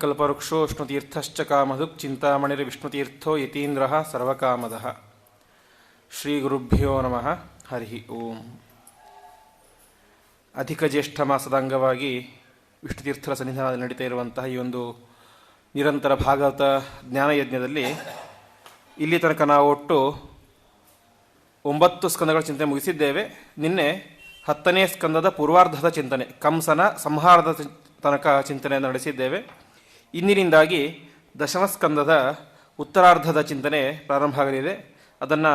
ಕಲ್ಪವೃಕ್ಷೋಷ್ಣುತೀರ್ಥಶ್ಚ ಕಾಮಧುಕ್ ಚಿಂತಾಮಣಿರ್ವಿಷ್ಣುತೀರ್ಥೋ ಯತೀಂದ್ರಃ ಸರ್ವಕಾಮದಃ. ಶ್ರೀ ಗುರುಭ್ಯೋ ನಮಃ. ಹರಿ ಓಂ. ಅಧಿಕ ಜ್ಯೇಷ್ಠ ಮಾಸದ ಅಂಗವಾಗಿ ವಿಷ್ಣುತೀರ್ಥರ ಸನ್ನಿಧಾನದಲ್ಲಿ ನಡೀತಾ ಇರುವಂತಹ ಈ ಒಂದು ನಿರಂತರ ಭಾಗವತ ಜ್ಞಾನಯಜ್ಞದಲ್ಲಿ ಇಲ್ಲಿ ತನಕ ನಾವು ಒಟ್ಟು 9 ಸ್ಕಂದಗಳ ಚಿಂತನೆ ಮುಗಿಸಿದ್ದೇವೆ. ನಿನ್ನೆ 10ನೇ ಸ್ಕಂದದ ಪೂರ್ವಾರ್ಧದ ಚಿಂತನೆ, ಕಂಸನ ಸಂಹಾರದ ತನಕ ಚಿಂತನೆಯನ್ನು ನಡೆಸಿದ್ದೇವೆ. ಇಂದಿನಿಂದಾಗಿ ದಶಮಸ್ಕಂದದ ಉತ್ತರಾರ್ಧದ ಚಿಂತನೆ ಪ್ರಾರಂಭ ಆಗಲಿದೆ. ಅದನ್ನು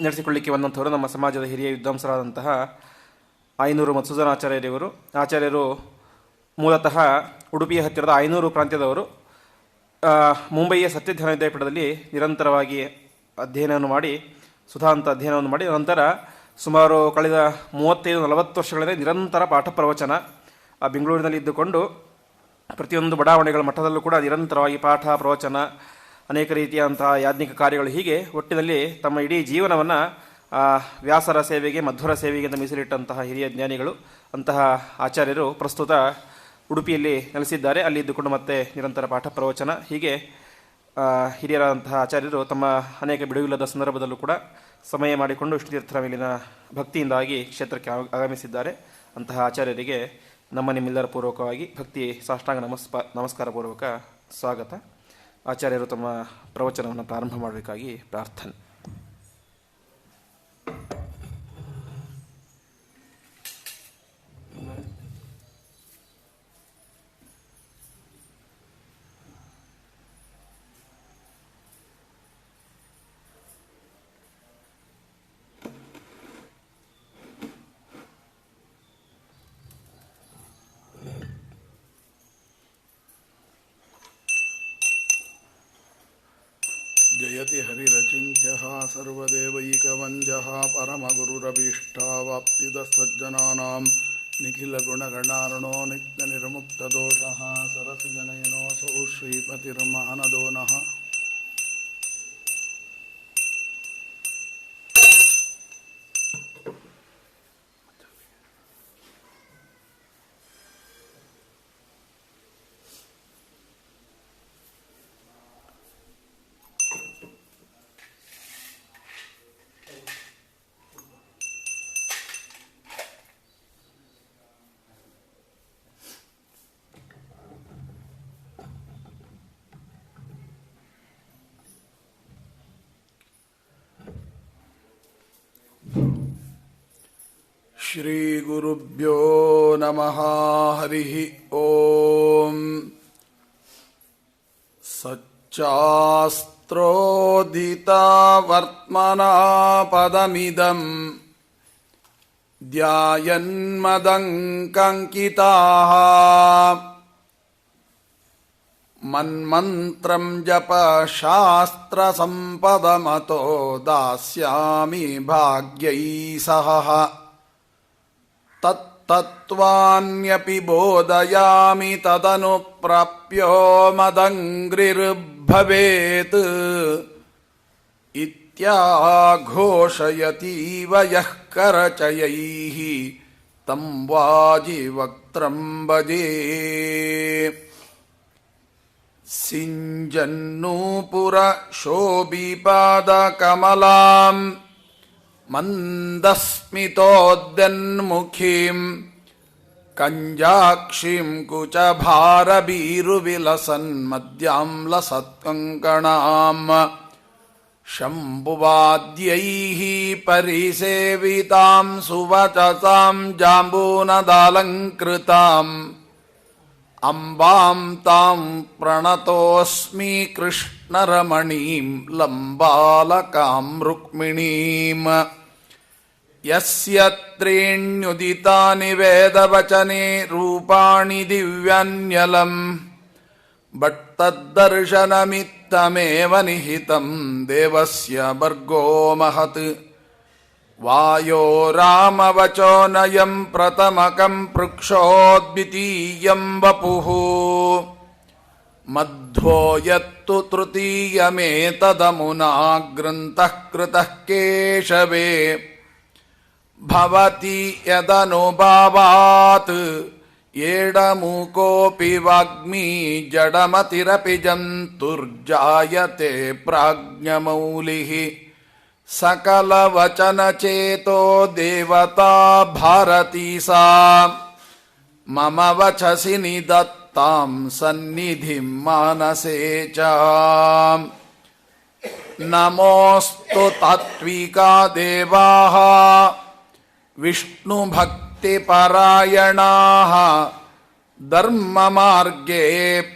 ನಡೆಸಿಕೊಳ್ಳಿಕ್ಕೆ ಬಂದಂಥವರು ನಮ್ಮ ಸಮಾಜದ ಹಿರಿಯ ವಿದ್ವಾಂಸರಾದಂತಹ ಆಯನೂರು ಮಧುಸೂದನಾಚಾರ್ಯರವರು. ಆಚಾರ್ಯರು ಮೂಲತಃ ಉಡುಪಿಯ ಹತ್ತಿರದ ಆಯನೂರು ಪ್ರಾಂತ್ಯದವರು. ಮುಂಬಯಿಯ ಸತ್ಯಧ್ಯಾನ ವಿದ್ಯಾಪೀಠದಲ್ಲಿ ನಿರಂತರವಾಗಿ ಅಧ್ಯಯನವನ್ನು ಮಾಡಿ, ಸುಧಾಂತ ಅಧ್ಯಯನವನ್ನು ಮಾಡಿ, ನಂತರ ಸುಮಾರು ಕಳೆದ 35-40 ವರ್ಷಗಳಿಂದ ನಿರಂತರ ಪಾಠ ಪ್ರವಚನ ಬೆಂಗಳೂರಿನಲ್ಲಿ ಇದ್ದುಕೊಂಡು ಪ್ರತಿಯೊಂದು ಬಡಾವಣೆಗಳ ಮಟ್ಟದಲ್ಲೂ ಕೂಡ ನಿರಂತರವಾಗಿ ಪಾಠ ಪ್ರವಚನ, ಅನೇಕ ರೀತಿಯಾದಂತಹ ಯಾಜ್ಞಿಕ ಕಾರ್ಯಗಳು, ಹೀಗೆ ಒಟ್ಟಿನಲ್ಲಿ ತಮ್ಮ ಇಡೀ ಜೀವನವನ್ನು ವ್ಯಾಸರ ಸೇವೆಗೆ, ಮಧ್ವರ ಸೇವೆಗೆ ಅಂತ ಮೀಸಲಿಟ್ಟಂತಹ ಹಿರಿಯ ಜ್ಞಾನಿಗಳು. ಅಂತಹ ಆಚಾರ್ಯರು ಪ್ರಸ್ತುತ ಉಡುಪಿಯಲ್ಲಿ ನೆಲೆಸಿದ್ದಾರೆ. ಅಲ್ಲಿ ಇದ್ದುಕೊಂಡು ಮತ್ತೆ ನಿರಂತರ ಪಾಠ ಪ್ರವಚನ, ಹೀಗೆ ಹಿರಿಯರಾದಂತಹ ಆಚಾರ್ಯರು ತಮ್ಮ ಅನೇಕ ಬಿಡುವಿಲ್ಲದ ಸಂದರ್ಭದಲ್ಲೂ ಕೂಡ ಸಮಯ ಮಾಡಿಕೊಂಡು ವಿಷ್ಣುತೀರ್ಥರ ಮೇಲಿನ ಭಕ್ತಿಯಿಂದಾಗಿ ಕ್ಷೇತ್ರಕ್ಕೆ ಆಗಮಿಸಿದ್ದಾರೆ. ಅಂತಹ ಆಚಾರ್ಯರಿಗೆ ನಮ್ಮ ನಿಮ್ಮೆಲ್ಲರ ಪೂರ್ವಕವಾಗಿ ಭಕ್ತಿ ಸಾಷ್ಟಾಂಗ ನಮಸ್ಕಾರ ಪೂರ್ವಕ ಸ್ವಾಗತ. ಆಚಾರ್ಯರು ತಮ್ಮ ಪ್ರವಚನವನ್ನು ಪ್ರಾರಂಭ ಮಾಡಬೇಕಾಗಿ ಪ್ರಾರ್ಥನೆ. ಜಯತಿ ಹರಿರಚಿಂತ್ಯಃ ಸರ್ವದೇವೈಕವಂದ್ಯಃ ಪರಮಗುರುರಭೀಷ್ಟಾವಾಪ್ತಿದ ಸಜ್ಜನಾನಾಂ ನಿಖಿಲಗುಣಗಣಾರ್ಣೋ ನಿತ್ಯನಿರ್ಮುಕ್ತದೋಷಃ ಸರಸಿಜನಯನೋऽಸೌ ಶ್ರೀಪತಿರ್ಮಾನದೋ ನಃ. ಶ್ರೀ ಗುರುಭ್ಯೋ ನಮಃ. ಹರಿ ಓಂ. ಸಚ್ಚಾಸ್ತ್ರೋದಿತಾ ವರ್ತ್ಮನಾ ಪದಮಿದಂ ಧ್ಯಾಯನ್ಮದಂಕಂಕಿತಾಃ ಮನ್ಮಂತ್ರಂ ಜಪ ಶಾಸ್ತ್ರ ಸಂಪದಮತೋ ದಾಸ್ಯಾಮಿ ಭಾಗ್ಯೈ ಸಹ ತತ್ತತ್ವಾನ್ಯಪಿ ಬೋಧಯಾಮಿ ತದನು ಪ್ರಾಪ್ಯೋ ಮದಂಗ್ರಿರ್ಭವೇತ್ ಇತ್ಯಾಘೋಷಯತೀವ ಯಃ ಕರಚಯೈಃ ತಂ ವಾಜಿವಕ್ತ್ರಂ ಭಜೇ. ಸಿಂಜನ್ನೂಪುರ ಶೋಭಿಪಾದಕಮಲಾಂ ಮಂದಸ್ಮಿತೋದ್ಯನ್ಮುಖೀಂ ಕಂಜಾಕ್ಷಿಂ ಕುಚಭಾರಭೀರುವಿಲಸನ್ಮದ್ಯಾಂ ಲಸತ್ಕಂಕಣಾಂ ಶಂಭುವಾದ್ಯೈಃ ಪರಿಸೇವಿತಾಂ ಸುವಚಸಾಂ ಜಾಂಬೂನದಾಲಂಕೃತಾಂ ಅಂಬಾಂ ತಾಂ ಪ್ರಣತೋಸ್ಮಿ ಕೃಷ್ಣರಮಣೀಂ ಲಂಬಾಲಕಾಂ ರುಕ್ಮಿಣೀಂ. ಯಸ್ಯ ತ್ರೀಣ್ಯುದಿತಾನಿ ವೇದವಚನೆ ರೂಪಾಣಿ ದಿವ್ಯಾನ್ಯಲಂ ಬಟ್ ತದ್ದರ್ಶನಮಿತ್ತಮೇವ ನಿಹಿತಂ ದೇವಸ್ಯ ಭರ್ಗೋ ಮಹತ್. ವಾಯೋ ರಾಮವಚೋ ನಯಂ ಪ್ರಥಮಕಂ ಪೃಕ್ಷೋದ್ವಿತೀಯಂ ವಪುಃ ಮಧ್ವೋ ಯತ್ತು ತೃತೀಯಮೇತದಮುನಾ ಗ್ರಂಥಃ ಕೃತಃ ಕೇಶವೇ ಭವತಿ ಯದನುಭಾವಾತ್ ಏಡಮೂಕೋಪಿ ವಾಗ್ಮೀ ಜಡಮತಿರಪಿ ಜಂತುರ್ಜಾಯತೆ ಪ್ರಾಜ್ಞಮೌಲಿಃ ಸಕಲವಚನಚೇತೋ ದೇವತಾ ಭಾರತೀ ಸಾ ಮಮ ವಚಸಿ ನಿದತ್ತಾಂ ಸನ್ನಿಧಿಂ ಮಾನಸೇ ಚ. ನಮೋऽस्तु ತಾತ್ವಿಕಾ ದೇವಾಃ ವಿಷ್ಣುಭಕ್ತಿಪರಾಯಣಾಃ ಧರ್ಮಮಾರ್ಗೇ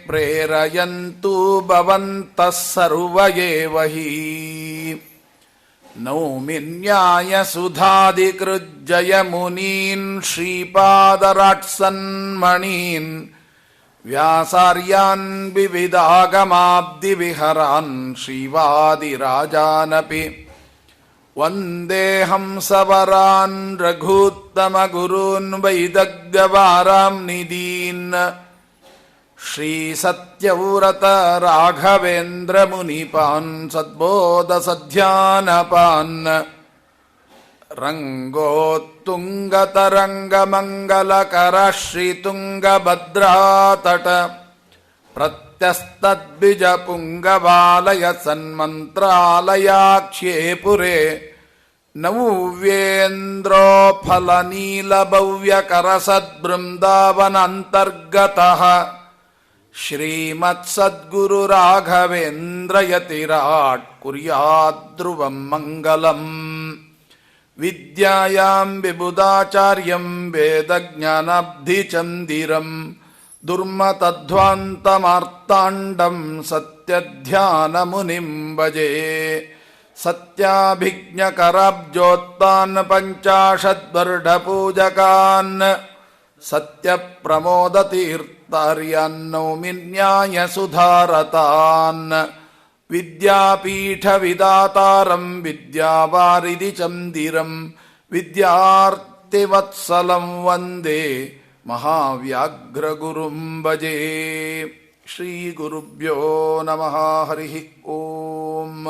ಪ್ರೇರಯन्तु ಭವಂತಃ ಸರ್ವ ಏವ ಹಿ. ನೌಮಿ ನ್ಯಾಯಸುಧಾಧಿಕೃಜ್ಜಯಮುನೀನ್ ಶ್ರೀಪಾದರಾಟ್ಸನ್ಮಣೀನ್ ವ್ಯಾಸಾರ್ಯಾನ್ ವಿವಿಧಾಗಮಾಬ್ಧಿವಿಹರಾನ್ ಶ್ರೀವಾದಿರಾಜಾನಪಿ ವಂದೇ ಹಂಸವರಾನ್ ರಘೂತ್ತಮಗುರೂನ್ ವೈದಗ್ಧ್ಯವಾರಾಂ ನಿಧೀನ್ ಶ್ರೀಸತ್ಯವ್ರತ ರಾಘವೇಂದ್ರ ಮುನಿಪಾನ್ ಸದ್ಬೋಧಸಧ್ಯಾನಪಾನ್ ರಂಗೋತ್ತುಂಗತರಂಗಮಂಗಲಕರ ಶ್ರೀತುಂಗಭದ್ರಾತಟ ಪ್ರತ್ಯಸ್ತದ್ಬಿಜಪುಂಗವಾಲಯ ಸನ್ಮಂತ್ರಾಲಯಾಕ್ಷ್ಯೇ ಪುರೇ ನವ್ಯೇಂದ್ರೋಫಲನೀಲಭವ್ಯಕರಸದ್ಬೃಂದಾವನಾಂತರ್ಗತಃ ಶ್ರೀಮತ್ಸದ್ಗುರುರಾಘವೇಂದ್ರಯತಿರಾಟ್ ಕುರ್ಯಾದ್ಧ್ರುವಂ ಮಂಗಲಂ. ವಿದ್ಯಾಯಾಂ ವಿಬುಧಾಚಾರ್ಯಂ ವೇದಜ್ಞಾನಾಬ್ಧಿಚಂದಿರಂ ದುರ್ಮತಧ್ವಾಂತಮಾರ್ತಾಂಡಂ ಸತ್ಯಧ್ಯಾನಮುನಿಂ ಭಜೆ. ಸತ್ಯಾಭಿಜ್ಞಕರಾಬ್ಜೋತ್ಥಾನ್ ಪಂಚಾಶದ್ವರ್ಢಪೂಜಕಾನ್ ಸತ್ಯಪ್ರಮೋದತೀರ್ಥಾರ್ಯಾನ್ ನೌಮಿ ನ್ಯಾಯಸುಧಾರತಾನ್. ವಿದ್ಯಾಪೀಠವಿದಾತಾರಂ ವಿದ್ಯಾವಾರಿಧಿ ಚಂದಿರಂ ವಿದ್ಯಾರ್ಥಿವತ್ಸಲಂ ವಂದೇ ಮಹಾವ್ಯಾಘ್ರಗುರುಂ ಭಜೆ. ಶ್ರೀಗುರುಭ್ಯೋ ನಮಃ. ಹರಿ ಓಂ.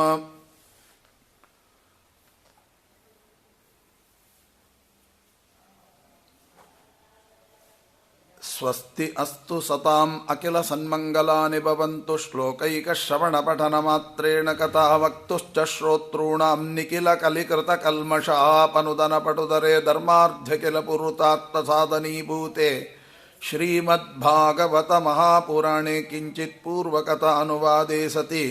ಸ್ವಸ್ತಿ ಅಸ್ತು ಸತಾಂ ಅಖಿಲ ಸನ್ಮಂಗಲಾನಿ ಭವಂತು. ಶ್ಲೋಕೈಕಶ್ರವಣ ಮಾತ್ರೇಣ ಕಥಾ ವಕ್ತುಶ್ಚ ಶ್ರೋತॄಣಾಂ ನಿಖಿಲ ಕಲಿಕೃತ ಕಲ್ಮಷಾಪನುದನ ಪಟುದರೆ ಧರ್ಮಾರ್ಧ ಕಿಲ ಪುರುತಾರ್ಥ ಸಾಧನೀಭೂತೆ ಶ್ರೀಮದ್ಭಾಗವತ ಮಹಾಪುರಾಣೇ ಕಿಂಚಿತ್ ಪೂರ್ವಕಥಾ ಅನುವಾದೇ ಸತಿ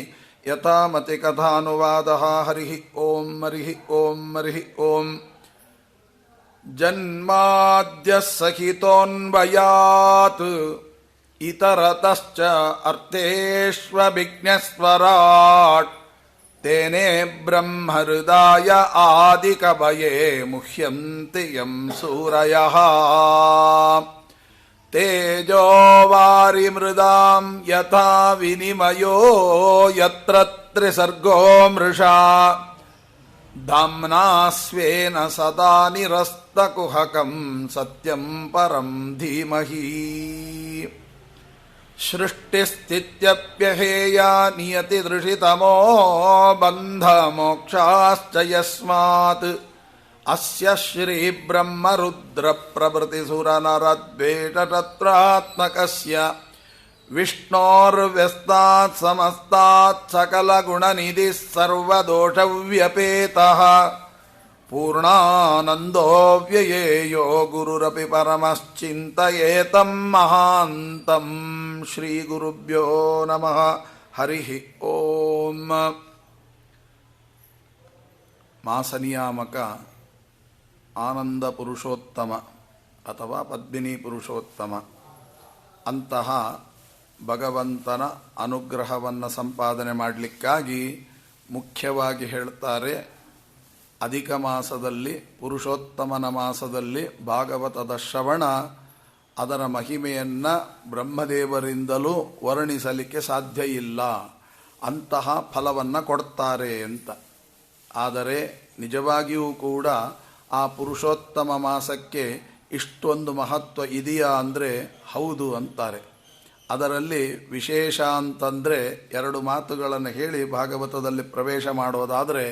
ಯಥಾಮತಿ ಕಥಾನುವಾದಃ. ಹರಿ ಓಂ. ಹರಿ ಓಂ. ಹರಿ ಓಂ. ಜನ್ಮಾದ್ಯಃ ಸಹಿತೋನ್ವಯಾತ್ ಇತರತಶ್ಚ ಅರ್ಥೇಷ್ವಭಿಜ್ಞಸ್ವರಾಟ್ ತೇನೇ ಬ್ರಹ್ಮಹೃದಾಯ ಆದಿಕವಯೇ ಮುಹ್ಯಂತಿ ಯಂ ಸೂರಯಃ. ತೇಜೋ ವಾರಿಮೃದಾಂ ಯಥಾ ವಿನಿಮಯೋ ಯತ್ರ ತ್ರಿಸರ್ಗೋ ಮೃಷಾ ಧಾಮ್ನಾ ಸ್ವೇನ ಸದಾ ನಿರಸ್ತಕುಹಕಂ ಸತ್ಯಂ ಪರಂ ಧೀಮಹಿ. ಸೃಷ್ಟಿಸ್ಥಿತ್ಯಪ್ಯಹೇಯ ನಿಯತಿದೃಷಿತಮೋ ಬಂಧಮೋಕ್ಷಾಶ್ಚ ಯಸ್ಮಾತ್ ಅಸ್ಯ ಶ್ರೀಬ್ರಹ್ಮರುದ್ರಪ್ರಭೃತಿಸುರನರದ್ವೇಷತತ್ರಾತ್ಮಕಸ್ಯ ವಿಷ್ಣೋರ್ವ್ಯಸ್ತಾತ್ ಸಮಸ್ತಾತ್ ಸಕಲಗುಣನಿಧಿಃ ಸರ್ವದೋಷವ್ಯಪೇತಃ ಪೂರ್ಣಾನಂದೋ ವ್ಯಯೇಯೋ ಗುರುರಪಿ ಪರಮಶ್ಚಿಂತಯೇತಂ ಮಹಾಂತಂ. ಶ್ರೀಗುರುಭ್ಯೋ ನಮಃ. ಹರಿ ಓಂ. ಮಾಸನಿಯಾಮಕ ಆನಂದ ಪುರುಷೋತ್ತಮ ಅಥವಾ ಪದ್ಮಿನಿ ಪುರುಷೋತ್ತಮ ಅಂತಹ ಭಗವಂತನ ಅನುಗ್ರಹವನ್ನು ಸಂಪಾದನೆ ಮಾಡಲಿಕ್ಕಾಗಿ ಮುಖ್ಯವಾಗಿ ಹೇಳ್ತಾರೆ, ಅಧಿಕ ಮಾಸದಲ್ಲಿ ಪುರುಷೋತ್ತಮನ ಮಾಸದಲ್ಲಿ ಭಾಗವತದ ಶ್ರವಣ ಅದರ ಮಹಿಮೆಯನ್ನು ಬ್ರಹ್ಮದೇವರಿಂದಲೂ ವರ್ಣಿಸಲಿಕ್ಕೆ ಸಾಧ್ಯ ಇಲ್ಲ, ಅಂತಹ ಫಲವನ್ನು ಕೊಡ್ತಾರೆ ಅಂತ. ಆದರೆ ನಿಜವಾಗಿಯೂ ಕೂಡ ಆ ಪುರುಷೋತ್ತಮ ಮಾಸಕ್ಕೆ ಇಷ್ಟೊಂದು ಮಹತ್ವ ಇದೆಯಾ ಅಂದರೆ ಹೌದು ಅಂತಾರೆ. ಅದರಲ್ಲಿ ವಿಶೇಷ ಅಂತಂದರೆ ಎರಡು ಮಾತುಗಳನ್ನು ಹೇಳಿ ಭಾಗವತದಲ್ಲಿ ಪ್ರವೇಶ ಮಾಡೋದಾದರೆ,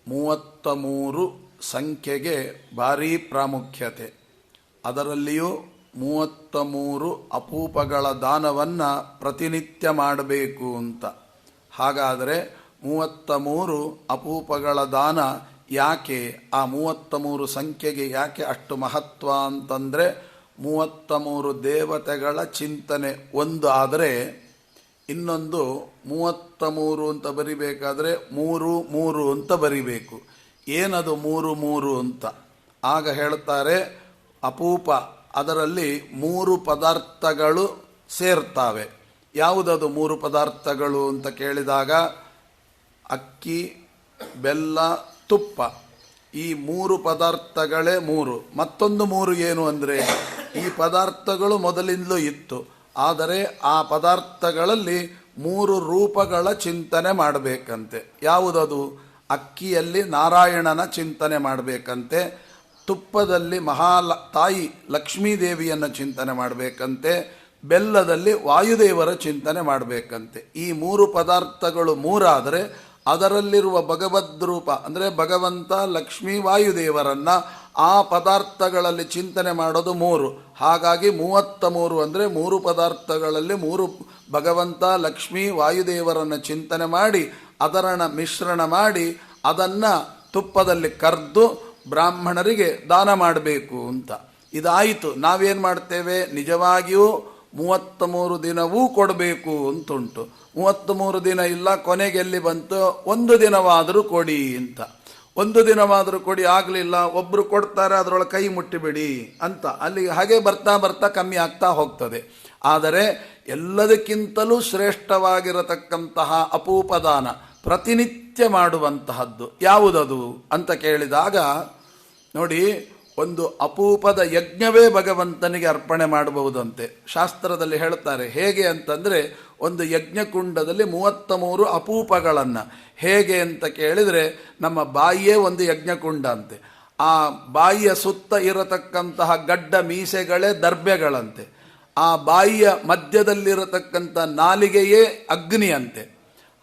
33 ಸಂಖ್ಯೆಗೆ ಭಾರೀ ಪ್ರಾಮುಖ್ಯತೆ. ಅದರಲ್ಲಿಯೂ 33 ಅಪೂಪಗಳ ದಾನವನ್ನು ಪ್ರತಿನಿತ್ಯ ಮಾಡಬೇಕು ಅಂತ. ಹಾಗಾದರೆ 33 ಅಪೂಪಗಳ ದಾನ ಯಾಕೆ, ಆ 33 ಸಂಖ್ಯೆಗೆ ಯಾಕೆ ಅಷ್ಟು ಮಹತ್ವ ಅಂತಂದರೆ, 33 ದೇವತೆಗಳ ಚಿಂತನೆ ಒಂದು ಆದರೆ, ಇನ್ನೊಂದು 33 ಅಂತ ಬರಿಬೇಕಾದ್ರೆ 3 ಅಂತ ಬರಿಬೇಕು. ಏನದು 3 ಅಂತ? ಆಗ ಹೇಳ್ತಾರೆ ಅಪೂಪ ಅದರಲ್ಲಿ 3 ಪದಾರ್ಥಗಳು ಸೇರ್ತಾವೆ. ಯಾವುದದು 3 ಪದಾರ್ಥಗಳು ಅಂತ ಕೇಳಿದಾಗ, ಅಕ್ಕಿ, ಬೆಲ್ಲ, ತುಪ್ಪ, ಈ 3 ಪದಾರ್ಥಗಳೇ 3. ಮತ್ತೊಂದು 3 ಏನು ಅಂದರೆ, ಈ ಪದಾರ್ಥಗಳು ಮೊದಲಿಂದಲೂ ಇತ್ತು, ಆದರೆ ಆ ಪದಾರ್ಥಗಳಲ್ಲಿ 3 ರೂಪಗಳ ಚಿಂತನೆ ಮಾಡಬೇಕಂತೆ. ಯಾವುದದು? ಅಕ್ಕಿಯಲ್ಲಿ ನಾರಾಯಣನ ಚಿಂತನೆ ಮಾಡಬೇಕಂತೆ, ತುಪ್ಪದಲ್ಲಿ ತಾಯಿ ಲಕ್ಷ್ಮೀದೇವಿಯನ್ನು ಚಿಂತನೆ ಮಾಡಬೇಕಂತೆ, ಬೆಲ್ಲದಲ್ಲಿ ವಾಯುದೇವರ ಚಿಂತನೆ ಮಾಡಬೇಕಂತೆ. ಈ 3 ಪದಾರ್ಥಗಳು 3 ಆದರೆ ಅದರಲ್ಲಿರುವ ಭಗವದ್ರೂಪ ಅಂದರೆ ಭಗವಂತ, ಲಕ್ಷ್ಮೀ, ವಾಯುದೇವರನ್ನ ಆ ಪದಾರ್ಥಗಳಲ್ಲಿ ಚಿಂತನೆ ಮಾಡೋದು 3. ಹಾಗಾಗಿ 33 ಅಂದರೆ 3 ಪದಾರ್ಥಗಳಲ್ಲಿ 3 ಭಗವಂತ, ಲಕ್ಷ್ಮೀ, ವಾಯುದೇವರನ್ನು ಚಿಂತನೆ ಮಾಡಿ ಅದರ ಮಿಶ್ರಣ ಮಾಡಿ ಅದನ್ನು ತುಪ್ಪದಲ್ಲಿ ಕರೆದು ಬ್ರಾಹ್ಮಣರಿಗೆ ದಾನ ಮಾಡಬೇಕು ಅಂತ. ಇದಾಯಿತು. ನಾವೇನು ಮಾಡ್ತೇವೆ, ನಿಜವಾಗಿಯೂ 33 ದಿನವೂ ಕೊಡಬೇಕು ಅಂತುಂಟು. 33 ದಿನ ಇಲ್ಲ, ಕೊನೆಗೆ ಎಲ್ಲಿ ಬಂತು, 1 ದಿನವಾದರೂ ಕೊಡಿ ಅಂತ. 1 ದಿನವಾದರೂ ಕೊಡಿ, ಆಗಲಿಲ್ಲ, ಒಬ್ಬರು ಕೊಡ್ತಾರೆ, ಅದರೊಳಗೆ ಕೈ ಮುಟ್ಟಿಬಿಡಿ ಅಂತ ಅಲ್ಲಿ ಹಾಗೆ ಬರ್ತಾ ಬರ್ತಾ ಕಮ್ಮಿ ಆಗ್ತಾ ಹೋಗ್ತದೆ. ಆದರೆ ಎಲ್ಲದಕ್ಕಿಂತಲೂ ಶ್ರೇಷ್ಠವಾಗಿರತಕ್ಕಂತಹ ಅಪೂಪದಾನ ಪ್ರತಿನಿತ್ಯ ಮಾಡುವಂತಹದ್ದು ಯಾವುದದು ಅಂತ ಕೇಳಿದಾಗ ನೋಡಿ, ಒಂದು ಅಪೂಪದ ಯಜ್ಞವೇ ಭಗವಂತನಿಗೆ ಅರ್ಪಣೆ ಮಾಡಬಹುದಂತೆ. ಶಾಸ್ತ್ರದಲ್ಲಿ ಹೇಳ್ತಾರೆ ಹೇಗೆ ಅಂತಂದರೆ, ಒಂದು ಯಜ್ಞಕುಂಡದಲ್ಲಿ 33 ಅಪೂಪಗಳನ್ನು, ಹೇಗೆ ಅಂತ ಕೇಳಿದರೆ ನಮ್ಮ ಬಾಯಿಯೇ ಒಂದು ಯಜ್ಞಕುಂಡ ಅಂತೆ. ಆ ಬಾಯಿಯ ಸುತ್ತ ಇರತಕ್ಕಂತಹ ಗಡ್ಡ ಮೀಸೆಗಳೇ ದರ್ಭೆಗಳಂತೆ. ಆ ಬಾಯಿಯ ಮಧ್ಯದಲ್ಲಿರತಕ್ಕಂಥ ನಾಲಿಗೆಯೇ ಅಗ್ನಿಯಂತೆ.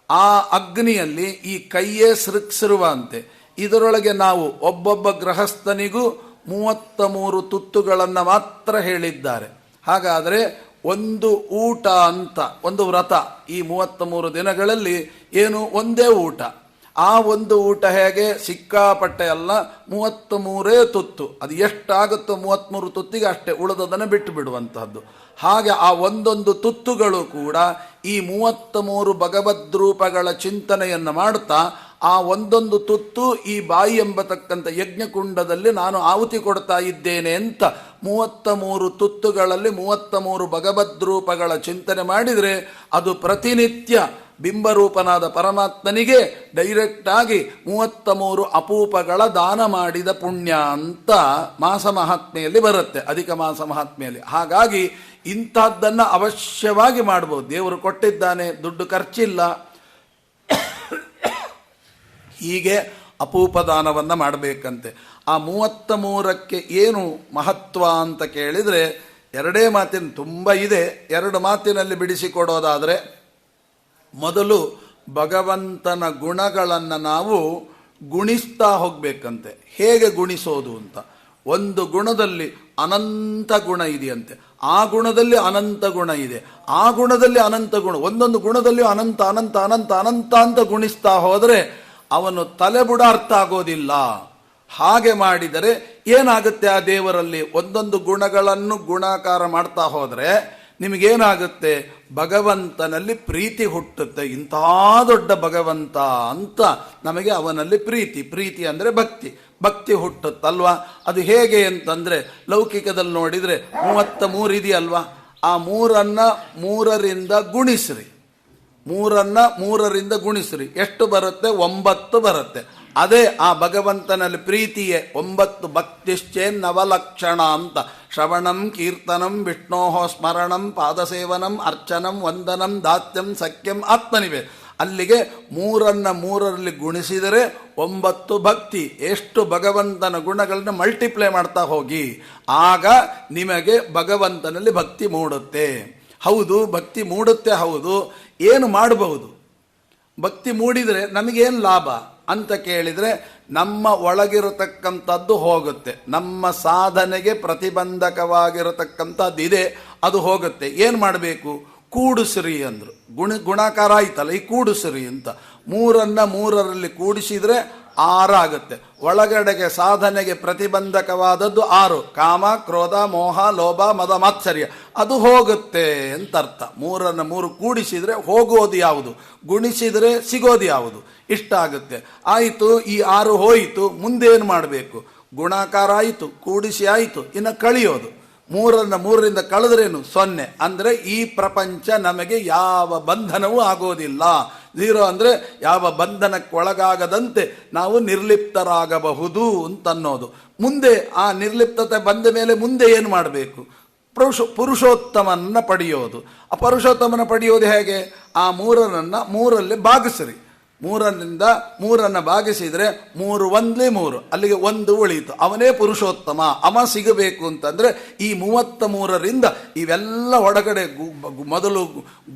ಆ ಅಗ್ನಿಯಲ್ಲಿ ಈ ಕೈಯೇ ಸೃಕ್ಸಿರುವ ಅಂತೆ. ಇದರೊಳಗೆ ನಾವು ಒಬ್ಬೊಬ್ಬ ಗೃಹಸ್ಥನಿಗೂ 33 ತುತ್ತುಗಳನ್ನು ಮಾತ್ರ ಹೇಳಿದ್ದಾರೆ. ಹಾಗಾದರೆ ಒಂದು ಊಟ ಅಂತ ಒಂದು ವ್ರತ, ಈ 33 ದಿನಗಳಲ್ಲಿ ಏನು ಒಂದೇ ಊಟ. ಆ ಒಂದು ಊಟ ಹೇಗೆ, ಸಿಕ್ಕಾಪಟ್ಟೆ ಅಲ್ಲ, 33 ತುತ್ತು. ಅದು ಎಷ್ಟಾಗುತ್ತೋ 33 ತುತ್ತಿಗೆ ಅಷ್ಟೇ, ಉಳಿದದನ್ನು ಬಿಟ್ಟು ಬಿಡುವಂತಹದ್ದು. ಹಾಗೆ ಆ ಒಂದೊಂದು ತುತ್ತುಗಳು ಕೂಡ ಈ 33 ಭಗವದ್ರೂಪಗಳ ಚಿಂತನೆಯನ್ನು ಮಾಡುತ್ತಾ ಆ ಒಂದೊಂದು ತುತ್ತು ಈ ಬಾಯಿ ಎಂಬತಕ್ಕಂಥ ಯಜ್ಞಕುಂಡದಲ್ಲಿ ನಾನು ಆಹುತಿ ಕೊಡ್ತಾ ಇದ್ದೇನೆ ಅಂತ 33 ತುತ್ತುಗಳಲ್ಲಿ 33 ಭಗವದ್ರೂಪಗಳ ಚಿಂತನೆ ಮಾಡಿದರೆ ಅದು ಪ್ರತಿನಿತ್ಯ ಬಿಂಬರೂಪನಾದ ಪರಮಾತ್ಮನಿಗೆ ಡೈರೆಕ್ಟ್ ಆಗಿ 33 ಅಪೂಪಗಳ ದಾನ ಮಾಡಿದ ಪುಣ್ಯ ಅಂತ ಮಾಸ ಮಹಾತ್ಮೆಯಲ್ಲಿ ಬರುತ್ತೆ, ಅಧಿಕ ಮಾಸ ಮಹಾತ್ಮೆಯಲ್ಲಿ. ಹಾಗಾಗಿ ಇಂಥದ್ದನ್ನು ಅವಶ್ಯವಾಗಿ ಮಾಡ್ಬೋದು. ದೇವರು ಕೊಟ್ಟಿದ್ದಾನೆ, ದುಡ್ಡು ಖರ್ಚಿಲ್ಲ, ಹೀಗೆ ಅಪೂಪದಾನವನ್ನು ಮಾಡಬೇಕಂತೆ. ಆ 33ಕ್ಕೆ ಏನು ಮಹತ್ವ ಅಂತ ಕೇಳಿದರೆ ಎರಡೇ ಮಾತಿನ ತುಂಬ ಇದೆ. 2 ಮಾತಿನಲ್ಲಿ ಬಿಡಿಸಿಕೊಡೋದಾದರೆ, ಮೊದಲು ಭಗವಂತನ ಗುಣಗಳನ್ನು ನಾವು ಗುಣಿಸ್ತಾ ಹೋಗಬೇಕಂತೆ. ಹೇಗೆ ಗುಣಿಸೋದು ಅಂತ, ಒಂದು ಗುಣದಲ್ಲಿ ಅನಂತ ಗುಣ ಇದೆಯಂತೆ, ಆ ಗುಣದಲ್ಲಿ ಅನಂತ ಗುಣ ಇದೆ, ಆ ಗುಣದಲ್ಲಿ ಅನಂತ ಗುಣ, ಒಂದೊಂದು ಗುಣದಲ್ಲಿ ಅನಂತ ಅನಂತ ಅನಂತ ಅನಂತ ಅಂತ ಗುಣಿಸ್ತಾ ಹೋದರೆ ಅವನು ತಲೆಬುಡ ಅರ್ಥ ಆಗೋದಿಲ್ಲ. ಹಾಗೆ ಮಾಡಿದರೆ ಏನಾಗುತ್ತೆ, ಆ ದೇವರಲ್ಲಿ ಒಂದೊಂದು ಗುಣಗಳನ್ನು ಗುಣಾಕಾರ ಮಾಡ್ತಾ ಹೋದರೆ ನಿಮಗೇನಾಗುತ್ತೆ, ಭಗವಂತನಲ್ಲಿ ಪ್ರೀತಿ ಹುಟ್ಟುತ್ತೆ. ಇಂಥ ದೊಡ್ಡ ಭಗವಂತ ಅಂತ ನಮಗೆ ಅವನಲ್ಲಿ ಪ್ರೀತಿ ಅಂದರೆ ಭಕ್ತಿ ಹುಟ್ಟುತ್ತಲ್ವಾ. ಅದು ಹೇಗೆ ಅಂತಂದರೆ, ಲೌಕಿಕದಲ್ಲಿ ನೋಡಿದರೆ 33 ಇದೆಯಲ್ವಾ, ಆ 3ನ್ನು 3ರಿಂದ ಗುಣಿಸ್ರಿ, 3ನ್ನು 3ರಿಂದ ಗುಣಿಸ್ರಿ, ಎಷ್ಟು ಬರುತ್ತೆ, 9 ಬರುತ್ತೆ. ಅದೇ ಆ ಭಗವಂತನಲ್ಲಿ ಪ್ರೀತಿಯೇ 9. ಭಕ್ತಿಶ್ಚೇನ್ ನವಲಕ್ಷಣ ಅಂತ, ಶ್ರವಣಂ, ಕೀರ್ತನಂ, ವಿಷ್ಣೋಃ ಸ್ಮರಣಂ, ಪಾದಸೇವನಂ, ಅರ್ಚನಂ, ವಂದನಂ, ದಾತ್ಯಂ, ಸಖ್ಯಂ, ಆತ್ಮನಿವೇದ. ಅಲ್ಲಿಗೆ 3ನ್ನು 3ರಲ್ಲಿ ಗುಣಿಸಿದರೆ 9 ಭಕ್ತಿ. ಎಷ್ಟು ಭಗವಂತನ ಗುಣಗಳನ್ನ ಮಲ್ಟಿಪ್ಲೈ ಮಾಡ್ತಾ ಹೋಗಿ, ಆಗ ನಿಮಗೆ ಭಗವಂತನಲ್ಲಿ ಭಕ್ತಿ ಮೂಡುತ್ತೆ. ಹೌದು, ಭಕ್ತಿ ಮೂಡುತ್ತೆ. ಹೌದು, ಏನು ಮಾಡಬಹುದು, ಭಕ್ತಿ ಮೂಡಿದರೆ ನಮಗೇನು ಲಾಭ ಅಂತ ಕೇಳಿದರೆ ನಮ್ಮ ಒಳಗಿರತಕ್ಕಂಥದ್ದು ಹೋಗುತ್ತೆ, ನಮ್ಮ ಸಾಧನೆಗೆ ಪ್ರತಿಬಂಧಕವಾಗಿರತಕ್ಕಂಥದ್ದು ಇದೆ, ಅದು ಹೋಗುತ್ತೆ. ಏನು ಮಾಡಬೇಕು? ಕೂಡಿಸ್ರಿ ಅಂದರು. ಗುಣಾಕಾರ ಆಯ್ತಲ್ಲ, ಈ ಕೂಡಿಸ್ರಿ ಅಂತ. 3 3ರಲ್ಲಿ ಕೂಡಿಸಿದರೆ 6 ಆಗುತ್ತೆ. ಒಳಗಡೆಗೆ ಸಾಧನೆಗೆ ಪ್ರತಿಬಂಧಕವಾದದ್ದು 6: ಕಾಮ, ಕ್ರೋಧ, ಮೋಹ, ಲೋಭ, ಮದ, ಮಾತ್ಸರ್ಯ. ಅದು ಹೋಗುತ್ತೆ ಅಂತ ಅರ್ಥ. 3 3 ಕೂಡಿಸಿದರೆ ಹೋಗೋದು ಯಾವುದು, ಗುಣಿಸಿದರೆ ಸಿಗೋದು ಯಾವುದು, ಇಷ್ಟ ಆಗುತ್ತೆ. ಆಯಿತು, ಈ 6 ಹೋಯಿತು, ಮುಂದೇನು ಮಾಡಬೇಕು? ಗುಣಾಕಾರ ಆಯಿತು, ಕೂಡಿಸಿ ಆಯಿತು, ಇನ್ನು ಕಳಿಯೋದು. 3ರಿಂದ ಕಳೆದ್ರೇನು? 0. ಅಂದರೆ ಈ ಪ್ರಪಂಚ ನಮಗೆ ಯಾವ ಬಂಧನವೂ ಆಗೋದಿಲ್ಲ. 0 ಅಂದರೆ ಯಾವ ಬಂಧನಕ್ಕೆ ಒಳಗಾಗದಂತೆ ನಾವು ನಿರ್ಲಿಪ್ತರಾಗಬಹುದು ಅಂತನ್ನೋದು. ಮುಂದೆ ಆ ನಿರ್ಲಿಪ್ತತೆ ಬಂದ ಮೇಲೆ ಮುಂದೆ ಏನು ಮಾಡಬೇಕು? ಪುರುಷೋತ್ತಮನ್ನ ಪಡೆಯೋದು. ಆ ಪುರುಷೋತ್ತಮನ ಪಡೆಯೋದು ಹೇಗೆ? ಆ 3ರಲ್ಲಿ ಭಾಗಿಸ್ರಿ. 3 ಭಾಗಿಸಿದರೆ 3 1 3, ಅಲ್ಲಿಗೆ 1 ಉಳಿಯಿತು. ಅವನೇ ಪುರುಷೋತ್ತಮ. ಅವ ಸಿಗಬೇಕು ಅಂತಂದರೆ ಈ 33ರಿಂದ ಇವೆಲ್ಲ ಒಳಗಡೆ ಮೊದಲು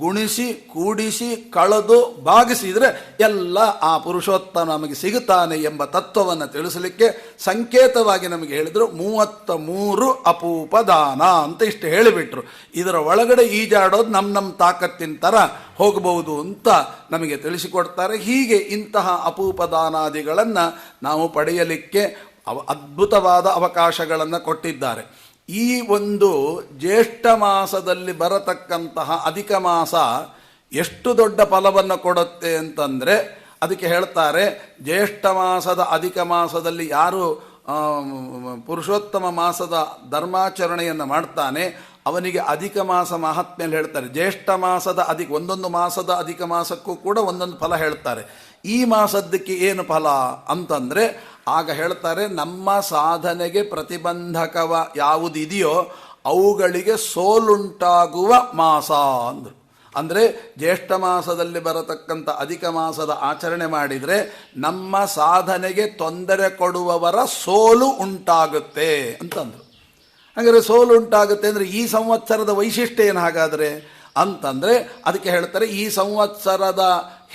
ಗುಣಿಸಿ, ಕೂಡಿಸಿ, ಕಳೆದು, ಭಾಗಿಸಿದರೆ ಎಲ್ಲ ಆ ಪುರುಷೋತ್ತಮ ನಮಗೆ ಸಿಗುತ್ತಾನೆ ಎಂಬ ತತ್ವವನ್ನು ತಿಳಿಸಲಿಕ್ಕೆ ಸಂಕೇತವಾಗಿ ನಮಗೆ ಹೇಳಿದರು 33 ಅಪೂಪದಾನ ಅಂತ ಇಷ್ಟು ಹೇಳಿಬಿಟ್ರು. ಇದರ ಒಳಗಡೆ ಈಜಾಡೋದು ನಮ್ಮ ತಾಕತ್ತಿನ ಥರ ಹೋಗಬಹುದು ಅಂತ ನಮಗೆ ತಿಳಿಸಿಕೊಡ್ತಾರೆ. ಹೀಗೆ ಇಂತಹ ಅಪೂಪದಾನಾದಿಗಳನ್ನು ನಾವು ಪಡೆಯಲಿಕ್ಕೆ ಅದ್ಭುತವಾದ ಅವಕಾಶಗಳನ್ನು ಕೊಟ್ಟಿದ್ದಾರೆ. ಈ ಒಂದು ಜ್ಯೇಷ್ಠ ಮಾಸದಲ್ಲಿ ಬರತಕ್ಕಂತಹ ಅಧಿಕ ಮಾಸ ಎಷ್ಟು ದೊಡ್ಡ ಫಲವನ್ನು ಕೊಡುತ್ತೆ ಅಂತಂದರೆ ಅದಕ್ಕೆ ಹೇಳ್ತಾರೆ, ಜ್ಯೇಷ್ಠ ಮಾಸದ ಅಧಿಕ ಮಾಸದಲ್ಲಿ ಯಾರು ಪುರುಷೋತ್ತಮ ಮಾಸದ ಧರ್ಮಾಚರಣೆಯನ್ನು ಮಾಡ್ತಾನೆ ಅವನಿಗೆ ಅಧಿಕ ಮಾಸ ಮಹಾತ್ಮೆಯಲ್ಲಿ ಹೇಳ್ತಾರೆ. ಜ್ಯೇಷ್ಠ ಮಾಸದ ಒಂದೊಂದು ಮಾಸದ ಅಧಿಕ ಮಾಸಕ್ಕೂ ಕೂಡ ಒಂದೊಂದು ಫಲ ಹೇಳ್ತಾರೆ. ಈ ಮಾಸದ್ದಕ್ಕೆ ಏನು ಫಲ ಅಂತಂದರೆ ಆಗ ಹೇಳ್ತಾರೆ, ನಮ್ಮ ಸಾಧನೆಗೆ ಪ್ರತಿಬಂಧಕವ ಯಾವುದಿದೆಯೋ ಅವುಗಳಿಗೆ ಸೋಲುಂಟಾಗುವ ಮಾಸ ಅಂದರು. ಅಂದರೆ ಜ್ಯೇಷ್ಠ ಮಾಸದಲ್ಲಿ ಬರತಕ್ಕಂಥ ಅಧಿಕ ಮಾಸದ ಆಚರಣೆ ಮಾಡಿದರೆ ನಮ್ಮ ಸಾಧನೆಗೆ ತೊಂದರೆ ಕೊಡುವವರ ಸೋಲು ಉಂಟಾಗುತ್ತೆ ಅಂತಂದರು. ಹಾಗಾದರೆ ಸೋಲು ಉಂಟಾಗುತ್ತೆ ಅಂದರೆ ಈ ಸಂವತ್ಸರದ ವೈಶಿಷ್ಟ್ಯ ಏನು ಹಾಗಾದರೆ ಅಂತಂದರೆ ಅದಕ್ಕೆ ಹೇಳ್ತಾರೆ, ಈ ಸಂವತ್ಸರದ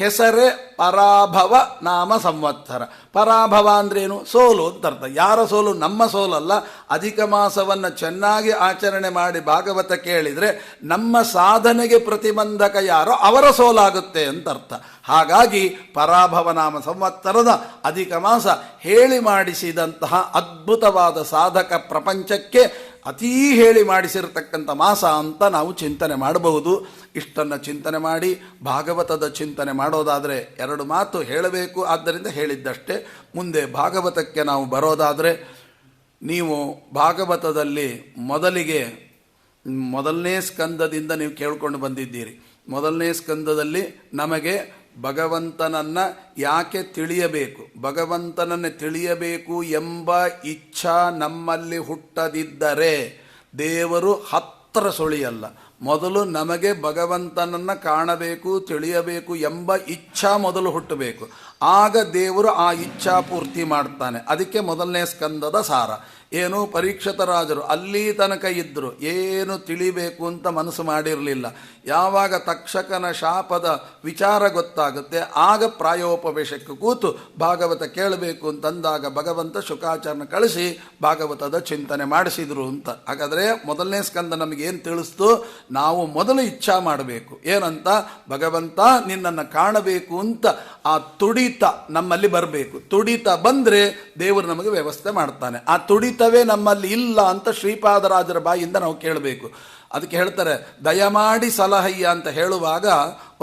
ಹೆಸರೇ ಪರಾಭವ ನಾಮ ಸಂವತ್ಸರ. ಪರಾಭವ ಅಂದ್ರೇನು? ಸೋಲು ಅಂತ ಅರ್ಥ. ಯಾರ ಸೋಲು? ನಮ್ಮ ಸೋಲಲ್ಲ. ಅಧಿಕ ಮಾಸವನ್ನು ಚೆನ್ನಾಗಿ ಆಚರಣೆ ಮಾಡಿ ಭಾಗವತ ಕೇಳಿದರೆ ನಮ್ಮ ಸಾಧನೆಗೆ ಪ್ರತಿಬಂಧಕ ಯಾರೋ ಅವರ ಸೋಲಾಗುತ್ತೆ ಅಂತ ಅರ್ಥ. ಹಾಗಾಗಿ ಪರಾಭವ ನಾಮ ಸಂವತ್ಸರದ ಅಧಿಕ ಮಾಸ ಹೇಳಿ ಮಾಡಿಸಿದಂತಹ ಅದ್ಭುತವಾದ ಸಾಧಕ ಪ್ರಪಂಚಕ್ಕೆ ಅತೀ ಹೇಳಿ ಮಾಡಿಸಿರತಕ್ಕಂಥ ಮಾಸ ಅಂತ ನಾವು ಚಿಂತನೆ ಮಾಡಬಹುದು. ಇಷ್ಟನ್ನು ಚಿಂತನೆ ಮಾಡಿ ಭಾಗವತದ ಚಿಂತನೆ ಮಾಡೋದಾದರೆ 2 ಮಾತು ಹೇಳಬೇಕು, ಆದ್ದರಿಂದ ಹೇಳಿದ್ದಷ್ಟೇ. ಮುಂದೆ ಭಾಗವತಕ್ಕೆ ನಾವು ಬರೋದಾದರೆ, ನೀವು ಭಾಗವತದಲ್ಲಿ ಮೊದಲನೇ ಸ್ಕಂದದಿಂದ ನೀವು ಕೇಳ್ಕೊಂಡು ಬಂದಿದ್ದೀರಿ. ಮೊದಲನೇ ಸ್ಕಂದದಲ್ಲಿ ನಮಗೆ ಭಗವಂತನನ್ನು ಯಾಕೆ ತಿಳಿಯಬೇಕು, ಭಗವಂತನನ್ನು ತಿಳಿಯಬೇಕು ಎಂಬ ಇಚ್ಛಾ ನಮ್ಮಲ್ಲಿ ಹುಟ್ಟದಿದ್ದರೆ ದೇವರು ಹತ್ತಿರ ಸುಳಿಯಲ್ಲ. ಮೊದಲು ನಮಗೆ ಭಗವಂತನನ್ನು ಕಾಣಬೇಕು, ತಿಳಿಯಬೇಕು ಎಂಬ ಇಚ್ಛಾ ಮೊದಲು ಹುಟ್ಟಬೇಕು. ಆಗ ದೇವರು ಆ ಇಚ್ಛಾ ಪೂರ್ತಿ ಮಾಡ್ತಾನೆ. ಅದಕ್ಕೆ ಮೊದಲನೇ ಸ್ಕಂದದ ಸಾರ ಏನು, ಪರೀಕ್ಷಿತ ರಾಜರು ಅಲ್ಲಿ ತನಕ ಇದ್ದರು, ಏನು ತಿಳಿಬೇಕು ಅಂತ ಮನಸ್ಸು ಮಾಡಿರಲಿಲ್ಲ. ಯಾವಾಗ ತಕ್ಷಕನ ಶಾಪದ ವಿಚಾರ ಗೊತ್ತಾಗುತ್ತೆ ಆಗ ಪ್ರಾಯೋಪವೇಶಕ್ಕೆ ಕೂತು ಭಾಗವತ ಕೇಳಬೇಕು ಅಂತಂದಾಗ ಭಗವಂತ ಶುಕಾಚಾರ್ಯನ ಕಳಿಸಿ ಭಾಗವತದ ಚಿಂತನೆ ಮಾಡಿಸಿದರು ಅಂತ. ಹಾಗಾದರೆ ಮೊದಲನೇ ಸ್ಕಂದ ನಮಗೇನು ತಿಳಿಸ್ತು? ನಾವು ಮೊದಲು ಇಚ್ಛಾ ಮಾಡಬೇಕು. ಏನಂತ? ಭಗವಂತ ನಿನ್ನನ್ನು ಕಾಣಬೇಕು ಅಂತ ಆ ತುಡಿತ ನಮ್ಮಲ್ಲಿ ಬರಬೇಕು. ತುಡಿತ ಬಂದರೆ ದೇವರು ನಮಗೆ ವ್ಯವಸ್ಥೆ ಮಾಡ್ತಾನೆ. ಆ ತುಡಿತವೇ ನಮ್ಮಲ್ಲಿ ಇಲ್ಲ ಅಂತ ಶ್ರೀಪಾದರಾಜರ ಬಾಯಿಂದ ನಾವು ಕೇಳಬೇಕು. ಅದಕ್ಕೆ ಹೇಳ್ತಾರೆ, ದಯಮಾಡಿ ಸಲಹಯ್ಯ ಅಂತ ಹೇಳುವಾಗ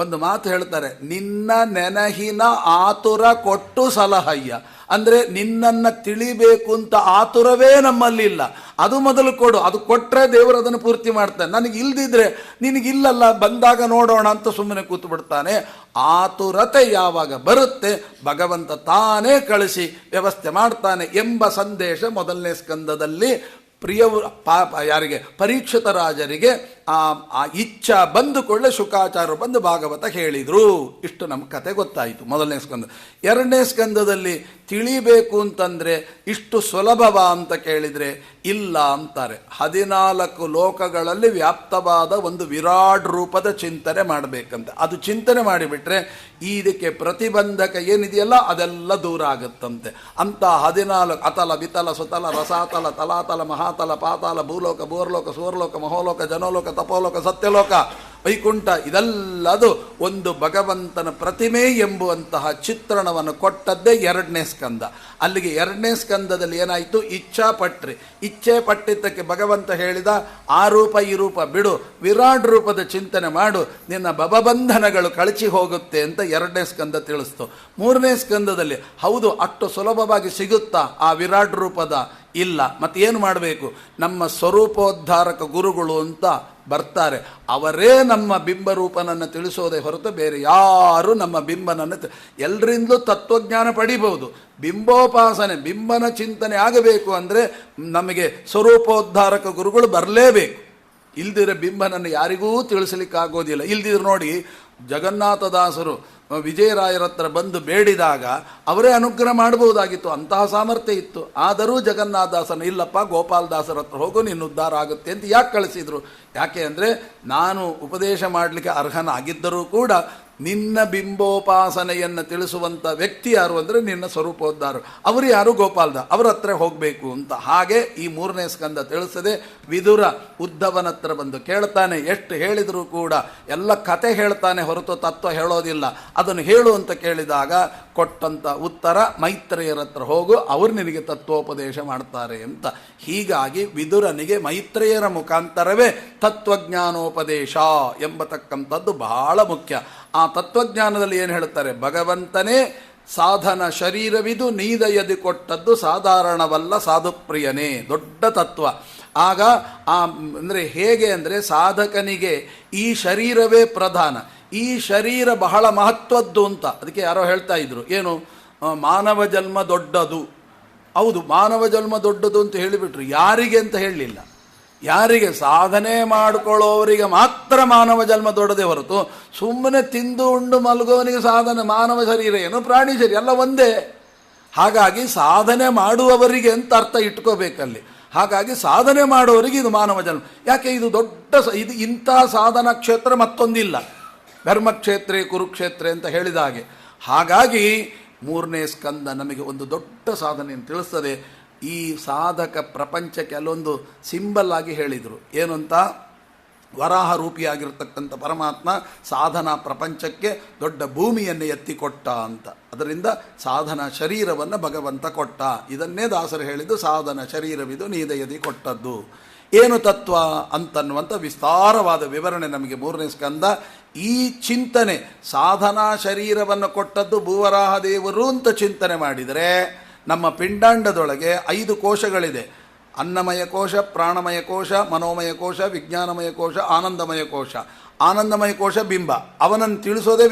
ಒಂದು ಮಾತು ಹೇಳ್ತಾರೆ, ನಿನ್ನ ನೆನಹಿನ ಆತುರ ಕೊಟ್ಟು ಸಲಹಯ್ಯ. ಅಂದರೆ ನಿನ್ನನ್ನು ತಿಳಿಬೇಕು ಅಂತ ಆತುರವೇ ನಮ್ಮಲ್ಲಿಲ್ಲ, ಅದು ಮೊದಲು ಕೊಡು. ಅದು ಕೊಟ್ಟರೆ ದೇವರು ಅದನ್ನು ಪೂರ್ತಿ ಮಾಡ್ತಾನೆ. ನನಗೆ ಇಲ್ದಿದ್ರೆ ನಿನಗಿಲ್ಲಲ್ಲ, ಬಂದಾಗ ನೋಡೋಣ ಅಂತ ಸುಮ್ಮನೆ ಕೂತು ಬಿಡ್ತಾನೆ. ಆತುರತೆ ಯಾವಾಗ ಬರುತ್ತೆ ಭಗವಂತ ತಾನೇ ಕಳಿಸಿ ವ್ಯವಸ್ಥೆ ಮಾಡ್ತಾನೆ ಎಂಬ ಸಂದೇಶ ಮೊದಲನೇ ಸ್ಕಂದದಲ್ಲಿ ಯಾರಿಗೆ? ಪರೀಕ್ಷಿತ ರಾಜರಿಗೆ ಆ ಇಚ್ಛಾ ಬಂದು ಕೊಳ್ಳೆ ಶುಕಾಚಾರ್ಯರು ಬಂದು ಭಾಗವತ ಹೇಳಿದರು. ಇಷ್ಟು ನಮ್ಮ ಕತೆ ಗೊತ್ತಾಯಿತು ಮೊದಲನೇ ಸ್ಕಂದ. ಎರಡನೇ ಸ್ಕಂದದಲ್ಲಿ ತಿಳಿಬೇಕು ಅಂತಂದರೆ ಇಷ್ಟು ಸುಲಭವಾ ಅಂತ ಕೇಳಿದರೆ ಇಲ್ಲ ಅಂತಾರೆ. 14 ಲೋಕಗಳಲ್ಲಿ ವ್ಯಾಪ್ತವಾದ ಒಂದು ವಿರಾಟ್ ರೂಪದ ಚಿಂತನೆ ಮಾಡಬೇಕಂತೆ. ಅದು ಚಿಂತನೆ ಮಾಡಿಬಿಟ್ರೆ ಇದಕ್ಕೆ ಪ್ರತಿಬಂಧಕ ಏನಿದೆಯಲ್ಲ ಅದೆಲ್ಲ ದೂರ ಆಗುತ್ತಂತೆ. ಅಂತ 14 ಅತಲ ವಿತಲ ಸುತಲ ರಸಾತಲ ತಲಾತಲ ಮಹಾತಲ ಪಾತಾಲ ಭೂಲೋಕ ಭೂರ್ಲೋಕ ಸುವರ್ಲೋಕ ಮಹೋಲೋಕ ಜನೋಲೋಕ ತಪೋಲೋಕ ಸತ್ಯಲೋಕ ವೈಕುಂಠ ಇದೆಲ್ಲದು ಒಂದು ಭಗವಂತನ ಪ್ರತಿಮೆ ಎಂಬುವಂತಹ ಚಿತ್ರಣವನ್ನು ಕೊಟ್ಟದ್ದೇ ಎರಡನೇ ಸ್ಕಂದ. ಅಲ್ಲಿಗೆ ಎರಡನೇ ಸ್ಕಂದದಲ್ಲಿ ಏನಾಯಿತು, ಇಚ್ಛಾ ಪಟ್ರಿ. ಇಚ್ಛೆ ಪಟ್ಟಿದ್ದಕ್ಕೆ ಭಗವಂತ ಹೇಳಿದ ಆ ರೂಪ ಈ ರೂಪ ಬಿಡು, ವಿರಾಟ್ ರೂಪದ ಚಿಂತನೆ ಮಾಡು, ನಿನ್ನ ಭವಬಂಧನಗಳು ಕಳಚಿ ಹೋಗುತ್ತೆ ಅಂತ ಎರಡನೇ ಸ್ಕಂದ ತಿಳಿಸ್ತು. ಮೂರನೇ ಸ್ಕಂದದಲ್ಲಿ ಹೌದು ಅಷ್ಟು ಸುಲಭವಾಗಿ ಸಿಗುತ್ತಾ ಆ ವಿರಾಟ್ ರೂಪದ ಇಲ್ಲ, ಮತ್ತೇನು ಮಾಡಬೇಕು, ನಮ್ಮ ಸ್ವರೂಪೋದ್ಧಾರಕ ಗುರುಗಳು ಅಂತ ಬರ್ತಾರೆ, ಅವರೇ ನಮ್ಮ ಬಿಂಬರೂಪನನ್ನು ತಿಳಿಸೋದೇ ಹೊರತು ಬೇರೆ ಯಾರು ನಮ್ಮ ಬಿಂಬನನ್ನು ಎಲ್ಲರಿಂದಲೂ ತತ್ವಜ್ಞಾನ ಪಡಿಬಹುದು. ಬಿಂಬೋಪಾಸನೆ ಬಿಂಬನ ಚಿಂತನೆ ಆಗಬೇಕು ಅಂದರೆ ನಮಗೆ ಸ್ವರೂಪೋದ್ಧಾರಕ ಗುರುಗಳು ಬರಲೇಬೇಕು. ಇಲ್ದಿರ ಬಿಂಬನನ್ನು ಯಾರಿಗೂ ತಿಳಿಸಲಿಕ್ಕಾಗೋದಿಲ್ಲ. ಇಲ್ದಿದ್ರೆ ನೋಡಿ ಜಗನ್ನಾಥದಾಸರು ವಿಜಯರಾಯರ ಹತ್ರ ಬಂದು ಬೇಡಿದಾಗ ಅವರೇ ಅನುಗ್ರಹ ಮಾಡಬಹುದಾಗಿತ್ತು, ಅಂತಹ ಸಾಮರ್ಥ್ಯ ಇತ್ತು. ಆದರೂ ಜಗನ್ನಾಥದಾಸನ ಇಲ್ಲಪ್ಪ ಗೋಪಾಲದಾಸರ ಹತ್ರ ಹೋಗು ನಿನ್ನ ಉದ್ಧಾರ ಆಗುತ್ತೆ ಅಂತ ಯಾಕೆ ಕಳಿಸಿದ್ರು? ಯಾಕೆ ಅಂದರೆ ನಾನು ಉಪದೇಶ ಮಾಡಲಿಕ್ಕೆ ಅರ್ಹನಾಗಿದ್ದರೂ ಕೂಡ ನಿನ್ನ ಬಿಂಬೋಪಾಸನೆಯನ್ನು ತಿಳಿಸುವಂಥ ವ್ಯಕ್ತಿ ಯಾರು ಅಂದರೆ ನಿನ್ನ ಸ್ವರೂಪೋದ್ಧಾರ, ಅವರು ಯಾರು ಗೋಪಾಲದ, ಅವರ ಹತ್ರ ಹೋಗಬೇಕು ಅಂತ. ಹಾಗೆ ಈ ಮೂರನೇ ಸ್ಕಂದ ತಿಳಿಸದೆ ವಿದುರ ಉದ್ಧವನ ಹತ್ರ ಬಂದು ಕೇಳ್ತಾನೆ. ಎಷ್ಟು ಹೇಳಿದರೂ ಕೂಡ ಎಲ್ಲ ಕತೆ ಹೇಳ್ತಾನೆ ಹೊರತು ತತ್ವ ಹೇಳೋದಿಲ್ಲ. ಅದನ್ನು ಹೇಳು ಅಂತ ಕೇಳಿದಾಗ ಕೊಟ್ಟಂಥ ಉತ್ತರ ಮೈತ್ರೇಯರ ಹತ್ರ ಹೋಗು, ಅವರು ನಿನಗೆ ತತ್ವೋಪದೇಶ ಮಾಡ್ತಾರೆ ಅಂತ. ಹೀಗಾಗಿ ವಿದುರನಿಗೆ ಮೈತ್ರೇಯರ ಮುಖಾಂತರವೇ ತತ್ವಜ್ಞಾನೋಪದೇಶ ಎಂಬತಕ್ಕಂಥದ್ದು ಬಹಳ ಮುಖ್ಯ. ಆ ತತ್ವಜ್ಞಾನದಲ್ಲಿ ಏನು ಹೇಳ್ತಾರೆ, ಭಗವಂತನೇ ಸಾಧನ ಶರೀರವಿದು ನೀದಯದಿ ಕೊಟ್ಟದ್ದು ಸಾಧಾರಣವಲ್ಲ ಸಾಧುಪ್ರಿಯನೇ, ದೊಡ್ಡ ತತ್ವ. ಆಗ ಅಂದರೆ ಹೇಗೆ ಅಂದರೆ ಸಾಧಕನಿಗೆ ಈ ಶರೀರವೇ ಪ್ರಧಾನ, ಈ ಶರೀರ ಬಹಳ ಮಹತ್ವದ್ದು ಅಂತ. ಅದಕ್ಕೆ ಯಾರೋ ಹೇಳ್ತಾ ಇದ್ರು, ಏನು ಮಾನವ ಜನ್ಮ ದೊಡ್ಡದು. ಹೌದು, ಮಾನವ ಜನ್ಮ ದೊಡ್ಡದು ಅಂತ ಹೇಳಿಬಿಟ್ರು. ಯಾರಿಗೆ ಅಂತ ಹೇಳಲಿಲ್ಲ. ಯಾರಿಗೆ ಸಾಧನೆ ಮಾಡಿಕೊಳ್ಳೋವರಿಗೆ ಮಾತ್ರ ಮಾನವ ಜನ್ಮ ದೊಡ್ಡದೇ ಹೊರತು ಸುಮ್ಮನೆ ತಿಂದು ಉಂಡು ಮಲಗೋವನಿಗೆ ಸಾಧನೆ ಮಾನವ ಶರೀರ ಏನು ಪ್ರಾಣಿ ಶರೀರ ಎಲ್ಲ ಒಂದೇ. ಹಾಗಾಗಿ ಸಾಧನೆ ಮಾಡುವವರಿಗೆ ಅಂತ ಅರ್ಥ ಇಟ್ಕೋಬೇಕಲ್ಲಿ. ಹಾಗಾಗಿ ಸಾಧನೆ ಮಾಡುವವರಿಗೆ ಇದು ಮಾನವ ಜನ್ಮ. ಯಾಕೆ ಇದು ದೊಡ್ಡ ಇದು ಇಂಥ ಸಾಧನಾ ಕ್ಷೇತ್ರ ಮತ್ತೊಂದಿಲ್ಲ, ಧರ್ಮಕ್ಷೇತ್ರ ಕುರುಕ್ಷೇತ್ರ ಅಂತ ಹೇಳಿದ ಹಾಗೆ. ಹಾಗಾಗಿ ಮೂರನೇ ಸ್ಕಂದ ನಮಗೆ ಒಂದು ದೊಡ್ಡ ಸಾಧನೆಯನ್ನು ತಿಳಿಸ್ತದೆ. ಈ ಸಾಧಕ ಪ್ರಪಂಚಕ್ಕೆ ಅಲ್ಲೊಂದು ಸಿಂಬಲ್ ಆಗಿ ಹೇಳಿದರು. ಏನು ಅಂತ, ವರಾಹ ರೂಪಿಯಾಗಿರ್ತಕ್ಕಂಥ ಪರಮಾತ್ಮ ಸಾಧನಾ ಪ್ರಪಂಚಕ್ಕೆ ದೊಡ್ಡ ಭೂಮಿಯನ್ನು ಎತ್ತಿಕೊಟ್ಟ ಅಂತ. ಅದರಿಂದ ಸಾಧನ ಶರೀರವನ್ನು ಭಗವಂತ ಕೊಟ್ಟ. ಇದನ್ನೇ ದಾಸರು ಹೇಳಿದ್ದು, ಸಾಧನ ಶರೀರವಿದು ನೀದಯದಿ ಕೊಟ್ಟದ್ದು. ಏನು ತತ್ವ ಅಂತನ್ನುವಂಥ ವಿಸ್ತಾರವಾದ ವಿವರಣೆ ನಮಗೆ ಮೂರನೇ ಸ್ಕಂದ. ಈ ಚಿಂತನೆ ಸಾಧನಾ ಶರೀರವನ್ನು ಕೊಟ್ಟದ್ದು ಭೂವರಾಹ ದೇವರು ಅಂತ ಚಿಂತನೆ ಮಾಡಿದರೆ ನಮ್ಮ ಪಿಂಡಾಂಡದೊಳಗೆ 5 ಕೋಶಗಳಿದೆ. ಅನ್ನಮಯ ಕೋಶ, ಪ್ರಾಣಮಯ ಕೋಶ, ಮನೋಮಯ ಕೋಶ, ವಿಜ್ಞಾನಮಯ ಕೋಶ, ಆನಂದಮಯ ಕೋಶ. ಆನಂದಮಯ ಕೋಶ ಬಿಂಬ, ಅವನನ್ನು ತಿಳಿಸೋದೇ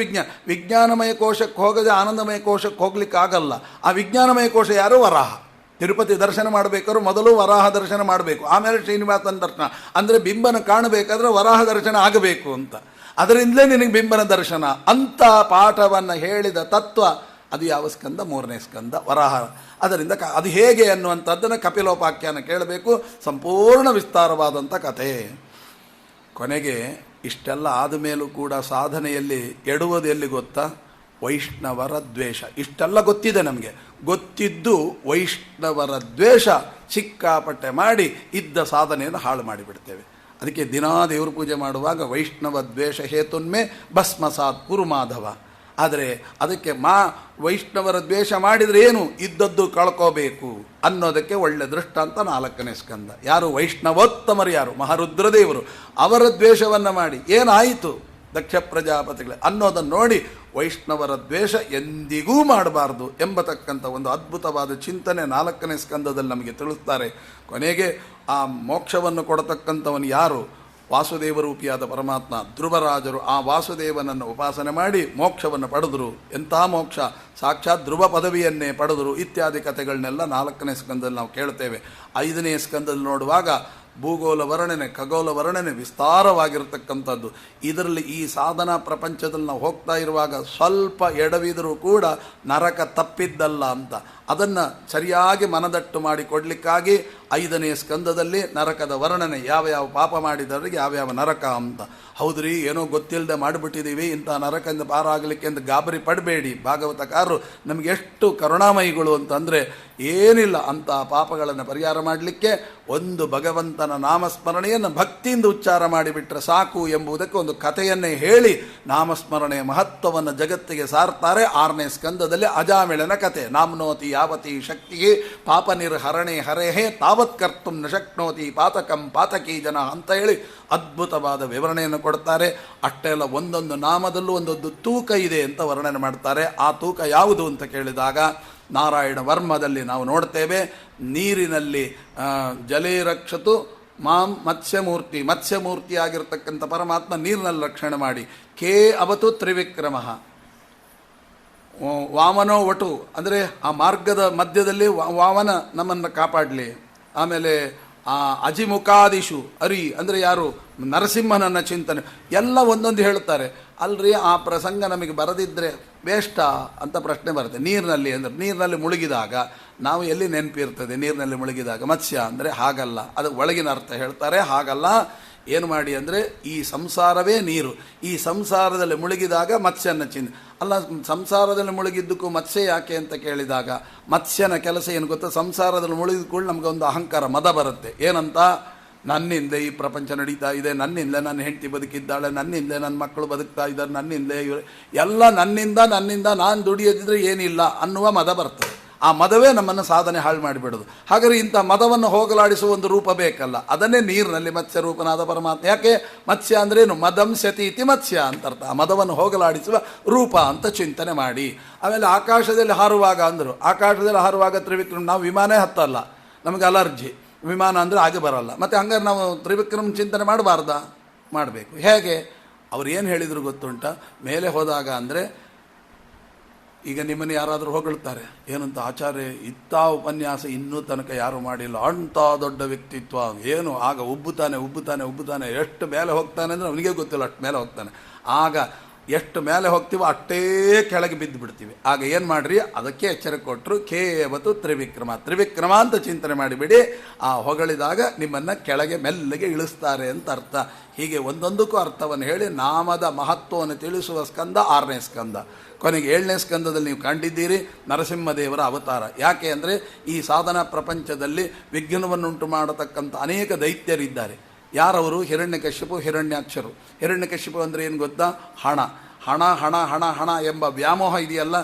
ವಿಜ್ಞಾನಮಯ ಕೋಶಕ್ಕೆ ಹೋಗದೆ ಆನಂದಮಯ ಕೋಶಕ್ಕೆ ಹೋಗ್ಲಿಕ್ಕಾಗಲ್ಲ. ಆ ವಿಜ್ಞಾನಮಯ ಕೋಶ ಯಾರು? ವರಾಹ. ತಿರುಪತಿ ದರ್ಶನ ಮಾಡಬೇಕಾದ್ರೂ ಮೊದಲು ವರಾಹ ದರ್ಶನ ಮಾಡಬೇಕು, ಆಮೇಲೆ ಶ್ರೀನಿವಾಸನ ದರ್ಶನ. ಅಂದರೆ ಬಿಂಬನ ಕಾಣಬೇಕಾದ್ರೆ ವರಾಹ ದರ್ಶನ ಆಗಬೇಕು ಅಂತ. ಅದರಿಂದಲೇ ನಿನಗೆ ಬಿಂಬನ ದರ್ಶನ ಅಂತ ಪಾಠವನ್ನು ಹೇಳಿದ ತತ್ವ ಅದು ಯಾವ ಸ್ಕಂದ? ಮೂರನೇ ಸ್ಕಂದ, ವರಾಹ. ಅದರಿಂದ ಅದು ಹೇಗೆ ಅನ್ನುವಂಥದ್ದನ್ನು ಕಪಿಲೋಪಾಖ್ಯಾನ ಕೇಳಬೇಕು. ಸಂಪೂರ್ಣ ವಿಸ್ತಾರವಾದಂಥ ಕಥೆ. ಕೊನೆಗೆ ಇಷ್ಟೆಲ್ಲ ಆದಮೇಲೂ ಕೂಡ ಸಾಧನೆಯಲ್ಲಿ ಎಡುವುದು ಎಲ್ಲಿ ಗೊತ್ತಾ? ವೈಷ್ಣವರ ದ್ವೇಷ. ಇಷ್ಟೆಲ್ಲ ಗೊತ್ತಿದೆ ನಮಗೆ, ಗೊತ್ತಿದ್ದು ವೈಷ್ಣವರ ದ್ವೇಷ ಸಿಕ್ಕಾಪಟ್ಟೆ ಮಾಡಿ ಇದ್ದ ಸಾಧನೆಯನ್ನು ಹಾಳು ಮಾಡಿಬಿಡ್ತೇವೆ. ಅದಕ್ಕೆ ದಿನಾ ದೇವ್ರ ಪೂಜೆ ಮಾಡುವಾಗ ವೈಷ್ಣವ ದ್ವೇಷ ಹೇತುನ್ಮೆ ಭಸ್ಮಸಾತ್ ಕುರು ಮಾಧವ. ಆದರೆ ಅದಕ್ಕೆ ವೈಷ್ಣವರ ದ್ವೇಷ ಮಾಡಿದರೆ ಏನು, ಇದ್ದದ್ದು ಕಳ್ಕೋಬೇಕು ಅನ್ನೋದಕ್ಕೆ ಒಳ್ಳೆ ದೃಷ್ಟಾಂತ 4ನೇ ಸ್ಕಂದ. ಯಾರು ವೈಷ್ಣವೋತ್ತಮರು, ಯಾರು ಮಹಾರುದ್ರದೇವರು, ಅವರ ದ್ವೇಷವನ್ನು ಮಾಡಿ ಏನಾಯಿತು ದಕ್ಷ ಪ್ರಜಾಪತಿಗಳೇ ಅನ್ನೋದನ್ನು ನೋಡಿ ವೈಷ್ಣವರ ದ್ವೇಷ ಎಂದಿಗೂ ಮಾಡಬಾರ್ದು ಎಂಬತಕ್ಕಂಥ ಒಂದು ಅದ್ಭುತವಾದ ಚಿಂತನೆ 4ನೇ ಸ್ಕಂದದಲ್ಲಿ ನಮಗೆ ತಿಳಿಸ್ತಾರೆ. ಕೊನೆಗೆ ಆ ಮೋಕ್ಷವನ್ನು ಕೊಡತಕ್ಕಂಥವನು ಯಾರು? ವಾಸುದೇವರೂಪಿಯಾದ ಪರಮಾತ್ಮ. ಧ್ರುವರಾಜರು ಆ ವಾಸುದೇವನನ್ನು ಉಪಾಸನೆ ಮಾಡಿ ಮೋಕ್ಷವನ್ನು ಪಡೆದರು. ಎಂಥ ಮೋಕ್ಷ! ಸಾಕ್ಷಾತ್ ಧ್ರುವ ಪದವಿಯನ್ನೇ ಪಡೆದರು. ಇತ್ಯಾದಿ ಕಥೆಗಳನ್ನೆಲ್ಲ 4ನೇ ಸ್ಕಂದದಲ್ಲಿ ನಾವು ಕೇಳ್ತೇವೆ. 5ನೇ ಸ್ಕಂದದಲ್ಲಿ ನೋಡುವಾಗ ಭೂಗೋಳ ವರ್ಣನೆ, ಖಗೋಳ ವರ್ಣನೆ ವಿಸ್ತಾರವಾಗಿರತಕ್ಕಂಥದ್ದು. ಇದರಲ್ಲಿ ಈ ಸಾಧನಾ ಪ್ರಪಂಚದಲ್ಲಿ ನಾವು ಹೋಗ್ತಾ ಇರುವಾಗ ಸ್ವಲ್ಪ ಎಡವಿದರೂ ಕೂಡ ನರಕ ತಪ್ಪಿದ್ದಲ್ಲ ಅಂತ ಅದನ್ನು ಸರಿಯಾಗಿ ಮನದಟ್ಟು ಮಾಡಿಕೊಡ್ಲಿಕ್ಕಾಗಿ 5ನೇ ಸ್ಕಂದದಲ್ಲಿ ನರಕದ ವರ್ಣನೆ, ಯಾವ ಪಾಪ ಮಾಡಿದವರಿಗೆ ಯಾವ್ಯಾವ ನರಕ ಅಂತ. ಹೌದ್ರಿ, ಏನೋ ಗೊತ್ತಿಲ್ಲದೆ ಮಾಡಿಬಿಟ್ಟಿದ್ದೀವಿ, ಇಂಥ ನರಕದಿಂದ ಪಾರಾಗಲಿಕ್ಕೆ ಅಂತ ಗಾಬರಿ ಪಡಬೇಡಿ. ಭಾಗವತಕಾರರು ನಮಗೆ ಎಷ್ಟು ಕರುಣಾಮಯಿಗಳು ಅಂತಂದರೆ ಏನಿಲ್ಲ, ಅಂಥ ಪಾಪಗಳನ್ನು ಪರಿಹಾರ ಮಾಡಲಿಕ್ಕೆ ಒಂದು ಭಗವಂತನ ನಾಮಸ್ಮರಣೆಯನ್ನು ಭಕ್ತಿಯಿಂದ ಉಚ್ಚಾರ ಮಾಡಿಬಿಟ್ರೆ ಸಾಕು ಎಂಬುದಕ್ಕೆ ಒಂದು ಕಥೆಯನ್ನೇ ಹೇಳಿ ನಾಮಸ್ಮರಣೆಯ ಮಹತ್ವವನ್ನು ಜಗತ್ತಿಗೆ ಸಾರ್ತಾರೆ. 6ನೇ ಸ್ಕಂದದಲ್ಲಿ ಅಜಾಮಿಳನ ಕಥೆ. ನಾಮ್ನೋತಿ ಯಾವತಿ ಶಕ್ತಿಗೆ ಪಾಪ ನಿರ್ಹರಣೆ ಹರೇಹೇ ತಾವತ್ ಕರ್ತು ನ ಶಕ್ನೋತಿ ಪಾತಕಂ ಪಾತಕೀ ಜನ ಅಂತ ಹೇಳಿ ಅದ್ಭುತವಾದ ವಿವರಣೆಯನ್ನು ಕೊಡ್ತಾರೆ. ಅಷ್ಟೇ ಅಲ್ಲ, ಒಂದೊಂದು ನಾಮದಲ್ಲೂ ಒಂದೊಂದು ತೂಕ ಇದೆ ಅಂತ ವರ್ಣನೆ ಮಾಡ್ತಾರೆ. ಆ ತೂಕ ಯಾವುದು ಅಂತ ಕೇಳಿದಾಗ ನಾರಾಯಣ ವರ್ಮದಲ್ಲಿ ನಾವು ನೋಡ್ತೇವೆ. ನೀರಿನಲ್ಲಿ ಜಲೇ ರಕ್ಷತು ಮಾಂ ಮತ್ಸ್ಯಮೂರ್ತಿ, ಮತ್ಸ್ಯಮೂರ್ತಿ ಆಗಿರ್ತಕ್ಕಂಥ ಪರಮಾತ್ಮ ನೀರಿನಲ್ಲಿ ರಕ್ಷಣೆ ಮಾಡಿ. ಕೇ ಅವತು ತ್ರಿವಿಕ್ರಮ ವಾಮನೋ ವಟು, ಅಂದರೆ ಆ ಮಾರ್ಗದ ಮಧ್ಯದಲ್ಲಿ ವಾಮನ ನಮ್ಮನ್ನು ಕಾಪಾಡಲಿ. ಆಮೇಲೆ ಅಜಿಮುಖಾದಿಶು ಅರಿ, ಅಂದರೆ ಯಾರು, ನರಸಿಂಹನನ್ನ ಚಿಂತನೆ, ಎಲ್ಲ ಒಂದೊಂದು ಹೇಳ್ತಾರೆ. ಅಲ್ರಿ, ಆ ಪ್ರಸಂಗ ನಮಗೆ ಬರದಿದ್ದರೆ ವೇಷ್ಟಾ ಅಂತ ಪ್ರಶ್ನೆ ಬರುತ್ತೆ. ನೀರಿನಲ್ಲಿ ಅಂದರೆ ನೀರಿನಲ್ಲಿ ಮುಳುಗಿದಾಗ ನಾವು ಎಲ್ಲಿ ನೆನಪಿರ್ತದೆ? ನೀರಿನಲ್ಲಿ ಮುಳುಗಿದಾಗ ಮತ್ಸ್ಯ ಅಂದರೆ ಹಾಗಲ್ಲ, ಅದು ಒಳಗಿನ ಅರ್ಥ ಹೇಳ್ತಾರೆ. ಹಾಗಲ್ಲ, ಏನು ಮಾಡಿ ಅಂದರೆ ಈ ಸಂಸಾರವೇ ನೀರು, ಈ ಸಂಸಾರದಲ್ಲಿ ಮುಳುಗಿದಾಗ ಮತ್ಸ್ಯನ ಅಲ್ಲ, ಸಂಸಾರದಲ್ಲಿ ಮುಳುಗಿದ್ದಕ್ಕೂ ಮತ್ಸ್ಯ ಯಾಕೆ ಅಂತ ಕೇಳಿದಾಗ ಮತ್ಸ್ಯನ ಕೆಲಸ ಏನು ಗೊತ್ತಾ? ಸಂಸಾರದಲ್ಲಿ ಮುಳುಗಿದ್ಕೊಂಡು ನಮಗೆ ಒಂದು ಅಹಂಕಾರ, ಮದ ಬರುತ್ತೆ. ಏನಂತ? ನನ್ನಿಂದ ಈ ಪ್ರಪಂಚ ನಡೀತಾ ಇದೆ, ನನ್ನಿಂದ ನನ್ನ ಹೆಂಡತಿ ಬದುಕಿದ್ದಾಳೆ, ನನ್ನಿಂದ ನನ್ನ ಮಕ್ಕಳು ಬದುಕ್ತಾ ಇದ್ದಾರೆ, ನನ್ನಿಂದ ಇವರು ಎಲ್ಲ ನನ್ನಿಂದ ನಾನು ದುಡಿಯದಿದ್ರೆ ಏನಿಲ್ಲ ಅನ್ನುವ ಮದ ಬರ್ತದೆ. ಆ ಮದವೇ ನಮ್ಮನ್ನು ಸಾಧನೆ ಹಾಳು ಮಾಡಿಬಿಡೋದು. ಹಾಗಾದರೆ ಇಂಥ ಮದವನ್ನು ಹೋಗಲಾಡಿಸುವ ಒಂದು ರೂಪ ಬೇಕಲ್ಲ, ಅದನ್ನೇ ನೀರಿನಲ್ಲಿ ಮತ್ಸ್ಯ ರೂಪನಾದ ಪರಮಾತ್ಮ. ಯಾಕೆ ಮತ್ಸ್ಯ ಅಂದ್ರೇನು? ಮದಂಸ್ಯತಿ ಇತಿ ಮತ್ಸ್ಯ ಅಂತ ಅರ್ಥ. ಆ ಮದವನ್ನು ಹೋಗಲಾಡಿಸುವ ರೂಪ ಅಂತ ಚಿಂತನೆ ಮಾಡಿ. ಆಮೇಲೆ ಆಕಾಶದಲ್ಲಿ ಹಾರುವಾಗ ಅಂದರು, ಆಕಾಶದಲ್ಲಿ ಹಾರುವಾಗ ತ್ರಿವಿಕ್ರಮ, ನಾವು ವಿಮಾನೇ ಹತ್ತಲ್ಲ, ನಮಗೆ ಅಲರ್ಜಿ, ವಿಮಾನ ಅಂದರೆ ಆಗಿ ಬರಲ್ಲ. ಮತ್ತು ಹಂಗಾರೆ ನಾವು ತ್ರಿವಿಕ್ರಮ ಚಿಂತನೆ ಮಾಡಬಾರ್ದಾ? ಮಾಡಬೇಕು. ಹೇಗೆ? ಅವ್ರು ಏನು ಹೇಳಿದರು ಗೊತ್ತುಂಟ? ಮೇಲೆ ಹೋದಾಗ ಅಂದರೆ ಈಗ ನಿಮ್ಮನ್ನು ಯಾರಾದರೂ ಹೊಗಳ್ತಾರೆ, ಏನಂತ, ಆಚಾರ್ಯ ಇತ್ತ ಉಪನ್ಯಾಸ ಇನ್ನೂ ತನಕ ಯಾರೂ ಮಾಡಿಲ್ಲ, ಅಂಥ ದೊಡ್ಡ ವ್ಯಕ್ತಿತ್ವ, ಏನು ಆಗ ಉಬ್ಬುತ್ತಾನೆ, ಎಷ್ಟು ಮೇಲೆ ಹೋಗ್ತಾನೆ ಅಂದರೆ ಅವನಿಗೆ ಗೊತ್ತಿಲ್ಲ, ಅಷ್ಟು ಮೇಲೆ ಹೋಗ್ತಾನೆ. ಆಗ ಎಷ್ಟು ಮೇಲೆ ಹೋಗ್ತೀವೋ ಅಷ್ಟೇ ಕೆಳಗೆ ಬಿದ್ದು ಬಿಡ್ತೀವಿ. ಆಗ ಏನು ಮಾಡಿರಿ? ಅದಕ್ಕೆ ಎಚ್ಚರಿಕೆ ಕೊಟ್ಟರು, ಕೇವತು ತ್ರಿವಿಕ್ರಮ ಅಂತ ಚಿಂತನೆ ಮಾಡಿಬಿಡಿ. ಆ ಹೊಗಳಿದಾಗ ನಿಮ್ಮನ್ನು ಕೆಳಗೆ ಮೆಲ್ಲಗೆ ಇಳಿಸ್ತಾರೆ ಅಂತ ಅರ್ಥ. ಹೀಗೆ ಒಂದೊಂದಕ್ಕೂ ಅರ್ಥವನ್ನು ಹೇಳಿ ನಾಮದ ಮಹತ್ವವನ್ನು ತಿಳಿಸುವ ಸ್ಕಂದ 6ನೇ ಸ್ಕಂದ. ಕೊನೆಗೆ 7ನೇ ಸ್ಕಂದದಲ್ಲಿ ನೀವು ಕಂಡಿದ್ದೀರಿ ನರಸಿಂಹದೇವರ ಅವತಾರ. ಯಾಕೆ ಅಂದರೆ ಈ ಸಾಧನಾ ಪ್ರಪಂಚದಲ್ಲಿ ವಿಘ್ನವನ್ನುಂಟು ಮಾಡತಕ್ಕಂಥ ಅನೇಕ ದೈತ್ಯರಿದ್ದಾರೆ. ಯಾರವರು? ಹಿರಣ್ಯಕಶ್ಯಪು, ಹಿರಣ್ಯಾಕ್ಷರು. ಹಿರಣ್ಯಕಶ್ಯಪು ಅಂದರೆ ಏನು ಗೊತ್ತಾ? ಹಣ ಹಣ ಹಣ ಹಣ ಹಣ ಎಂಬ ವ್ಯಾಮೋಹ ಇದೆಯಲ್ಲ,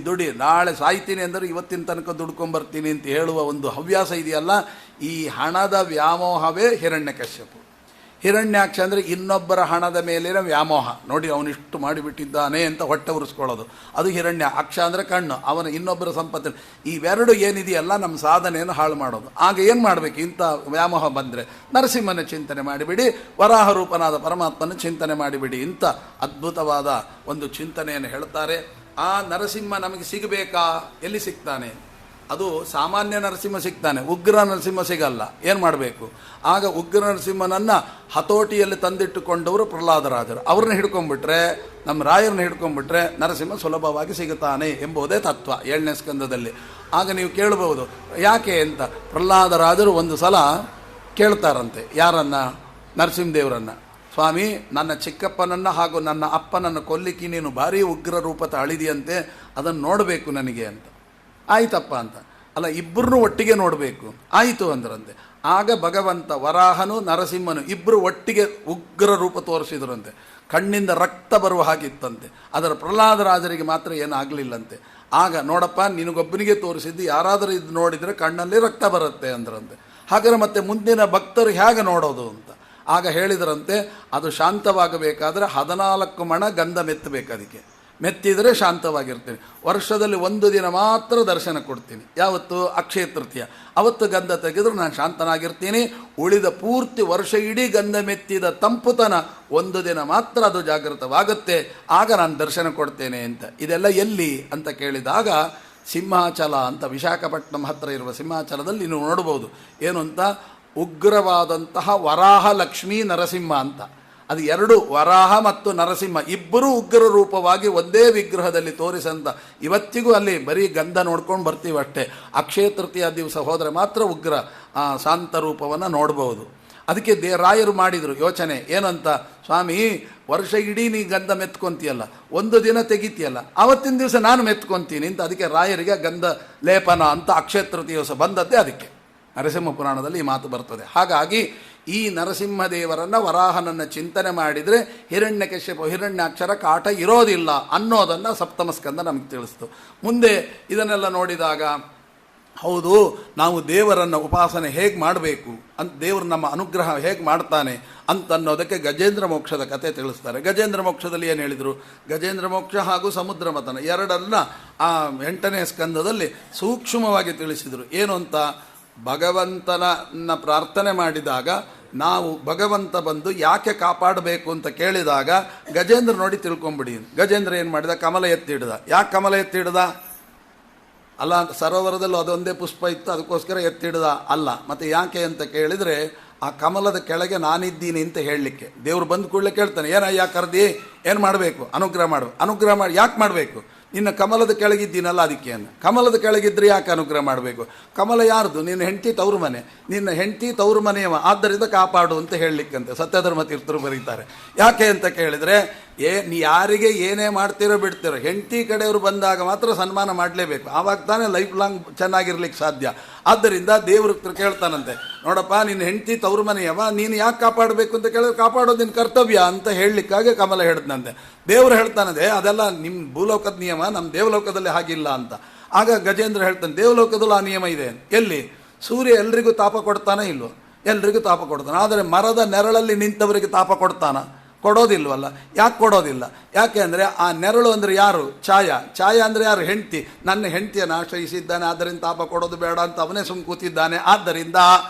ದುಡಿ ನಾಳೆ ಸಾಯ್ತೀನಿ ಅಂದರೆ ಇವತ್ತಿನ ತನಕ ದುಡ್ಕೊಂಬರ್ತೀನಿ ಅಂತ ಹೇಳುವ ಒಂದು ಹವ್ಯಾಸ ಇದೆಯಲ್ಲ, ಈ ಹಣದ ವ್ಯಾಮೋಹವೇ ಹಿರಣ್ಯಕಶ್ಯಪು. ಹಿರಣ್ಯಾಕ್ಷ ಅಂದರೆ ಇನ್ನೊಬ್ಬರ ಹಣದ ಮೇಲಿನ ವ್ಯಾಮೋಹ. ನೋಡಿ, ಅವನಿಷ್ಟು ಮಾಡಿಬಿಟ್ಟಿದ್ದಾನೆ ಅಂತ ಹೊಟ್ಟೆ ಉರಿಸ್ಕೊಳ್ಳೋದು, ಅದು ಹಿರಣ್ಯ. ಅಕ್ಷ ಅಂದರೆ ಕಣ್ಣು, ಅವನ ಇನ್ನೊಬ್ಬರ ಸಂಪತ್ತು. ಇವೆರಡು ಏನಿದೆಯಲ್ಲ ನಮ್ಮ ಸಾಧನೆಯನ್ನು ಹಾಳು ಮಾಡೋದು. ಆಗ ಏನು ಮಾಡಬೇಕು? ಇಂಥ ವ್ಯಾಮೋಹ ಬಂದರೆ ನರಸಿಂಹನ ಚಿಂತನೆ ಮಾಡಿಬಿಡಿ, ವರಾಹ ರೂಪನಾದ ಪರಮಾತ್ಮನ ಚಿಂತನೆ ಮಾಡಿಬಿಡಿ. ಇಂಥ ಅದ್ಭುತವಾದ ಒಂದು ಚಿಂತನೆಯನ್ನು ಹೇಳ್ತಾರೆ. ಆ ನರಸಿಂಹ ನಮಗೆ ಸಿಗಬೇಕಾ? ಎಲ್ಲಿ ಸಿಗ್ತಾನೆ? ಅದು ಸಾಮಾನ್ಯ ನರಸಿಂಹ ಸಿಗ್ತಾನೆ, ಉಗ್ರ ನರಸಿಂಹ ಸಿಗಲ್ಲ. ಏನು ಮಾಡಬೇಕು? ಆಗ ಉಗ್ರ ನರಸಿಂಹನನ್ನು ಹತೋಟಿಯಲ್ಲಿ ತಂದಿಟ್ಟುಕೊಂಡವರು ಪ್ರಹ್ಲಾದರಾಜರು. ಅವ್ರನ್ನ ಹಿಡ್ಕೊಂಡ್ಬಿಟ್ರೆ, ನಮ್ಮ ರಾಯರನ್ನ ಹಿಡ್ಕೊಂಡ್ಬಿಟ್ರೆ ನರಸಿಂಹ ಸುಲಭವಾಗಿ ಸಿಗುತ್ತಾನೆ ಎಂಬುದೇ ತತ್ವ 7ನೇ ಸ್ಕಂದದಲ್ಲಿ. ಆಗ ನೀವು ಕೇಳಬಹುದು ಯಾಕೆ ಅಂತ. ಪ್ರಹ್ಲಾದರಾಜರು ಒಂದು ಸಲ ಕೇಳ್ತಾರಂತೆ, ಯಾರನ್ನ? ನರಸಿಂಹದೇವರನ್ನು. ಸ್ವಾಮಿ, ನನ್ನ ಚಿಕ್ಕಪ್ಪನನ್ನು ಹಾಗೂ ನನ್ನ ಅಪ್ಪನನ್ನು ಕೊಲ್ಲಿಕ್ಕೆ ನೀನು ಭಾರೀ ಉಗ್ರ ರೂಪತ ಅಳಿದಿಯಂತೆ, ಅದನ್ನು ನೋಡಬೇಕು ನನಗೆ ಅಂತ. ಆಯ್ತಪ್ಪ ಅಂತ. ಅಲ್ಲ, ಇಬ್ಬರನ್ನೂ ಒಟ್ಟಿಗೆ ನೋಡಬೇಕು. ಆಯಿತು ಅಂದ್ರಂತೆ. ಆಗ ಭಗವಂತ ವರಾಹನು ನರಸಿಂಹನು ಇಬ್ಬರು ಒಟ್ಟಿಗೆ ಉಗ್ರ ರೂಪ ತೋರಿಸಿದ್ರಂತೆ. ಕಣ್ಣಿಂದ ರಕ್ತ ಬರುವ ಹಾಗಿತ್ತಂತೆ. ಅದರ ಪ್ರಹ್ಲಾದರಾಜರಿಗೆ ಮಾತ್ರ ಏನಾಗಲಿಲ್ಲಂತೆ. ಆಗ ನೋಡಪ್ಪ, ನಿನಗೊಬ್ಬನಿಗೆ ತೋರಿಸಿದ್ದು, ಯಾರಾದರೂ ಇದು ನೋಡಿದರೆ ಕಣ್ಣಲ್ಲಿ ರಕ್ತ ಬರುತ್ತೆ ಅಂದ್ರಂತೆ. ಹಾಗಾದ್ರೆ ಮತ್ತೆ ಮುಂದಿನ ಭಕ್ತರು ಹೇಗೆ ನೋಡೋದು ಅಂತ. ಆಗ ಹೇಳಿದರಂತೆ, ಅದು ಶಾಂತವಾಗಬೇಕಾದ್ರೆ 14 ಮಣ ಗಂಧ ಮೆತ್ತಬೇಕು. ಅದಕ್ಕೆ ಮೆತ್ತಿದರೆ ಶಾಂತವಾಗಿರ್ತೀನಿ. ವರ್ಷದಲ್ಲಿ 1 ದಿನ ಮಾತ್ರ ದರ್ಶನ ಕೊಡ್ತೀನಿ. ಯಾವತ್ತು? ಅಕ್ಷಯ ತೃತೀಯ. ಅವತ್ತು ಗಂಧ ತೆಗೆದರೂ ನಾನು ಶಾಂತನಾಗಿರ್ತೀನಿ. ಉಳಿದ ಪೂರ್ತಿ ವರ್ಷ ಇಡೀ ಗಂಧ ಮೆತ್ತಿದ ತಂಪುತನ 1 ದಿನ ಮಾತ್ರ ಅದು ಜಾಗೃತವಾಗುತ್ತೆ. ಆಗ ನಾನು ದರ್ಶನ ಕೊಡ್ತೇನೆ ಅಂತ. ಇದೆಲ್ಲ ಎಲ್ಲಿ ಅಂತ ಕೇಳಿದಾಗ, ಸಿಂಹಾಚಲ ಅಂತ, ವಿಶಾಖಪಟ್ಟಣಂ ಹತ್ತಿರ ಇರುವ ಸಿಂಹಾಚಲದಲ್ಲಿ ನೀವು ನೋಡ್ಬೋದು. ಏನು ಅಂತ, ಉಗ್ರವಾದಂತಹ ವರಾಹ ಲಕ್ಷ್ಮೀ ನರಸಿಂಹ ಅಂತ. ಅದು ಎರಡು, ವರಾಹ ಮತ್ತು ನರಸಿಂಹ ಇಬ್ಬರೂ ಉಗ್ರ ರೂಪವಾಗಿ ಒಂದೇ ವಿಗ್ರಹದಲ್ಲಿ ತೋರಿಸಂತ. ಇವತ್ತಿಗೂ ಅಲ್ಲಿ ಬರೀ ಗಂಧ ನೋಡ್ಕೊಂಡು ಬರ್ತೀವಿ ಅಷ್ಟೇ. ಅಕ್ಷಯ ತೃತೀಯ ದಿವಸ ಹೋದರೆ ಮಾತ್ರ ಉಗ್ರ ಶಾಂತ ರೂಪವನ್ನು ನೋಡ್ಬೋದು. ಅದಕ್ಕೆ ರಾಯರು ಮಾಡಿದರು ಯೋಚನೆ ಏನಂತ, ಸ್ವಾಮಿ ವರ್ಷ ಇಡೀ ನೀ ಗಂಧ ಮೆತ್ಕೊಂತೀಯಲ್ಲ, ಒಂದು ದಿನ ತೆಗಿತೀಯಲ್ಲ, ಆವತ್ತಿನ ದಿವಸ ನಾನು ಮೆತ್ಕೊಂತೀನಿ ಅಂತ. ಅದಕ್ಕೆ ರಾಯರಿಗೆ ಗಂಧ ಲೇಪನ ಅಂತ ಅಕ್ಷಯ ತೃತೀಯ ದಿವಸ ಬಂದದ್ದೇ ಅದಕ್ಕೆ. ನರಸಿಂಹ ಪುರಾಣದಲ್ಲಿ ಈ ಮಾತು ಬರ್ತದೆ. ಹಾಗಾಗಿ ಈ ನರಸಿಂಹದೇವರನ್ನು ವರಾಹನನ್ನು ಚಿಂತನೆ ಮಾಡಿದರೆ ಹಿರಣ್ಯಕಶ್ಯಪ ಹಿರಣ್ಯಾಕ್ಷರ ಕಾಟ ಇರೋದಿಲ್ಲ ಅನ್ನೋದನ್ನು ಸಪ್ತಮ ಸ್ಕಂದ ನಮಗೆ ತಿಳಿಸ್ತು. ಮುಂದೆ ಇದನ್ನೆಲ್ಲ ನೋಡಿದಾಗ ಹೌದು, ನಾವು ದೇವರನ್ನು ಉಪಾಸನೆ ಹೇಗೆ ಮಾಡಬೇಕು ಅಂತ, ದೇವರು ನಮ್ಮ ಅನುಗ್ರಹ ಹೇಗೆ ಮಾಡ್ತಾನೆ ಅಂತನ್ನೋದಕ್ಕೆ ಗಜೇಂದ್ರ ಮೋಕ್ಷದ ಕತೆ ತಿಳಿಸ್ತಾರೆ. ಗಜೇಂದ್ರ ಮೋಕ್ಷದಲ್ಲಿ ಏನು ಹೇಳಿದರು? ಗಜೇಂದ್ರ ಮೋಕ್ಷ ಹಾಗೂ ಸಮುದ್ರ ಮಥನ ಎರಡನ್ನ ಆ 8ನೇ ಸ್ಕಂದದಲ್ಲಿ ಸೂಕ್ಷ್ಮವಾಗಿ ತಿಳಿಸಿದರು. ಏನು ಅಂತ, ಭಗವಂತನ ಪ್ರಾರ್ಥನೆ ಮಾಡಿದಾಗ ನಾವು ಭಗವಂತ ಬಂದು ಯಾಕೆ ಕಾಪಾಡಬೇಕು ಅಂತ ಕೇಳಿದಾಗ ಗಜೇಂದ್ರ ನೋಡಿ ತಿಳ್ಕೊಂಬಿಡಿ. ಗಜೇಂದ್ರ ಏನು ಮಾಡಿದ? ಕಮಲ ಎತ್ತಿಡ್ದ. ಯಾಕೆ ಕಮಲ ಎತ್ತಿಡ್ದ? ಅಲ್ಲ, ಸರೋವರದಲ್ಲಿ ಅದೊಂದೇ ಪುಷ್ಪ ಇತ್ತು ಅದಕ್ಕೋಸ್ಕರ ಎತ್ತಿಡ್ದ ಅಲ್ಲ. ಮತ್ತು ಯಾಕೆ ಅಂತ ಕೇಳಿದರೆ ಆ ಕಮಲದ ಕೆಳಗೆ ನಾನಿದ್ದೀನಿ ಅಂತ ಹೇಳಲಿಕ್ಕೆ. ದೇವರು ಬಂದು ಕೂಡಲೇ ಕೇಳ್ತಾನೆ, ಏನಯ್ಯ ಕರ್ದಿ, ಏನು ಮಾಡಬೇಕು? ಅನುಗ್ರಹ ಮಾಡು. ಅನುಗ್ರಹ ಮಾಡಿ ಯಾಕೆ ಮಾಡಬೇಕು? ನಿನ್ನ ಕಮಲದ ಕೆಳಗಿದ್ದೀನಲ್ಲ ಅದಕ್ಕೆ. ಕಮಲದ ಕೆಳಗಿದ್ರೆ ಯಾಕೆ ಅನುಗ್ರಹ ಮಾಡಬೇಕು? ಕಮಲ ಯಾರ್ದು? ನಿನ್ನ ಹೆಂಡತಿ ತವರು ಮನೆ, ನಿನ್ನ ಹೆಂಡತಿ ತವರು ಮನೆಯವ, ಆದ್ದರಿಂದ ಕಾಪಾಡು ಅಂತ ಹೇಳಲಿಕ್ಕಂತೆ ಸತ್ಯಧರ್ಮ ತೀರ್ಥರು ಬರೀತಾರೆ. ಯಾಕೆ ಅಂತ ಕೇಳಿದರೆ ನೀ ಯಾರಿಗೆ ಏನೇ ಮಾಡ್ತಿರೋ ಬಿಡ್ತಿರೋ, ಹೆಂಡತಿ ಕಡೆಯವರು ಬಂದಾಗ ಮಾತ್ರ ಸನ್ಮಾನ ಮಾಡಲೇಬೇಕು. ಆವಾಗ ತಾನೇ ಲೈಫ್ ಲಾಂಗ್ ಚೆನ್ನಾಗಿರ್ಲಿಕ್ಕೆ ಸಾಧ್ಯ. ಆದ್ದರಿಂದ ದೇವರು ಕೇಳ್ತಾನಂತೆ, ನೋಡಪ್ಪ ನಿನ್ನ ಹೆಂಡತಿ ತವರು ಮನೆಯವ, ನೀನು ಯಾಕೆ ಕಾಪಾಡಬೇಕು ಅಂತ ಕೇಳಿದ್ರೆ ಕಾಪಾಡೋದು ನಿನ್ನ ಕರ್ತವ್ಯ ಅಂತ ಹೇಳಲಿಕ್ಕಾಗಿ ಕಮಲ ಹೇಳಿದ್ನಂತೆ. ದೇವರು ಹೇಳ್ತಾನದೆ ಅದೆಲ್ಲ ನಿಮ್ಮ ಭೂಲೋಕದ ನಿಯಮ, ನಮ್ಮ ದೇವಲೋಕದಲ್ಲಿ ಹಾಗಿಲ್ಲ ಅಂತ. ಆಗ ಗಜೇಂದ್ರ ಹೇಳ್ತಾನೆ, ದೇವಲೋಕದಲ್ಲೂ ಆ ನಿಯಮ ಇದೆ. ಎಲ್ಲಿ? ಸೂರ್ಯ ಎಲ್ರಿಗೂ ತಾಪ ಕೊಡ್ತಾನೆ ಇಲ್ವೋ? ಎಲ್ರಿಗೂ ತಾಪ ಕೊಡ್ತಾನೆ. ಆದರೆ ಮರದ ನೆರಳಲ್ಲಿ ನಿಂತವರಿಗೆ ತಾಪ ಕೊಡ್ತಾನ? ಕೊಡೋದಿಲ್ವಲ್ಲ. ಯಾಕೆ ಕೊಡೋದಿಲ್ಲ? ಯಾಕೆ ಅಂದರೆ ಆ ನೆರಳು ಅಂದರೆ ಯಾರು? ಛಾಯ. ಛಾಯ ಅಂದರೆ ಯಾರು? ಹೆಂಡತಿ. ನನ್ನ ಹೆಂಡತಿಯನ್ನು ಆಶ್ರಯಿಸಿದ್ದಾನೆ, ಆದ್ದರಿಂದ ತಾಪ ಕೊಡೋದು ಬೇಡ ಅಂತ ಅವನೇ ಸುಮ್ಮನೆ ಕೂತಿದ್ದಾನೆ. ಆದ್ದರಿಂದ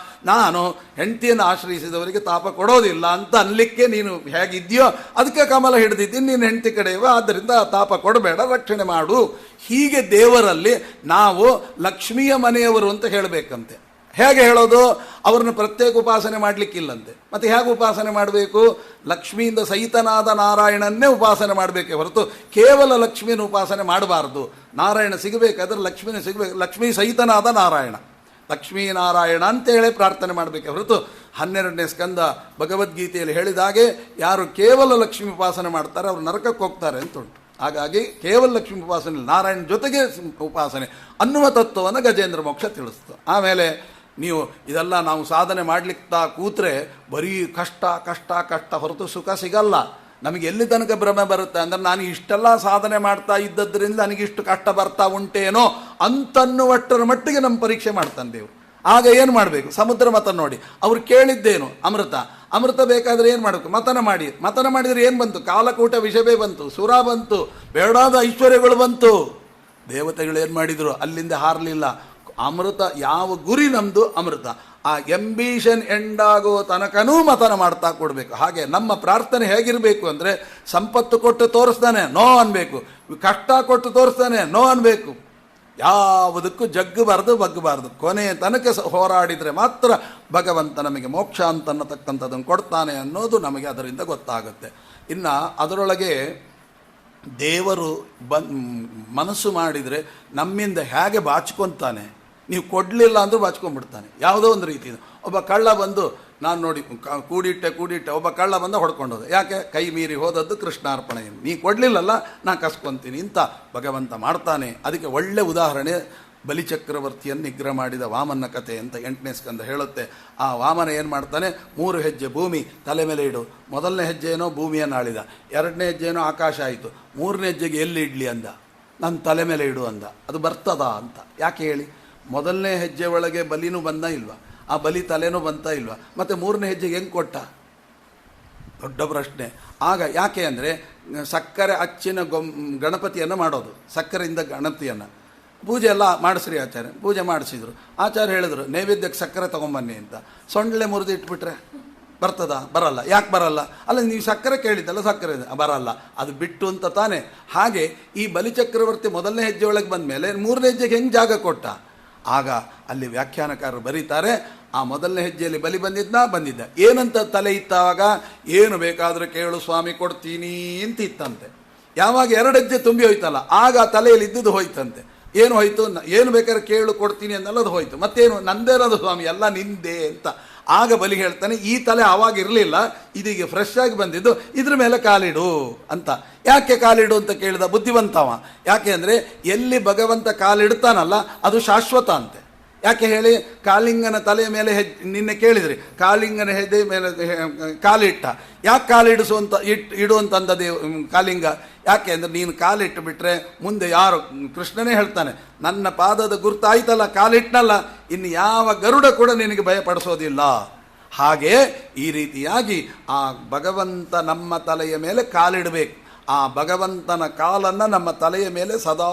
ನಾನು ಹೆಂಡತಿಯನ್ನು ಆಶ್ರಯಿಸಿದವರಿಗೆ ತಾಪ ಕೊಡೋದಿಲ್ಲ ಅಂತ ಅನ್ಲಿಕ್ಕೆ ನೀನು ಹೇಗಿದೆಯೋ ಅದಕ್ಕೆ ಕಮಲ ಹಿಡಿದಿದ್ದೀನಿ, ನೀನು ಹೆಂಡತಿ ಕಡೆಯವ, ಆದ್ದರಿಂದ ತಾಪ ಕೊಡಬೇಡ, ರಕ್ಷಣೆ ಮಾಡು. ಹೀಗೆ ದೇವರಲ್ಲಿ ನಾವು ಲಕ್ಷ್ಮಿಯ ಮನೆಯವರು ಅಂತ ಹೇಳಬೇಕಂತೆ. ಹೇಗೆ ಹೇಳೋದು? ಅವ್ರನ್ನ ಪ್ರತ್ಯೇಕ ಉಪಾಸನೆ ಮಾಡಲಿಕ್ಕಿಲ್ಲಂತೆ. ಮತ್ತು ಹೇಗೆ ಉಪಾಸನೆ ಮಾಡಬೇಕು? ಲಕ್ಷ್ಮಿಯಿಂದ ಸಹಿತನಾದ ನಾರಾಯಣನ್ನೇ ಉಪಾಸನೆ ಮಾಡಬೇಕೆ ಹೊರತು ಕೇವಲ ಲಕ್ಷ್ಮಿಯನ್ನು ಉಪಾಸನೆ ಮಾಡಬಾರ್ದು. ನಾರಾಯಣ ಸಿಗಬೇಕಾದ್ರೆ ಲಕ್ಷ್ಮಿನ ಸಿಗಬೇಕು. ಲಕ್ಷ್ಮೀ ಸಹಿತನಾದ ನಾರಾಯಣ, ಲಕ್ಷ್ಮೀನಾರಾಯಣ ಅಂತೇಳಿ ಪ್ರಾರ್ಥನೆ ಮಾಡಬೇಕೆ ಹೊರತು 12ನೇ ಸ್ಕಂದ ಭಗವದ್ಗೀತೆಯಲ್ಲಿ ಹೇಳಿದಾಗೆ ಯಾರು ಕೇವಲ ಲಕ್ಷ್ಮೀ ಉಪಾಸನೆ ಮಾಡ್ತಾರೆ ಅವರು ನರಕಕ್ಕೆ ಹೋಗ್ತಾರೆ ಅಂತ ಉಂಟು. ಹಾಗಾಗಿ ಕೇವಲ ಲಕ್ಷ್ಮೀ ಉಪಾಸನೆ, ನಾರಾಯಣ ಜೊತೆಗೆ ಉಪಾಸನೆ ಅನ್ನುವ ತತ್ವವನ್ನು ಗಜೇಂದ್ರ ಮೋಕ್ಷ ತಿಳಿಸ್ತು. ಆಮೇಲೆ ನೀವು ಇದೆಲ್ಲ ನಾವು ಸಾಧನೆ ಮಾಡಲಿಕ್ಕೆ ಕೂತ್ರೆ ಬರೀ ಕಷ್ಟ ಕಷ್ಟ ಕಷ್ಟ ಹೊರತು ಸುಖ ಸಿಗಲ್ಲ. ನಮಗೆ ಎಲ್ಲಿ ತನಕ ಭ್ರಮೆ ಬರುತ್ತೆ ಅಂದರೆ ನಾನು ಇಷ್ಟೆಲ್ಲ ಸಾಧನೆ ಮಾಡ್ತಾ ಇದ್ದದ್ರಿಂದ ನನಗಿಷ್ಟು ಕಷ್ಟ ಬರ್ತಾ ಉಂಟೇನೋ ಅಂತನ್ನುವಷ್ಟರ ಮಟ್ಟಿಗೆ ನಮ್ಮ ಪರೀಕ್ಷೆ ಮಾಡ್ತಾನೆ ದೇವರು. ಆಗ ಏನು ಮಾಡಬೇಕು? ಸಮುದ್ರ ಮಥನ ನೋಡಿ. ಅವ್ರು ಕೇಳಿದ್ದೇನು? ಅಮೃತ. ಅಮೃತ ಬೇಕಾದರೆ ಏನು ಮಾಡಬೇಕು? ಮಥನ ಮಾಡಿದರೆ ಏನು ಬಂತು? ಕಾಲಕೂಟ ವಿಷವೇ ಬಂತು, ಸುರ ಬಂತು, ಬೇಡಾದ ಐಶ್ವರ್ಯಗಳು ಬಂತು. ದೇವತೆಗಳು ಏನು ಮಾಡಿದರು? ಅಲ್ಲಿಂದ ಹಾರಲಿಲ್ಲ. ಅಮೃತ ಯಾವ ಗುರಿ ನಮ್ಮದು? ಅಮೃತ. ಆ ಎಂಬಿಷನ್ ಎಂಡಾಗೋ ತನಕನೂ ಮಥನ ಮಾಡ್ತಾ ಕೊಡಬೇಕು. ಹಾಗೆ ನಮ್ಮ ಪ್ರಾರ್ಥನೆ ಹೇಗಿರಬೇಕು ಅಂದರೆ ಸಂಪತ್ತು ಕೊಟ್ಟು ತೋರಿಸ್ತಾನೆ ನೋ ಅನ್ಬೇಕು, ಕಷ್ಟ ಕೊಟ್ಟು ತೋರಿಸ್ತಾನೆ ನೋ ಅನ್ಬೇಕು. ಯಾವುದಕ್ಕೂ ಜಗ್ಗಬಾರ್ದು, ಬಗ್ಗಬಾರ್ದು. ಕೊನೆಯ ತನಕ ಹೋರಾಡಿದರೆ ಮಾತ್ರ ಭಗವಂತ ನಮಗೆ ಮೋಕ್ಷ ಅಂತನ್ನತಕ್ಕಂಥದ್ದನ್ನು ಕೊಡ್ತಾನೆ ಅನ್ನೋದು ನಮಗೆ ಅದರಿಂದ ಗೊತ್ತಾಗುತ್ತೆ. ಇನ್ನು ಅದರೊಳಗೆ ದೇವರು ಮನಸ್ಸು ಮಾಡಿದರೆ ನಮ್ಮಿಂದ ಹೇಗೆ ಬಾಚ್ಕೊತಾನೆ. ನೀವು ಕೊಡಲಿಲ್ಲ ಅಂದರೂ ಬಾಚ್ಕೊಂಡ್ಬಿಡ್ತಾನೆ ಯಾವುದೋ ಒಂದು ರೀತಿಯಿಂದ. ಒಬ್ಬ ಕಳ್ಳ ಬಂದು ನಾನು ನೋಡಿ ಕೂಡಿಟ್ಟೆ ಒಬ್ಬ ಕಳ್ಳ ಬಂದ ಹೊಡ್ಕೊಂಡೋದು. ಯಾಕೆ? ಕೈ ಮೀರಿ ಹೋದದ್ದು ಕೃಷ್ಣಾರ್ಪಣೆ. ನೀ ಕೊಡಲಿಲ್ಲಲ್ಲ, ನಾನು ಕಸ್ಕೊತೀನಿ ಅಂತ ಭಗವಂತ ಮಾಡ್ತಾನೆ. ಅದಕ್ಕೆ ಒಳ್ಳೆ ಉದಾಹರಣೆ ಬಲಿಚಕ್ರವರ್ತಿಯನ್ನು ನಿಗ್ರಹ ಮಾಡಿದ ವಾಮನ ಕಥೆ ಅಂತ 8ನೇ ಸ್ಕಂದ ಹೇಳುತ್ತೆ. ಆ ವಾಮನ ಏನು ಮಾಡ್ತಾನೆ? 3 ಹೆಜ್ಜೆ ಭೂಮಿ ತಲೆ ಮೇಲೆ ಇಡು. ಮೊದಲನೇ ಹೆಜ್ಜೆ ಏನೋ ಭೂಮಿಯನ್ನು ಆಳಿದ, 2ನೇ ಹೆಜ್ಜೆ ಏನೋ ಆಕಾಶ ಆಯಿತು, 3ನೇ ಹೆಜ್ಜೆಗೆ ಎಲ್ಲಿ ಇಡ್ಲಿ ಅಂದ. ನನ್ನ ತಲೆ ಮೇಲೆ ಇಡು ಅಂದ. ಅದು ಬರ್ತದ ಅಂತ ಯಾಕೆ ಹೇಳಿ? ಮೊದಲನೇ ಹೆಜ್ಜೆ ಒಳಗೆ ಬಲಿನೂ ಬಂದ ಇಲ್ವಾ? ಆ ಬಲಿ ತಲೆನೂ ಬಂತ ಇಲ್ವಾ? ಮತ್ತು 3ನೇ ಹೆಜ್ಜೆಗೆ ಹೆಂಗೆ ಕೊಟ್ಟ? ದೊಡ್ಡ ಪ್ರಶ್ನೆ. ಆಗ ಯಾಕೆ ಅಂದರೆ ಸಕ್ಕರೆ ಅಚ್ಚಿನ ಗಣಪತಿಯನ್ನು ಮಾಡೋದು, ಸಕ್ಕರೆಯಿಂದ ಗಣಪತಿಯನ್ನು ಪೂಜೆ ಎಲ್ಲ ಮಾಡಿಸ್ರಿ ಆಚಾರ್ಯ. ಪೂಜೆ ಮಾಡಿಸಿದ್ರು. ಆಚಾರ್ಯ ಹೇಳಿದ್ರು ನೈವೇದ್ಯಕ್ಕೆ ಸಕ್ಕರೆ ತೊಗೊಂಬನ್ನಿ ಅಂತ. ಸೊಂಡ್ಲೆ ಮುರಿದು ಇಟ್ಬಿಟ್ರೆ ಬರ್ತದ? ಬರಲ್ಲ. ಯಾಕೆ ಬರಲ್ಲ? ಅಲ್ಲ, ನೀವು ಸಕ್ಕರೆ ಕೇಳಿದ್ದಲ್ಲ, ಸಕ್ಕರೆ ಬರಲ್ಲ, ಅದು ಬಿಟ್ಟು ಅಂತ ತಾನೆ. ಹಾಗೆ ಈ ಬಲಿಚಕ್ರವರ್ತಿ ಮೊದಲನೇ ಹೆಜ್ಜೆ ಒಳಗೆ ಬಂದ ಮೇಲೆ 3ನೇ ಹೆಜ್ಜೆಗೆ ಹೆಂಗೆ ಜಾಗ ಕೊಟ್ಟ? ಆಗ ಅಲ್ಲಿ ವ್ಯಾಖ್ಯಾನಕಾರರು ಬರೀತಾರೆ, ಆ ಮೊದಲನೇ ಹೆಜ್ಜೆಯಲ್ಲಿ ಬಲಿ ಬಂದಿದ್ದ. ಏನಂತ ತಲೆ ಇತ್ತಾಗ, ಏನು ಬೇಕಾದರೂ ಕೇಳು ಸ್ವಾಮಿ ಕೊಡ್ತೀನಿ ಅಂತ ಇತ್ತಂತೆ. ಯಾವಾಗ 2 ಹೆಜ್ಜೆ ತುಂಬಿ ಹೋಯ್ತಲ್ಲ, ಆಗ ಆ ತಲೆಯಲ್ಲಿ ಇದ್ದುದು ಹೋಯ್ತಂತೆ. ಏನು ಹೋಯ್ತು? ಏನು ಬೇಕಾದ್ರೆ ಕೇಳು ಕೊಡ್ತೀನಿ ಅನ್ನೋದು ಹೋಯ್ತು. ಮತ್ತೇನು? ನಂದೇನದು ಸ್ವಾಮಿ, ಎಲ್ಲ ನಿಂದೆ ಅಂತ. ಆಗ ಬಲಿ ಹೇಳ್ತಾನೆ, ಈ ತಲೆ ಆವಾಗ ಇರಲಿಲ್ಲ, ಇದೀಗ ಫ್ರೆಶ್ ಆಗಿ ಬಂದಿದ್ದು, ಇದ್ರ ಮೇಲೆ ಕಾಲಿಡು ಅಂತ. ಯಾಕೆ ಕಾಲಿಡು ಅಂತ ಕೇಳಿದ ಬುದ್ಧಿವಂತವ. ಯಾಕೆ ಅಂದರೆ ಎಲ್ಲಿ ಭಗವಂತ ಕಾಲಿಡ್ತಾನಲ್ಲ ಅದು ಶಾಶ್ವತ ಅಂತೆ. ಯಾಕೆ ಹೇಳಿ? ಕಾಳಿಂಗನ ತಲೆಯ ಮೇಲೆ ನಿನ್ನೆ ಕೇಳಿದ್ರಿ, ಕಾಳಿಂಗನ ಹೆಜ್ಜೆ ಮೇಲೆ ಕಾಲಿಟ್ಟ. ಯಾಕೆ ಕಾಲಿಡಿಸುವಂತ ಇಡುವಂತಂದ ಕಾಳಿಂಗ? ಯಾಕೆ ಅಂದರೆ ನೀನು ಕಾಲಿಟ್ಟು ಬಿಟ್ರೆ ಮುಂದೆ ಯಾರು, ಕೃಷ್ಣನೇ ಹೇಳ್ತಾನೆ, ನನ್ನ ಪಾದದ ಗುರ್ತಾಯ್ತಲ್ಲ, ಕಾಲಿಟ್ನಲ್ಲ, ಇನ್ನು ಯಾವ ಗರುಡ ಕೂಡ ನಿನಗೆ ಭಯಪಡಿಸೋದಿಲ್ಲ. ಹಾಗೆ ಈ ರೀತಿಯಾಗಿ ಆ ಭಗವಂತ ನಮ್ಮ ತಲೆಯ ಮೇಲೆ ಕಾಲಿಡಬೇಕು. ಆ ಭಗವಂತನ ಕಾಲನ್ನು ನಮ್ಮ ತಲೆಯ ಮೇಲೆ ಸದಾ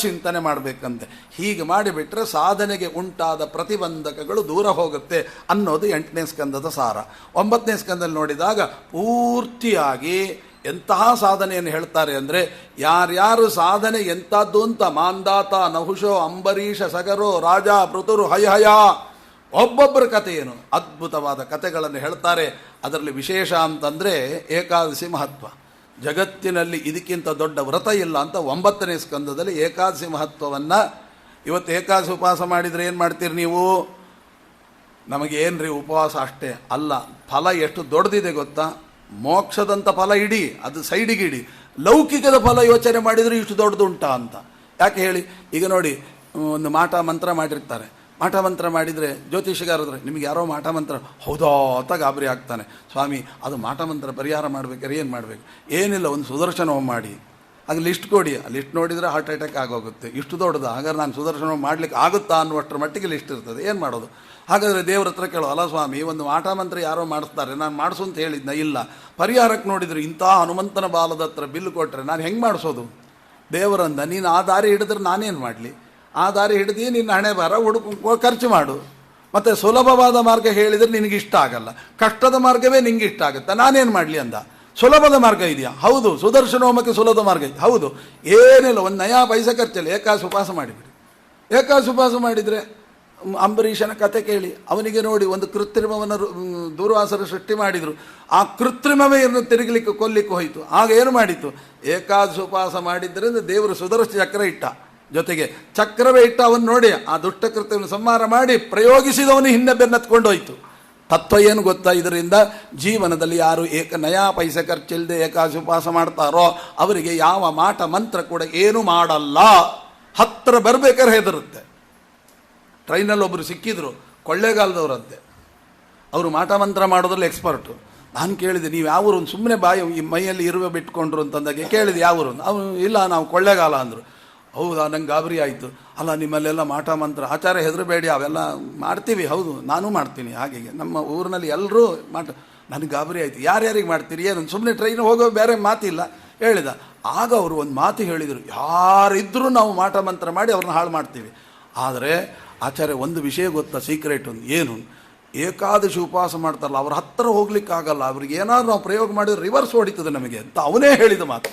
ಚಿಂತನೆ ಮಾಡಬೇಕಂತೆ. ಹೀಗೆ ಮಾಡಿಬಿಟ್ರೆ ಸಾಧನೆಗೆ ಉಂಟಾದ ಪ್ರತಿಬಂಧಕಗಳು ದೂರ ಹೋಗುತ್ತೆ ಅನ್ನೋದು 8ನೇ ಸ್ಕಂದದ ಸಾರ. 9ನೇ ಸ್ಕಂದಲ್ಲಿ ನೋಡಿದಾಗ ಪೂರ್ತಿಯಾಗಿ ಎಂತಹ ಸಾಧನೆಯನ್ನು ಹೇಳ್ತಾರೆ ಅಂದರೆ, ಯಾರ್ಯಾರು ಸಾಧನೆ ಎಂಥದ್ದು ಅಂತ ಮಾಂದಾತ, ನಹುಷೋ, ಅಂಬರೀಷ, ಸಗರೋ, ರಾಜ, ಪೃಥುರು, ಹಯಹಯ, ಒಬ್ಬೊಬ್ಬರ ಕಥೆ ಏನು ಅದ್ಭುತವಾದ ಕಥೆಗಳನ್ನು ಹೇಳ್ತಾರೆ. ಅದರಲ್ಲಿ ವಿಶೇಷ ಅಂತಂದರೆ ಏಕಾದಶಿ ಮಹತ್ವ. ಜಗತ್ತಿನಲ್ಲಿ ಇದಕ್ಕಿಂತ ದೊಡ್ಡ ವ್ರತ ಇಲ್ಲ ಅಂತ 9ನೇ ಸ್ಕಂದದಲ್ಲಿ ಏಕಾದಶಿ ಮಹತ್ವವನ್ನು. ಇವತ್ತು ಏಕಾದಶಿ ಉಪವಾಸ ಮಾಡಿದರೆ ಏನು ಮಾಡ್ತೀರಿ ನೀವು? ನಮಗೇನ್ರಿ ಉಪವಾಸ ಅಷ್ಟೇ ಅಲ್ಲ, ಫಲ ಎಷ್ಟು ದೊಡ್ಡದಿದೆ ಗೊತ್ತಾ? ಮೋಕ್ಷದಂಥ ಫಲ ಇಡಿ, ಅದು ಸೈಡಿಗೆ ಇಡಿ. ಲೌಕಿಕದ ಫಲ ಯೋಚನೆ ಮಾಡಿದರೆ ಇಷ್ಟು ದೊಡ್ಡದುಂಟಾ ಅಂತ. ಯಾಕೆ ಹೇಳಿ? ಈಗ ನೋಡಿ, ಒಂದು ಮಾಟ ಮಂತ್ರ ಮಾಡಿರ್ತಾರೆ. ಮಾಟ ಮಂತ್ರ ಮಾಡಿದರೆ ಜ್ಯೋತಿಷಗಾರದ್ರೆ, ನಿಮಗೆ ಯಾರೋ ಮಾಟ ಮಂತ್ರ ಹೌದಾ ಅಂತ ಗಾಬರಿ ಆಗ್ತಾನೆ. ಸ್ವಾಮಿ, ಅದು ಮಾಟ ಮಂತ್ರ ಪರಿಹಾರ ಮಾಡಬೇಕಾದ್ರೆ ಏನು ಮಾಡಬೇಕು? ಏನಿಲ್ಲ, ಒಂದು ಸುದರ್ಶನ ಹೋಮ ಮಾಡಿ, ಆಗ ಲಿಸ್ಟ್ ಕೊಡಿ. ಆ ಲಿಸ್ಟ್ ನೋಡಿದರೆ ಹಾರ್ಟ್ ಅಟ್ಯಾಕ್ ಆಗೋಗುತ್ತೆ. ಇಷ್ಟು ದೊಡ್ಡದು, ಹಾಗಾದ್ರೆ ನಾನು ಸುದರ್ಶನ ಹೋಮ ಮಾಡಲಿಕ್ಕೆ ಆಗುತ್ತಾ ಅನ್ನುವಷ್ಟರ ಮಟ್ಟಿಗೆ ಲಿಸ್ಟ್ ಇರ್ತದೆ. ಏನು ಮಾಡೋದು? ಹಾಗಾದರೆ ದೇವ್ರ ಹತ್ರ ಕೇಳೋ, ಅಲ್ಲ ಸ್ವಾಮಿ, ಒಂದು ಮಾಟ ಮಂತ್ರ ಯಾರೋ ಮಾಡಿಸ್ತಾರೆ, ನಾನು ಮಾಡಿಸು ಅಂತ ಹೇಳಿದ್ನ, ಇಲ್ಲ. ಪರಿಹಾರಕ್ಕೆ ನೋಡಿದರೆ ಇಂಥ ಹನುಮಂತನ ಬಾಲದ ಹತ್ರ ಬಿಲ್ ಕೊಟ್ಟರೆ ನಾನು ಹೆಂಗೆ ಮಾಡಿಸೋದು? ದೇವರಂದ, ನೀನು ಆ ದಾರಿ ಹಿಡಿದ್ರೆ ನಾನೇನು ಮಾಡಲಿ? ಆ ದಾರಿ ಹಿಡಿದು ನಿನ್ನ ಹಣೆ ಬಾರ ಖರ್ಚು ಮಾಡು. ಮತ್ತು ಸುಲಭವಾದ ಮಾರ್ಗ ಹೇಳಿದರೆ ನಿನಗೆ ಇಷ್ಟ ಆಗಲ್ಲ, ಕಷ್ಟದ ಮಾರ್ಗವೇ ನಿಂಗೆ ಇಷ್ಟ ಆಗುತ್ತೆ, ನಾನೇನು ಮಾಡಲಿ ಅಂದ. ಸುಲಭದ ಮಾರ್ಗ ಇದೆಯಾ? ಹೌದು. ಸುದರ್ಶನ ಹೋಮಕ್ಕೆ ಸುಲಭದ ಮಾರ್ಗ ಇದೆ, ಹೌದು. ಏನಿಲ್ಲ, ಒಂದು ನಯಾ ಪೈಸೆ ಖರ್ಚಿಲ್ಲ, ಏಕಾದಶಿ ಉಪವಾಸ ಮಾಡಿಬಿಡಿ. ಏಕಾದಶಿ ಉಪವಾಸ ಮಾಡಿದರೆ ಅಂಬರೀಷನ ಕತೆ ಕೇಳಿ, ಅವನಿಗೆ ನೋಡಿ ಒಂದು ಕೃತ್ರಿಮವನ್ನು ದೂರ್ವಾಸರು ಸೃಷ್ಟಿ ಮಾಡಿದರು. ಆ ಕೃತ್ರಿಮವೇ ಇನ್ನು ತಿರುಗಲಿಕ್ಕೆ ಕೊಲ್ಲಿಕ್ಕೆ ಹೋಯಿತು. ಆಗ ಏನು ಮಾಡಿತ್ತು? ಏಕಾದಶಿ ಉಪವಾಸ ಮಾಡಿದ್ದರಿಂದ ದೇವರು ಸುದರ್ಶನ ಚಕ್ರ ಇಟ್ಟ, ಜೊತೆಗೆ ಚಕ್ರವೇ ಇಟ್ಟ. ಅವನು ನೋಡಿ ಆ ದುಷ್ಟಕೃತ್ಯವನ್ನು ಸಂಹಾರ ಮಾಡಿ ಪ್ರಯೋಗಿಸಿದವನು ಹಿಂದೆ ಬೆನ್ನತ್ಕೊಂಡು ಹೋಯಿತು. ತತ್ವ ಏನು ಗೊತ್ತಾ? ಇದರಿಂದ ಜೀವನದಲ್ಲಿ ಯಾರು ನಯಾ ಪೈಸೆ ಖರ್ಚಿಲ್ಲದೆ ಏಕಾದಶಿ ಉಪವಾಸ ಮಾಡ್ತಾರೋ ಅವರಿಗೆ ಯಾವ ಮಾಟ ಮಂತ್ರ ಕೂಡ ಏನು ಮಾಡಲ್ಲ. ಹತ್ತಿರ ಬರಬೇಕಾದ್ರೆ ಹೆದರುತ್ತೆ. ಟ್ರೈನಲ್ಲಿ ಒಬ್ಬರು ಸಿಕ್ಕಿದ್ರು, ಕೊಳ್ಳೇಗಾಲದವರಂತೆ. ಅವರು ಮಾಟ ಮಂತ್ರ ಮಾಡೋದ್ರಲ್ಲಿ ಎಕ್ಸ್ಪರ್ಟು. ನಾನು ಕೇಳಿದೆ, ನೀವು ಯಾವರು? ಸುಮ್ಮನೆ ಬಾಯಿ ಈ ಮೈಯಲ್ಲಿ ಇರುವೆ ಬಿಟ್ಕೊಂಡ್ರು ಅಂತಂದಾಗೆ ಕೇಳಿದೆ, ಯಾವರು? ಅವನು ಇಲ್ಲ, ನಾವು ಕೊಳ್ಳೇಗಾಲ ಅಂದರು. ಹೌದಾ? ನಂಗೆ ಗಾಬರಿ ಆಯಿತು. ಅಲ್ಲ, ನಿಮ್ಮಲ್ಲೆಲ್ಲ ಮಾಟ ಮಂತ್ರ ಆಚಾರ್ಯ, ಹೆದರಬೇಡಿ, ಅವೆಲ್ಲ ಮಾಡ್ತೀವಿ. ಹೌದು, ನಾನು ಮಾಡ್ತೀನಿ. ಹಾಗೆ ನಮ್ಮ ಊರಿನಲ್ಲಿ ಎಲ್ಲರೂ ನನಗೆ ಗಾಬರಿ ಆಯಿತು. ಯಾರ್ಯಾರಿಗೆ ಮಾಡ್ತೀರಿ? ಏನು ಸುಮ್ಮನೆ ಟ್ರೈನ್ ಹೋಗೋ, ಬೇರೆ ಮಾತಿಲ್ಲ ಹೇಳಿದ. ಆಗ ಅವರು ಒಂದು ಮಾತು ಹೇಳಿದರು, ಯಾರಿದ್ದರೂ ನಾವು ಮಾಟ ಮಂತ್ರ ಮಾಡಿ ಅವ್ರನ್ನ ಹಾಳು ಮಾಡ್ತೀವಿ. ಆದರೆ ಆಚಾರ್ಯ, ಒಂದು ವಿಷಯ ಗೊತ್ತಾ? ಸೀಕ್ರೆಟ್ ಒಂದು ಏನು? ಏಕಾದಶಿ ಉಪವಾಸ ಮಾಡ್ತಾರಲ್ಲ, ಅವ್ರ ಹತ್ತಿರ ಹೋಗ್ಲಿಕ್ಕಾಗಲ್ಲ. ಅವ್ರಿಗೆ ಏನಾದ್ರು ನಾವು ಪ್ರಯೋಗ ಮಾಡಿದ್ರೆ ರಿವರ್ಸ್ ಹೊಡಿತದೆ ನಮಗೆ ಅಂತ ಅವನೇ ಹೇಳಿದ ಮಾತು.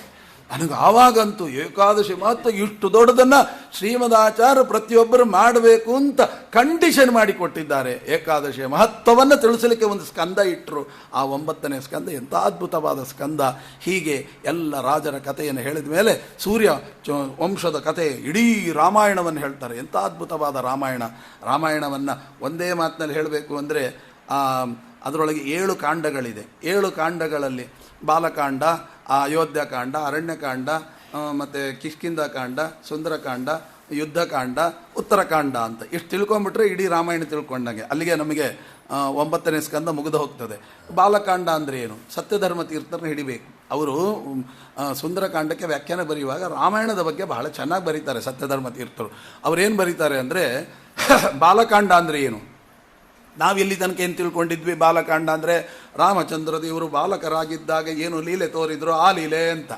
ನನಗೆ ಆವಾಗಂತೂ ಏಕಾದಶಿ ಮಾತ್ರ ಇಷ್ಟು ದೊಡ್ಡದನ್ನು ಶ್ರೀಮದಾಚಾರ್ಯ ಪ್ರತಿಯೊಬ್ಬರು ಮಾಡಬೇಕು ಅಂತ ಕಂಡೀಷನ್ ಮಾಡಿಕೊಟ್ಟಿದ್ದಾರೆ. ಏಕಾದಶಿಯ ಮಹತ್ವವನ್ನು ತಿಳಿಸಲಿಕ್ಕೆ ಒಂದು ಸ್ಕಂದ ಇಟ್ಟರು. ಆ 9ನೇ ಸ್ಕಂದ ಎಂಥ ಅದ್ಭುತವಾದ ಸ್ಕಂದ. ಹೀಗೆ ಎಲ್ಲ ರಾಜರ ಕಥೆಯನ್ನು ಹೇಳಿದ ಮೇಲೆ ಸೂರ್ಯ ವಂಶದ ಕಥೆ, ಇಡೀ ರಾಮಾಯಣವನ್ನು ಹೇಳ್ತಾರೆ. ಎಂಥ ಅದ್ಭುತವಾದ ರಾಮಾಯಣವನ್ನು ಒಂದೇ ಮಾತಿನಲ್ಲಿ ಹೇಳಬೇಕು ಅಂದರೆ ಅದರೊಳಗೆ 7 ಕಾಂಡಗಳಿದೆ. 7 ಕಾಂಡಗಳಲ್ಲಿ ಬಾಲಕಾಂಡ, ಅಯೋಧ್ಯಕಾಂಡ, ಅರಣ್ಯಕಾಂಡ, ಮತ್ತು ಕಿಷ್ಕಿಂಧಕಾಂಡ, ಸುಂದರಕಾಂಡ, ಯುದ್ಧಕಾಂಡ, ಉತ್ತರಕಾಂಡ ಅಂತ ಇಷ್ಟು ತಿಳ್ಕೊಂಬಿಟ್ರೆ ಇಡೀ ರಾಮಾಯಣ ತಿಳ್ಕೊಂಡಾಗೆ. ಅಲ್ಲಿಗೆ ನಮಗೆ 9ನೇ ಸ್ಕಂದ ಮುಗಿದು ಹೋಗ್ತದೆ. ಬಾಲಕಾಂಡ ಅಂದರೆ ಏನು? ಸತ್ಯಧರ್ಮ ತೀರ್ಥರನ್ನ ಹಿಡಿಬೇಕು. ಅವರು ಸುಂದರಕಾಂಡಕ್ಕೆ ವ್ಯಾಖ್ಯಾನ ಬರೆಯುವಾಗ ರಾಮಾಯಣದ ಬಗ್ಗೆ ಬಹಳ ಚೆನ್ನಾಗಿ ಬರೀತಾರೆ ಸತ್ಯಧರ್ಮ ತೀರ್ಥರು. ಅವರೇನು ಬರೀತಾರೆ ಅಂದರೆ, ಬಾಲಕಾಂಡ ಅಂದರೆ ಏನು? ನಾವೆಲ್ಲಿ ತನಕ ಏನು ತಿಳ್ಕೊಂಡಿದ್ವಿ? ಬಾಲಕಾಂಡ ಅಂದರೆ ರಾಮಚಂದ್ರ ದೇವರು ಬಾಲಕರಾಗಿದ್ದಾಗ ಏನು ಲೀಲೆ ತೋರಿದ್ರು ಆ ಲೀಲೆ ಅಂತ.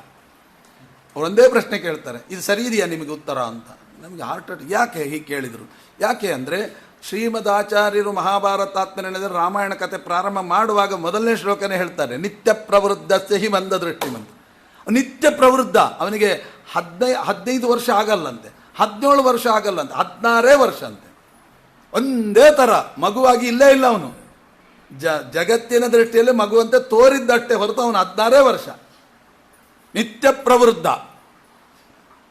ಅವರೊಂದೇ ಪ್ರಶ್ನೆ ಕೇಳ್ತಾರೆ, ಇದು ಸರಿ ಇದೆಯಾ ನಿಮಗೆ ಉತ್ತರ ಅಂತ. ನಮಗೆ ಹಾರ್ಟ್ ಅಟ್ಯಾಕ್. ಯಾಕೆ ಹೀಗೆ ಕೇಳಿದರು? ಯಾಕೆ ಅಂದರೆ ಶ್ರೀಮದಾಚಾರ್ಯರು ಮಹಾಭಾರತಾತ್ಮನೆಂದರೆ ರಾಮಾಯಣ ಕಥೆ ಪ್ರಾರಂಭ ಮಾಡುವಾಗ ಮೊದಲನೇ ಶ್ಲೋಕನೇ ಹೇಳ್ತಾರೆ, ನಿತ್ಯ ಪ್ರವೃದ್ಧ ಹಿ ಮಂದ ದೃಷ್ಟಿಮಂತ. ನಿತ್ಯ ಪ್ರವೃದ್ಧ, ಅವನಿಗೆ 15 ವರ್ಷ ಆಗಲ್ಲಂತೆ, 17 ವರ್ಷ ಆಗಲ್ಲಂತೆ, 16 ವರ್ಷ ಅಂತೆ. ಒಂದೇ ಥರ ಮಗುವಾಗಿ ಇಲ್ಲೇ ಇಲ್ಲ ಅವನು. ಜಗತ್ತಿನ ದೃಷ್ಟಿಯಲ್ಲಿ ಮಗುವಂತೆ ತೋರಿದ್ದಷ್ಟೇ ಹೊರತು ಅವನು 16 ವರ್ಷ ನಿತ್ಯ ಪ್ರವೃದ್ಧ.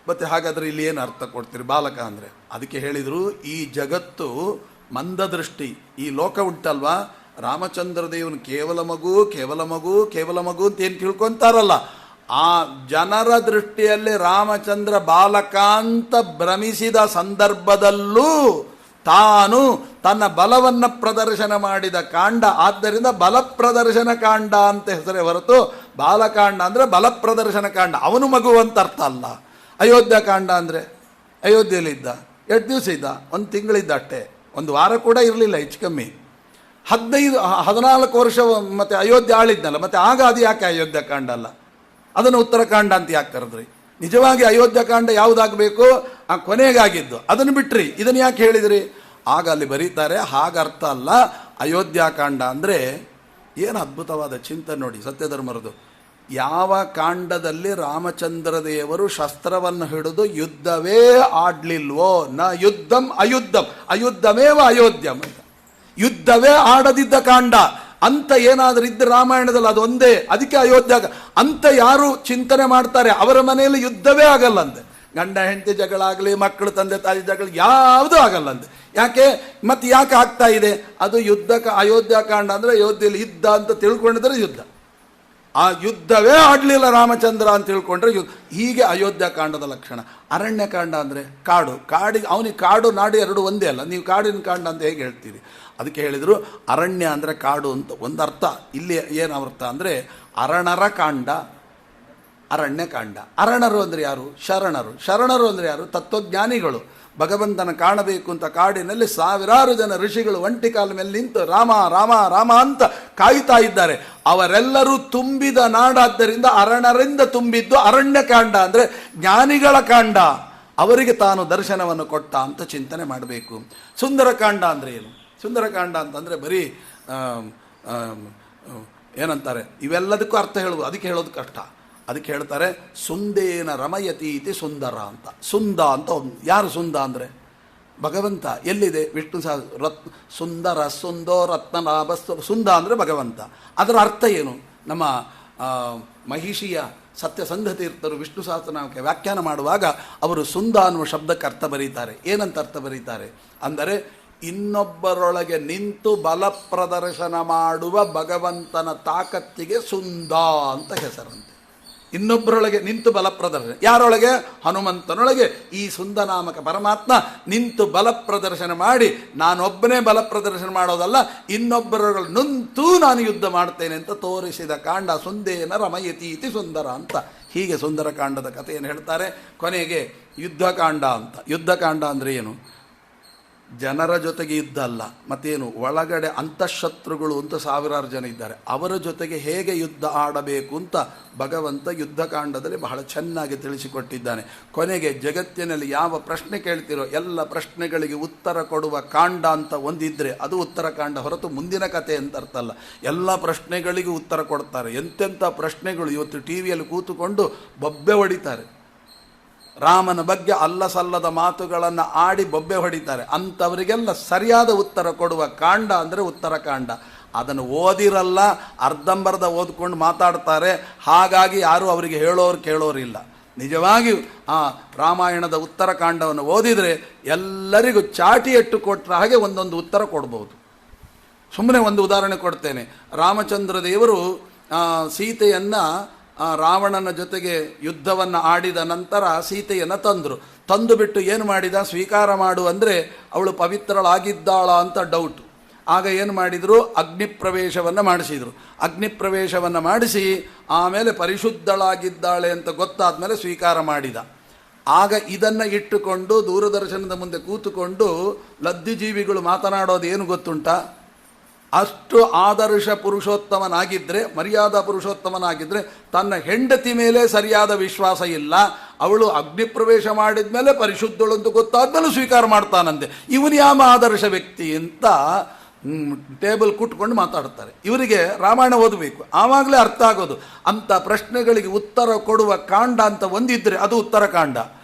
ಮತ್ತೆ ಹಾಗಾದ್ರೆ ಇಲ್ಲಿ ಏನು ಅರ್ಥ ಕೊಡ್ತೀರಿ ಬಾಲಕ ಅಂದರೆ? ಅದಕ್ಕೆ ಹೇಳಿದರು, ಈ ಜಗತ್ತು ಮಂದದೃಷ್ಟಿ, ಈ ಲೋಕ ಉಂಟಲ್ವಾ, ರಾಮಚಂದ್ರ ದೇವನು ಕೇವಲ ಮಗು ಕೇವಲ ಮಗು ಕೇವಲ ಮಗು ಅಂತ ಏನು ತಿಳ್ಕೊಂತಾರಲ್ಲ, ಆ ಜನರ ದೃಷ್ಟಿಯಲ್ಲಿ ರಾಮಚಂದ್ರ ಬಾಲಕ ಅಂತ ಭ್ರಮಿಸಿದ ಸಂದರ್ಭದಲ್ಲೂ ತಾನು ತನ್ನ ಬಲವನ್ನು ಪ್ರದರ್ಶನ ಮಾಡಿದ ಕಾಂಡ. ಆದ್ದರಿಂದ ಬಲ ಪ್ರದರ್ಶನ ಕಾಂಡ ಅಂತ ಹೆಸರೇ ಹೊರತು ಬಾಲಕಾಂಡ ಅಂದರೆ ಬಲ ಪ್ರದರ್ಶನ ಕಾಂಡ. ಅವನು ಮಗು ಅಂತ ಅರ್ಥ ಅಲ್ಲ. ಅಯೋಧ್ಯ ಕಾಂಡ ಅಂದರೆ ಅಯೋಧ್ಯೆಯಲ್ಲಿದ್ದ 2 ದಿವಸ ಇದ್ದ, 1 ತಿಂಗಳಿದ್ದ ಅಷ್ಟೇ, 1 ವಾರ ಕೂಡ ಇರಲಿಲ್ಲ ಹೆಚ್ಚು ಕಮ್ಮಿ. 14 ವರ್ಷ ಮತ್ತೆ ಅಯೋಧ್ಯೆ ಆಳಿದ್ನಲ್ಲ, ಮತ್ತೆ ಆಗ ಅದು ಯಾಕೆ ಅಯೋಧ್ಯ ಕಾಂಡ ಅಲ್ಲ, ಅದನ್ನು ಉತ್ತರಕಾಂಡ ಅಂತ ಯಾಕೆ ಕರೆದ್ರಿ? ನಿಜವಾಗಿ ಅಯೋಧ್ಯ ಕಾಂಡ ಯಾವುದಾಗಬೇಕು ಆ ಕೊನೆಗಾಗಿದ್ದು, ಅದನ್ನು ಬಿಟ್ರಿ, ಇದನ್ನು ಯಾಕೆ ಹೇಳಿದ್ರಿ? ಆಗ ಅಲ್ಲಿ ಬರೀತಾರೆ, ಹಾಗರ್ಥ ಅಲ್ಲ. ಅಯೋಧ್ಯಾಕಾಂಡ ಅಂದರೆ ಏನು ಅದ್ಭುತವಾದ ಚಿಂತನೆ ನೋಡಿ ಸತ್ಯಧರ್ಮರದು. ಯಾವ ಕಾಂಡದಲ್ಲಿ ರಾಮಚಂದ್ರ ದೇವರು ಶಸ್ತ್ರವನ್ನು ಹಿಡಿದು ಯುದ್ಧವೇ ಆಡ್ಲಿಲ್ವೋ, ನ ಯುದ್ಧಂ ಅಯುದ್ಧಂ ಅಯುದ್ಧಮೇವ ಅಯೋಧ್ಯಂ ಅಂತ, ಯುದ್ಧವೇ ಆಡದಿದ್ದ ಕಾಂಡ ಅಂತ ಏನಾದರೂ ಇದ್ದ ರಾಮಾಯಣದಲ್ಲಿ ಅದು ಒಂದೇ. ಅದಕ್ಕೆ ಅಯೋಧ್ಯ ಅಂತ ಯಾರು ಚಿಂತನೆ ಮಾಡ್ತಾರೆ ಅವರ ಮನೆಯಲ್ಲಿ ಯುದ್ಧವೇ ಆಗಲ್ಲಂತೆ. ಗಂಡ ಹೆಂಡತಿ ಜಗಳ ಆಗಲಿ, ಮಕ್ಕಳು ತಂದೆ ತಾಯಿ ಜಗಳ ಯಾವುದೂ ಆಗಲ್ಲಂತೆ. ಯಾಕೆ ಮತ್ತೆ ಯಾಕೆ ಆಗ್ತಾ ಇದೆ? ಅದು ಅಯೋಧ್ಯಕಾಂಡ ಅಂದರೆ ಅಯೋಧ್ಯೆಯಲ್ಲಿ ಯುದ್ಧ ಅಂತ ತಿಳ್ಕೊಂಡಿದ್ರೆ ಯುದ್ಧ, ಆ ಯುದ್ಧವೇ ಆಡಲಿಲ್ಲ ರಾಮಚಂದ್ರ ಅಂತ ತಿಳ್ಕೊಂಡ್ರೆ ಯುದ್ಧ. ಹೀಗೆ ಅಯೋಧ್ಯಕಾಂಡದ ಲಕ್ಷಣ. ಅರಣ್ಯಕಾಂಡ ಅಂದರೆ ಕಾಡಿಗೆ ಅವನಿಗೆ ಕಾಡು ನಾಡು ಎರಡು ಒಂದೇ ಅಲ್ಲ, ನೀವು ಕಾಡಿನ ಕಾಂಡ ಅಂತ ಹೇಗೆ ಹೇಳ್ತೀರಿ? ಅದಕ್ಕೆ ಹೇಳಿದರು ಅರಣ್ಯ ಅಂದರೆ ಕಾಡು ಅಂತ ಒಂದು ಅರ್ಥ. ಇಲ್ಲಿ ಏನು ಅರ್ಥ ಅಂದರೆ ಅರಣರ ಕಾಂಡ, ಅರಣ್ಯಕಾಂಡ. ಅರಣರು ಅಂದರೆ ಯಾರು? ಶರಣರು. ಶರಣರು ಅಂದರೆ ಯಾರು? ತತ್ವಜ್ಞಾನಿಗಳು. ಭಗವಂತನ ಕಾಣಬೇಕು ಅಂತ ಕಾಡಿನಲ್ಲಿ ಸಾವಿರಾರು ಜನ ಋಷಿಗಳು ಒಂಟಿ ಕಾಲ ಮೇಲೆ ನಿಂತು ರಾಮ ರಾಮ ರಾಮ ಅಂತ ಕಾಯ್ತಾ ಇದ್ದಾರೆ. ಅವರೆಲ್ಲರೂ ತುಂಬಿದ ನಾಡಾದ್ದರಿಂದ ಅರಣರಿಂದ ತುಂಬಿದ್ದು ಅರಣ್ಯಕಾಂಡ ಅಂದರೆ ಜ್ಞಾನಿಗಳ ಕಾಂಡ. ಅವರಿಗೆ ತಾನು ದರ್ಶನವನ್ನು ಕೊಟ್ಟ ಅಂತ ಚಿಂತನೆ ಮಾಡಬೇಕು. ಸುಂದರಕಾಂಡ ಅಂದರೆ ಏನು? ಸುಂದರಕಾಂಡ ಅಂತಂದರೆ ಬರೀ ಏನಂತಾರೆ, ಇವೆಲ್ಲದಕ್ಕೂ ಅರ್ಥ ಹೇಳುವುದು, ಅದಕ್ಕೆ ಹೇಳೋದು ಕಷ್ಟ. ಅದಕ್ಕೆ ಹೇಳ್ತಾರೆ ಸುಂದೇನ ರಮಯತಿ ಇತಿ ಸುಂದರ ಅಂತ. ಸುಂದ ಅಂತ ಯಾರು ಸುಂದ ಅಂದರೆ ಭಗವಂತ. ಎಲ್ಲಿದೆ? ವಿಷ್ಣು ಸುಂದರ ಸುಂದೋ ರತ್ನನಾಭ ಸುಂದ ಅಂದರೆ ಭಗವಂತ. ಅದರ ಅರ್ಥ ಏನು? ನಮ್ಮ ಮಹಿಷಿಯ ಸತ್ಯಸಂಧ ತೀರ್ಥರು ವಿಷ್ಣು ಸಹಸ್ರನಾಮಕ್ಕೆ ವ್ಯಾಖ್ಯಾನ ಮಾಡುವಾಗ ಅವರು ಸುಂದ ಅನ್ನುವ ಶಬ್ದಕ್ಕೆ ಅರ್ಥ ಬರೀತಾರೆ. ಏನಂತ ಅರ್ಥ ಬರೀತಾರೆ ಅಂದರೆ ಇನ್ನೊಬ್ಬರೊಳಗೆ ನಿಂತು ಬಲ ಪ್ರದರ್ಶನ ಮಾಡುವ ಭಗವಂತನ ತಾಕತ್ತಿಗೆ ಸುಂದ ಅಂತ ಹೆಸರಂತೆ. ಇನ್ನೊಬ್ಬರೊಳಗೆ ನಿಂತು ಬಲ ಪ್ರದರ್ಶನ. ಯಾರೊಳಗೆ? ಹನುಮಂತನೊಳಗೆ ಈ ಸುಂದನಾಮಕ ಪರಮಾತ್ಮ ನಿಂತು ಬಲ ಪ್ರದರ್ಶನ ಮಾಡಿ, ನಾನೊಬ್ಬನೇ ಬಲ ಪ್ರದರ್ಶನ ಮಾಡೋದಲ್ಲ, ಇನ್ನೊಬ್ಬರೊಳಗೆ ನಿಂತು ನಾನು ಯುದ್ಧ ಮಾಡ್ತೇನೆ ಅಂತ ತೋರಿಸಿದ ಕಾಂಡ ಸುಂದೇನ ರಮಯತಿ ಇತಿ ಸುಂದರ ಅಂತ. ಹೀಗೆ ಸುಂದರಕಾಂಡದ ಕಥೆಯನ್ನು ಹೇಳ್ತಾರೆ. ಕೊನೆಗೆ ಯುದ್ಧಕಾಂಡ ಅಂತ. ಯುದ್ಧಕಾಂಡ ಅಂದರೆ ಏನು? ಜನರ ಜೊತೆಗೆ ಯುದ್ಧ ಅಲ್ಲ, ಮತ್ತೇನು? ಒಳಗಡೆ ಅಂತಃಶತ್ರುಗಳು ಅಂತ ಸಾವಿರಾರು ಜನ ಇದ್ದಾರೆ, ಅವರ ಜೊತೆಗೆ ಹೇಗೆ ಯುದ್ಧ ಆಡಬೇಕು ಅಂತ ಭಗವಂತ ಯುದ್ಧಕಾಂಡದಲ್ಲಿ ಬಹಳ ಚೆನ್ನಾಗಿ ತಿಳಿಸಿಕೊಟ್ಟಿದ್ದಾನೆ. ಕೊನೆಗೆ ಜಗತ್ತಿನಲ್ಲಿ ಯಾವ ಪ್ರಶ್ನೆ ಕೇಳ್ತಿರೋ ಎಲ್ಲ ಪ್ರಶ್ನೆಗಳಿಗೆ ಉತ್ತರ ಕೊಡುವ ಕಾಂಡ ಅಂತ ಒಂದಿದ್ರೆ ಅದು ಉತ್ತರಕಾಂಡ, ಹೊರತು ಮುಂದಿನ ಕಥೆ ಅಂತ ಅರ್ಥ ಅಲ್ಲ. ಎಲ್ಲ ಪ್ರಶ್ನೆಗಳಿಗೂ ಉತ್ತರ ಕೊಡ್ತಾರೆ. ಎಂತೆಂಥ ಪ್ರಶ್ನೆಗಳು! ಇವತ್ತು ಟಿ ವಿಯಲ್ಲಿ ಕೂತುಕೊಂಡು ಬೊಬ್ಬೆ ಹೊಡಿತಾರೆ, ರಾಮನ ಬಗ್ಗೆ ಅಲ್ಲ ಸಲ್ಲದ ಮಾತುಗಳನ್ನು ಆಡಿ ಬೊಬ್ಬೆ ಹೊಡಿತಾರೆ. ಅಂಥವರಿಗೆಲ್ಲ ಸರಿಯಾದ ಉತ್ತರ ಕೊಡುವ ಕಾಂಡ ಅಂದರೆ ಉತ್ತರಕಾಂಡ. ಅದನ್ನು ಓದಿರಲ್ಲ, ಅರ್ಧಂಬರ್ಧ ಓದ್ಕೊಂಡು ಮಾತಾಡ್ತಾರೆ. ಹಾಗಾಗಿ ಯಾರೂ ಅವರಿಗೆ ಹೇಳೋರು ಕೇಳೋರಿಲ್ಲ. ನಿಜವಾಗಿಯೂ ಆ ರಾಮಾಯಣದ ಉತ್ತರಕಾಂಡವನ್ನು ಓದಿದರೆ ಎಲ್ಲರಿಗೂ ಚಾಟಿ ಎಟ್ಟು ಕೊಟ್ಟರೆ ಹಾಗೆ ಒಂದೊಂದು ಉತ್ತರ ಕೊಡ್ಬೋದು. ಸುಮ್ಮನೆ ಒಂದು ಉದಾಹರಣೆ ಕೊಡ್ತೇನೆ. ರಾಮಚಂದ್ರ ದೇವರು ಸೀತೆಯನ್ನು ರಾವಣನ ಜೊತೆಗೆ ಯುದ್ಧವನ್ನು ಆಡಿದ ನಂತರ ಸೀತೆಯನ್ನು ತಂದು ಬಿಟ್ಟು ಏನು ಮಾಡಿದ? ಸ್ವೀಕಾರ ಮಾಡು ಅಂದರೆ ಅವಳು ಪವಿತ್ರಳಾಗಿದ್ದಾಳ ಅಂತ ಡೌಟು. ಆಗ ಏನು ಮಾಡಿದರು? ಅಗ್ನಿಪ್ರವೇಶವನ್ನು ಮಾಡಿಸಿದರು. ಅಗ್ನಿಪ್ರವೇಶವನ್ನು ಮಾಡಿಸಿ ಆಮೇಲೆ ಪರಿಶುದ್ಧಳಾಗಿದ್ದಾಳೆ ಅಂತ ಗೊತ್ತಾದ ಮೇಲೆ ಸ್ವೀಕಾರ ಮಾಡಿದ. ಆಗ ಇದನ್ನು ಇಟ್ಟುಕೊಂಡು ದೂರದರ್ಶನದ ಮುಂದೆ ಕೂತುಕೊಂಡು ಲದ್ದಿಜೀವಿಗಳು ಮಾತನಾಡೋದು ಏನು ಗೊತ್ತುಂಟಾ? ಅಷ್ಟು ಆದರ್ಶ ಪುರುಷೋತ್ತಮನಾಗಿದ್ದರೆ, ಮರ್ಯಾದಾ ಪುರುಷೋತ್ತಮನಾಗಿದ್ದರೆ ತನ್ನ ಹೆಂಡತಿ ಮೇಲೆ ಸರಿಯಾದ ವಿಶ್ವಾಸ ಇಲ್ಲ. ಅವಳು ಅಗ್ನಿಪ್ರವೇಶ ಮಾಡಿದ ಮೇಲೆ ಪರಿಶುದ್ಧಳು ಅಂತ ಗೊತ್ತಾದ್ಮೇಲೆ ಸ್ವೀಕಾರ ಮಾಡ್ತಾನಂತೆ. ಇವನು ಯಾವ ಆದರ್ಶ ವ್ಯಕ್ತಿ ಅಂತ ಟೇಬಲ್ ಕುಟ್ಕೊಂಡು ಮಾತಾಡ್ತಾರೆ. ಇವರಿಗೆ ರಾಮಾಯಣ ಓದಬೇಕು, ಆವಾಗಲೇ ಅರ್ಥ ಆಗೋದು. ಅಂಥ ಪ್ರಶ್ನೆಗಳಿಗೆ ಉತ್ತರ ಕೊಡುವ ಕಾಂಡ ಅಂತ ಒಂದಿದ್ರೆ ಅದು ಉತ್ತರಕಾಂಡ.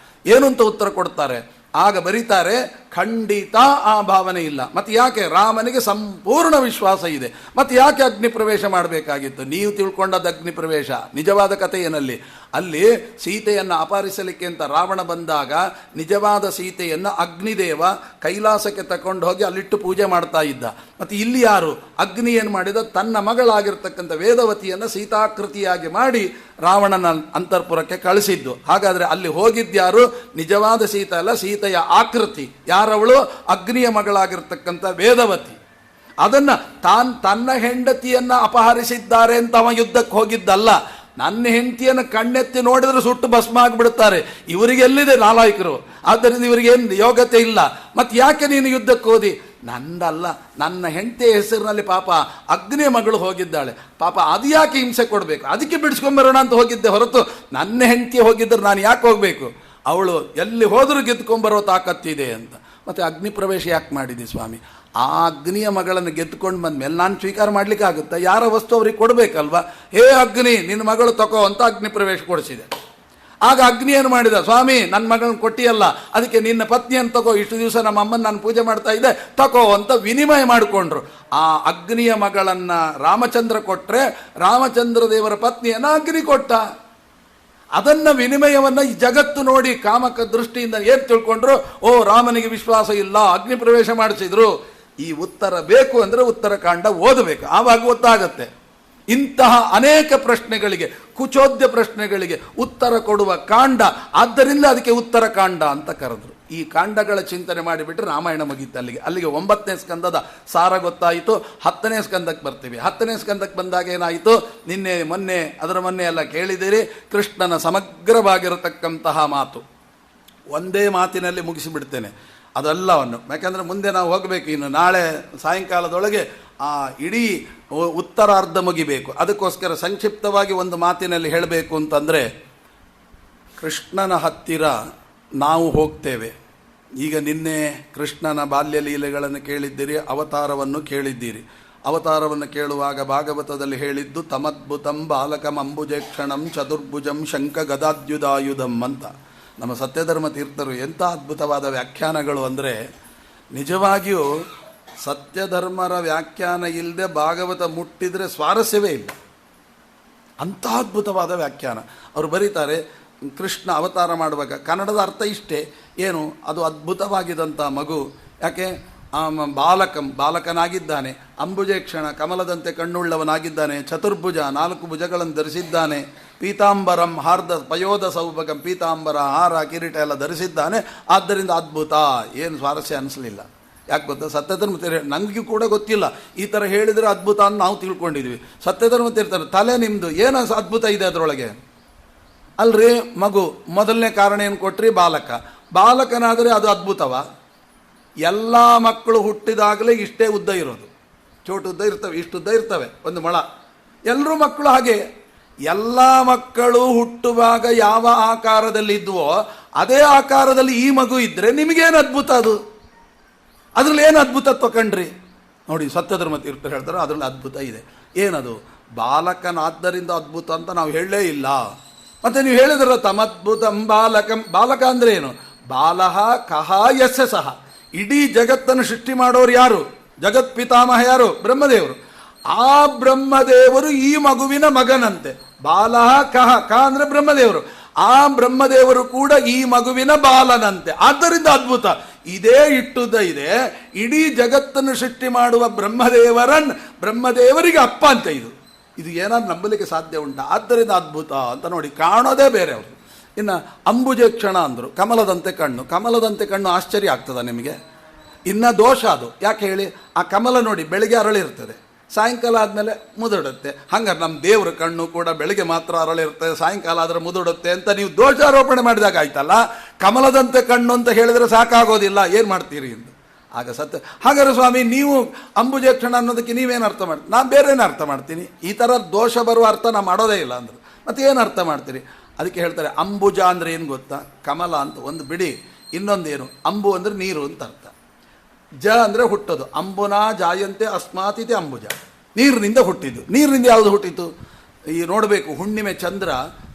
ಏನು ಅಂತ ಉತ್ತರ ಕೊಡ್ತಾರೆ? ಆಗ ಬರೀತಾರೆ ಖಂಡಿತ ಆ ಭಾವನೆ ಇಲ್ಲ. ಮತ್ತೆ ಯಾಕೆ? ರಾಮನಿಗೆ ಸಂಪೂರ್ಣ ವಿಶ್ವಾಸ ಇದೆ. ಮತ್ತೆ ಯಾಕೆ ಅಗ್ನಿ ಪ್ರವೇಶ ಮಾಡಬೇಕಾಗಿತ್ತು? ನೀವು ತಿಳ್ಕೊಂಡದ್ದು ಅಗ್ನಿ ಪ್ರವೇಶ. ನಿಜವಾದ ಕಥೆ ಏನಲ್ಲಿ? ಅಲ್ಲಿ ಸೀತೆಯನ್ನು ಅಪಹರಿಸಲಿಕ್ಕೆ ಅಂತ ರಾವಣ ಬಂದಾಗ ನಿಜವಾದ ಸೀತೆಯನ್ನು ಅಗ್ನಿದೇವ ಕೈಲಾಸಕ್ಕೆ ತಕೊಂಡು ಹೋಗಿ ಅಲ್ಲಿಟ್ಟು ಪೂಜೆ ಮಾಡ್ತಾ ಇದ್ದ. ಮತ್ತೆ ಇಲ್ಲಿ ಯಾರು? ಅಗ್ನಿ ಏನು ಮಾಡಿದ? ತನ್ನ ಮಗಳಾಗಿರ್ತಕ್ಕಂಥ ವೇದವತಿಯನ್ನು ಸೀತಾಕೃತಿಯಾಗಿ ಮಾಡಿ ರಾವಣನ ಅಂತರ್ಪುರಕ್ಕೆ ಕಳಿಸಿದ್ದು. ಹಾಗಾದ್ರೆ ಅಲ್ಲಿ ಹೋಗಿದ್ಯಾರು? ನಿಜವಾದ ಸೀತೆ ಅಲ್ಲ, ಸೀತೆಯ ಆಕೃತಿ. ಯಾರವಳು? ಅಗ್ನಿಯ ಮಗಳಾಗಿರ್ತಕ್ಕಂಥ ವೇದವತಿ. ಅದನ್ನ ತನ್ನ ಹೆಂಡತಿಯನ್ನ ಅಪಹರಿಸಿದ್ದಾರೆ ಅಂತ ಅವ ಯುದ್ಧಕ್ಕೆ ಹೋಗಿದ್ದಲ್ಲ. ನನ್ನ ಹೆಂಡತಿಯನ್ನು ಕಣ್ಣೆತ್ತಿ ನೋಡಿದ್ರೆ ಸುಟ್ಟು ಭಸ್ಮ ಆಗಿಬಿಡುತ್ತಾರೆ. ಇವರಿಗೆ ಎಲ್ಲಿದೆ ನಾಲಾಯಕರು? ಆದ್ದರಿಂದ ಇವರಿಗೇನು ಯೋಗ್ಯತೆ ಇಲ್ಲ. ಮತ್ತೆ ಯಾಕೆ ನೀನು ಯುದ್ಧಕ್ಕೆ ಹೋದಿ? ನಂದಲ್ಲ, ನನ್ನ ಹೆಂಡತಿಯ ಹೆಸರಿನಲ್ಲಿ ಪಾಪ ಅಗ್ನಿಯ ಮಗಳು ಹೋಗಿದ್ದಾಳೆ. ಪಾಪ ಅದು ಯಾಕೆ ಹಿಂಸೆ ಕೊಡಬೇಕು? ಅದಕ್ಕೆ ಬಿಡಿಸ್ಕೊಂಬರೋಣ ಅಂತ ಹೋಗಿದ್ದೆ ಹೊರತು ನನ್ನ ಹೆಂಡತಿ ಹೋಗಿದ್ರೆ ನಾನು ಯಾಕೆ ಹೋಗಬೇಕು? ಅವಳು ಎಲ್ಲಿ ಹೋದರೂ ಗೆದ್ಕೊಂಬರೋ ತಾಕತ್ತಿದೆ ಅಂತ. ಮತ್ತೆ ಅಗ್ನಿ ಪ್ರವೇಶ ಯಾಕೆ ಮಾಡಿದಿ ಸ್ವಾಮಿ? ಆ ಅಗ್ನಿಯ ಮಗಳನ್ನು ಗೆದ್ದುಕೊಂಡು ಬಂದ್ಮೇಲೆ ನಾನು ಸ್ವೀಕಾರ ಮಾಡ್ಲಿಕ್ಕೆ ಆಗುತ್ತಾ? ಯಾರ ವಸ್ತು ಅವ್ರಿಗೆ ಕೊಡಬೇಕಲ್ವಾ? ಹೇ ಅಗ್ನಿ, ನಿನ್ನ ಮಗಳು ತಗೋ ಅಂತ ಅಗ್ನಿ ಪ್ರವೇಶ ಕೊಡಿಸಿದೆ. ಆಗ ಅಗ್ನಿ ಏನು ಮಾಡಿದ? ಸ್ವಾಮಿ, ನನ್ನ ಮಗಳನ್ನ ಕೊಟ್ಟಿಯಲ್ಲ, ಅದಕ್ಕೆ ನಿನ್ನ ಪತ್ನಿಯನ್ನು ತಗೋ, ಇಷ್ಟು ದಿವಸ ನಮ್ಮ ಅಮ್ಮನ ನಾನು ಪೂಜೆ ಮಾಡ್ತಾ ಇದ್ದೆ, ತಗೋ ಅಂತ ವಿನಿಮಯ ಮಾಡಿಕೊಂಡ್ರು. ಆ ಅಗ್ನಿಯ ಮಗಳನ್ನ ರಾಮಚಂದ್ರ ಕೊಟ್ರೆ ರಾಮಚಂದ್ರ ದೇವರ ಪತ್ನಿಯನ್ನ ಅಗ್ನಿ ಕೊಟ್ಟ. ಅದನ್ನ ವಿನಿಮಯವನ್ನ ಈ ಜಗತ್ತು ನೋಡಿ ಕಾಮಕ ದೃಷ್ಟಿಯಿಂದ ಏನ್ ತಿಳ್ಕೊಂಡ್ರು? ಓ, ರಾಮನಿಗೆ ವಿಶ್ವಾಸ ಇಲ್ಲ, ಅಗ್ನಿ ಪ್ರವೇಶ ಮಾಡಿಸಿದ್ರು. ಈ ಉತ್ತರ ಬೇಕು ಅಂದ್ರೆ ಉತ್ತರಕಾಂಡ ಓದಬೇಕು, ಆವಾಗ ಗೊತ್ತಾಗತ್ತೆ. ಇಂತಹ ಅನೇಕ ಪ್ರಶ್ನೆಗಳಿಗೆ, ಕುಚೋದ್ಯ ಪ್ರಶ್ನೆಗಳಿಗೆ ಉತ್ತರ ಕೊಡುವ ಕಾಂಡ. ಆದ್ದರಿಂದ ಅದಕ್ಕೆ ಉತ್ತರಕಾಂಡ ಅಂತ ಕರೆದ್ರು. ಈ ಕಾಂಡಗಳ ಚಿಂತನೆ ಮಾಡಿಬಿಟ್ರೆ ರಾಮಾಯಣ ಮುಗೀತು. ಅಲ್ಲಿಗೆ 9ನೇ ಸ್ಕಂದದ ಸಾರ ಗೊತ್ತಾಯಿತು. 10ನೇ ಸ್ಕಂದಕ್ಕೆ ಬರ್ತೀವಿ. 10ನೇ ಸ್ಕಂದಕ್ಕೆ ಬಂದಾಗ ಏನಾಯಿತು? ಅದರ ಮೊನ್ನೆ ಎಲ್ಲ ಕೇಳಿದಿರಿ. ಕೃಷ್ಣನ ಸಮಗ್ರವಾಗಿರತಕ್ಕಂತಹ ಮಾತು ಒಂದೇ ಮಾತಿನಲ್ಲಿ ಮುಗಿಸಿಬಿಡ್ತೇನೆ ಅದೆಲ್ಲವನ್ನು. ಯಾಕಂದರೆ ಮುಂದೆ ನಾವು ಹೋಗಬೇಕು. ಇನ್ನು ನಾಳೆ ಸಾಯಂಕಾಲದೊಳಗೆ ಆ ಇಡೀ ಉತ್ತರಾರ್ಧ ಮುಗಿಬೇಕು. ಅದಕ್ಕೋಸ್ಕರ ಸಂಕ್ಷಿಪ್ತವಾಗಿ ಒಂದು ಮಾತಿನಲ್ಲಿ ಹೇಳಬೇಕು ಅಂತಂದರೆ, ಕೃಷ್ಣನ ಹತ್ತಿರ ನಾವು ಹೋಗ್ತೇವೆ. ಈಗ ನಿನ್ನೆ ಕೃಷ್ಣನ ಬಾಲ್ಯ ಲೀಲೆಗಳನ್ನು ಕೇಳಿದ್ದೀರಿ, ಅವತಾರವನ್ನು ಕೇಳಿದ್ದೀರಿ. ಅವತಾರವನ್ನು ಕೇಳುವಾಗ ಭಾಗವತದಲ್ಲಿ ಹೇಳಿದ್ದು ತಮದ್ಭುತಂ ಬಾಲಕಂ ಅಂಬುಜೇಕ್ಷಣಂ ಚತುರ್ಭುಜಂ ಶಂಖ ಗದಾದ್ಯುಧಾಯುಧಂ ಅಂತ. ನಮ್ಮ ಸತ್ಯಧರ್ಮ ತೀರ್ಥರು ಎಂಥ ಅದ್ಭುತವಾದ ವ್ಯಾಖ್ಯಾನಗಳು ಅಂದರೆ, ನಿಜವಾಗಿಯೂ ಸತ್ಯಧರ್ಮರ ವ್ಯಾಖ್ಯಾನ ಇಲ್ಲದೆ ಭಾಗವತ ಮುಟ್ಟಿದರೆ ಸ್ವಾರಸ್ಯವೇ ಇಲ್ಲ. ಅಂಥ ಅದ್ಭುತವಾದ ವ್ಯಾಖ್ಯಾನ ಅವರು ಬರೀತಾರೆ. ಕೃಷ್ಣ ಅವತಾರ ಮಾಡುವಾಗ ಕನ್ನಡದ ಅರ್ಥ ಇಷ್ಟೇ, ಏನು ಅದು ಅದ್ಭುತವಾಗಿದ್ದಂಥ ಮಗು. ಯಾಕೆ? ಬಾಲಕನಾಗಿದ್ದಾನೆ, ಅಂಬುಜೇಕ್ಷಣ ಕಮಲದಂತೆ ಕಣ್ಣುಳ್ಳವನಾಗಿದ್ದಾನೆ, ಚತುರ್ಭುಜ 4 ಭುಜಗಳನ್ನು ಧರಿಸಿದ್ದಾನೆ, ಪೀತಾಂಬರಂ ಹಾರ್ದ ಪಯೋಧ ಸೌಭಗಂ ಪೀತಾಂಬರ ಹಾರ ಕಿರೀಟ ಎಲ್ಲ ಧರಿಸಿದ್ದಾನೆ. ಆದ್ದರಿಂದ ಅದ್ಭುತ. ಏನು ಸ್ವಾರಸ್ಯ ಅನಿಸಲಿಲ್ಲ. ಯಾಕೆ ಗೊತ್ತಾ? ಸತ್ಯಧರ್ಮ ತೀರ್ಥ ನನಗೂ ಕೂಡ ಗೊತ್ತಿಲ್ಲ. ಈ ಥರ ಹೇಳಿದರೆ ಅದ್ಭುತ ಅಂತ ನಾವು ತಿಳ್ಕೊಂಡಿದ್ವಿ. ಸತ್ಯಧರ್ಮ ತೀರ್ಥ ತಲೆ ನಿಮ್ಮದು, ಏನು ಅದ್ಭುತ ಇದೆ ಅದರೊಳಗೆ? ಅಲ್ರಿ ಮಗು, ಮೊದಲನೇ ಕಾರಣ ಏನು ಕೊಟ್ರಿ? ಬಾಲಕನಾದರೆ ಅದು ಅದ್ಭುತವ? ಎಲ್ಲ ಮಕ್ಕಳು ಹುಟ್ಟಿದಾಗಲೇ ಇಷ್ಟೇ ಉದ್ದ ಇರೋದು, ಚೋಟು ಉದ್ದ ಇರ್ತವೆ, ಇಷ್ಟುದ್ದ ಇರ್ತವೆ, 1 ಮೊಳ. ಎಲ್ಲರೂ ಮಕ್ಕಳು ಹಾಗೆ. ಎಲ್ಲ ಮಕ್ಕಳು ಹುಟ್ಟುವಾಗ ಯಾವ ಆಕಾರದಲ್ಲಿ ಇದ್ವೋ ಅದೇ ಆಕಾರದಲ್ಲಿ ಈ ಮಗು ಇದ್ದರೆ ನಿಮಗೇನು ಅದ್ಭುತ? ಅದರಲ್ಲಿ ಏನು ಅದ್ಭುತ ತಗೊಂಡ್ರಿ? ನೋಡಿ, ಸತ್ಯಧರ್ಮ ತೀರ್ಥರು ಹೇಳ್ತಾರೆ ಅದರಲ್ಲಿ ಅದ್ಭುತ ಇದೆ. ಏನದು? ಬಾಲಕನಾದ್ದರಿಂದ ಅದ್ಭುತ ಅಂತ ನಾವು ಹೇಳಲೇ ಇಲ್ಲ. ಮತ್ತೆ ನೀವು ಹೇಳಿದ್ರ ತಮದ್ಭುತಂ ಬಾಲಕಂ. ಬಾಲಕ ಅಂದ್ರೆ ಏನು? ಬಾಲಹ ಕಹ ಯಸ್ಯ ಸಹ. ಇಡೀ ಜಗತ್ತನ್ನು ಸೃಷ್ಟಿ ಮಾಡೋರು ಯಾರು? ಜಗತ್ ಪಿತಾಮಹ ಯಾರು? ಬ್ರಹ್ಮದೇವರು. ಆ ಬ್ರಹ್ಮದೇವರು ಈ ಮಗುವಿನ ಮಗನಂತೆ. ಬಾಲಹ ಕಹ, ಅಂದ್ರೆ ಬ್ರಹ್ಮದೇವರು. ಆ ಬ್ರಹ್ಮದೇವರು ಕೂಡ ಈ ಮಗುವಿನ ಬಾಲನಂತೆ. ಆದ್ದರಿಂದ ಅದ್ಭುತ. ಇದೇ ಇಟ್ಟುದ ಇದೆ. ಇಡೀ ಜಗತ್ತನ್ನು ಸೃಷ್ಟಿ ಮಾಡುವ ಬ್ರಹ್ಮದೇವರಿಗೆ ಅಪ್ಪ ಅಂತ ಇದು ಏನಾದ್ರು ನಂಬಲಿಕ್ಕೆ ಸಾಧ್ಯ ಉಂಟಾ? ಆದ್ದರಿಂದ ಅದ್ಭುತ ಅಂತ ನೋಡಿ, ಕಾಣೋದೇ ಬೇರೆ ಅವರು. ಇನ್ನು ಅಂಬುಜೇಕ್ಷಣ ಅಂದರು, ಕಮಲದಂತೆ ಕಣ್ಣು ಆಶ್ಚರ್ಯ ಆಗ್ತದ ನಿಮಗೆ? ಇನ್ನು ದೋಷ ಅದು. ಯಾಕೆ ಹೇಳಿ? ಆ ಕಮಲ ನೋಡಿ ಬೆಳಿಗ್ಗೆ ಅರಳಿರ್ತದೆ, ಸಾಯಂಕಾಲ ಆದಮೇಲೆ ಮುದುಡುತ್ತೆ. ಹಂಗಾರೆ ನಮ್ಮ ದೇವ್ರ ಕಣ್ಣು ಕೂಡ ಬೆಳಿಗ್ಗೆ ಮಾತ್ರ ಅರಳಿರ್ತದೆ, ಸಾಯಂಕಾಲ ಆದರೆ ಮುದುಡುತ್ತೆ ಅಂತ ನೀವು ದೋಷಾರೋಪಣೆ ಮಾಡಿದಾಗ ಆಯ್ತಲ್ಲ. ಕಮಲದಂತೆ ಕಣ್ಣು ಅಂತ ಹೇಳಿದರೆ ಸಾಕಾಗೋದಿಲ್ಲ, ಏನು ಮಾಡ್ತೀರಿ ಅಂತ. ಆಗ ಹಾಗಾದ್ರೆ ಸ್ವಾಮಿ ನೀವು ಅಂಬುಜೇಕ್ಷಣ ಅನ್ನೋದಕ್ಕೆ ನೀವೇನು ಅರ್ಥ ಮಾಡ್ತೀರಿ? ನಾನು ಬೇರೆನೇ ಅರ್ಥ ಮಾಡ್ತೀನಿ. ಈ ಥರ ದೋಷ ಬರುವ ಅರ್ಥ ನಾವು ಮಾಡೋದೇ ಇಲ್ಲ ಅಂದರು. ಮತ್ತೆ ಏನು ಅರ್ಥ ಮಾಡ್ತೀರಿ? ಅದಕ್ಕೆ ಹೇಳ್ತಾರೆ ಅಂಬುಜ ಅಂದರೆ ಏನು ಗೊತ್ತಾ? ಕಮಲ ಅಂತ ಒಂದು ಬಿಡಿ. ಇನ್ನೊಂದೇನು? ಅಂಬು ಅಂದರೆ ನೀರು ಅಂತ ಅರ್ಥ. ಜ ಅಂದರೆ ಹುಟ್ಟೋದು. ಅಂಬುನಾ ಜಾಯಂತೆ ಅಸ್ಮಾತಿತೆ ಅಂಬುಜ. ನೀರಿನಿಂದ ಹುಟ್ಟಿದ್ದು. ನೀರಿನಿಂದ ಯಾವುದು ಹುಟ್ಟಿತು? ಈ ನೋಡಬೇಕು, ಹುಣ್ಣಿಮೆ ಚಂದ್ರ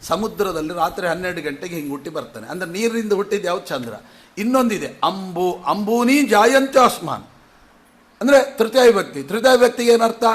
ಸಮುದ್ರದಲ್ಲಿ ರಾತ್ರಿ 12 ಗಂಟೆಗೆ ಹಿಂಗೆ ಹುಟ್ಟಿ ಬರ್ತಾನೆ. ಅಂದರೆ ನೀರಿನಿಂದ ಹುಟ್ಟಿದ ಯಾವ್ದು ಚಂದ್ರ. ಇನ್ನೊಂದಿದೆ ಅಂಬೂನಿ ಜಾಯಂತೆ ಅಸ್ಮಾನ್, ಅಂದರೆ ತೃತೀಯ ವಿಭಕ್ತಿ. ತೃತೀಯ ವಿಭಕ್ತಿಗೆ ಏನರ್ಥ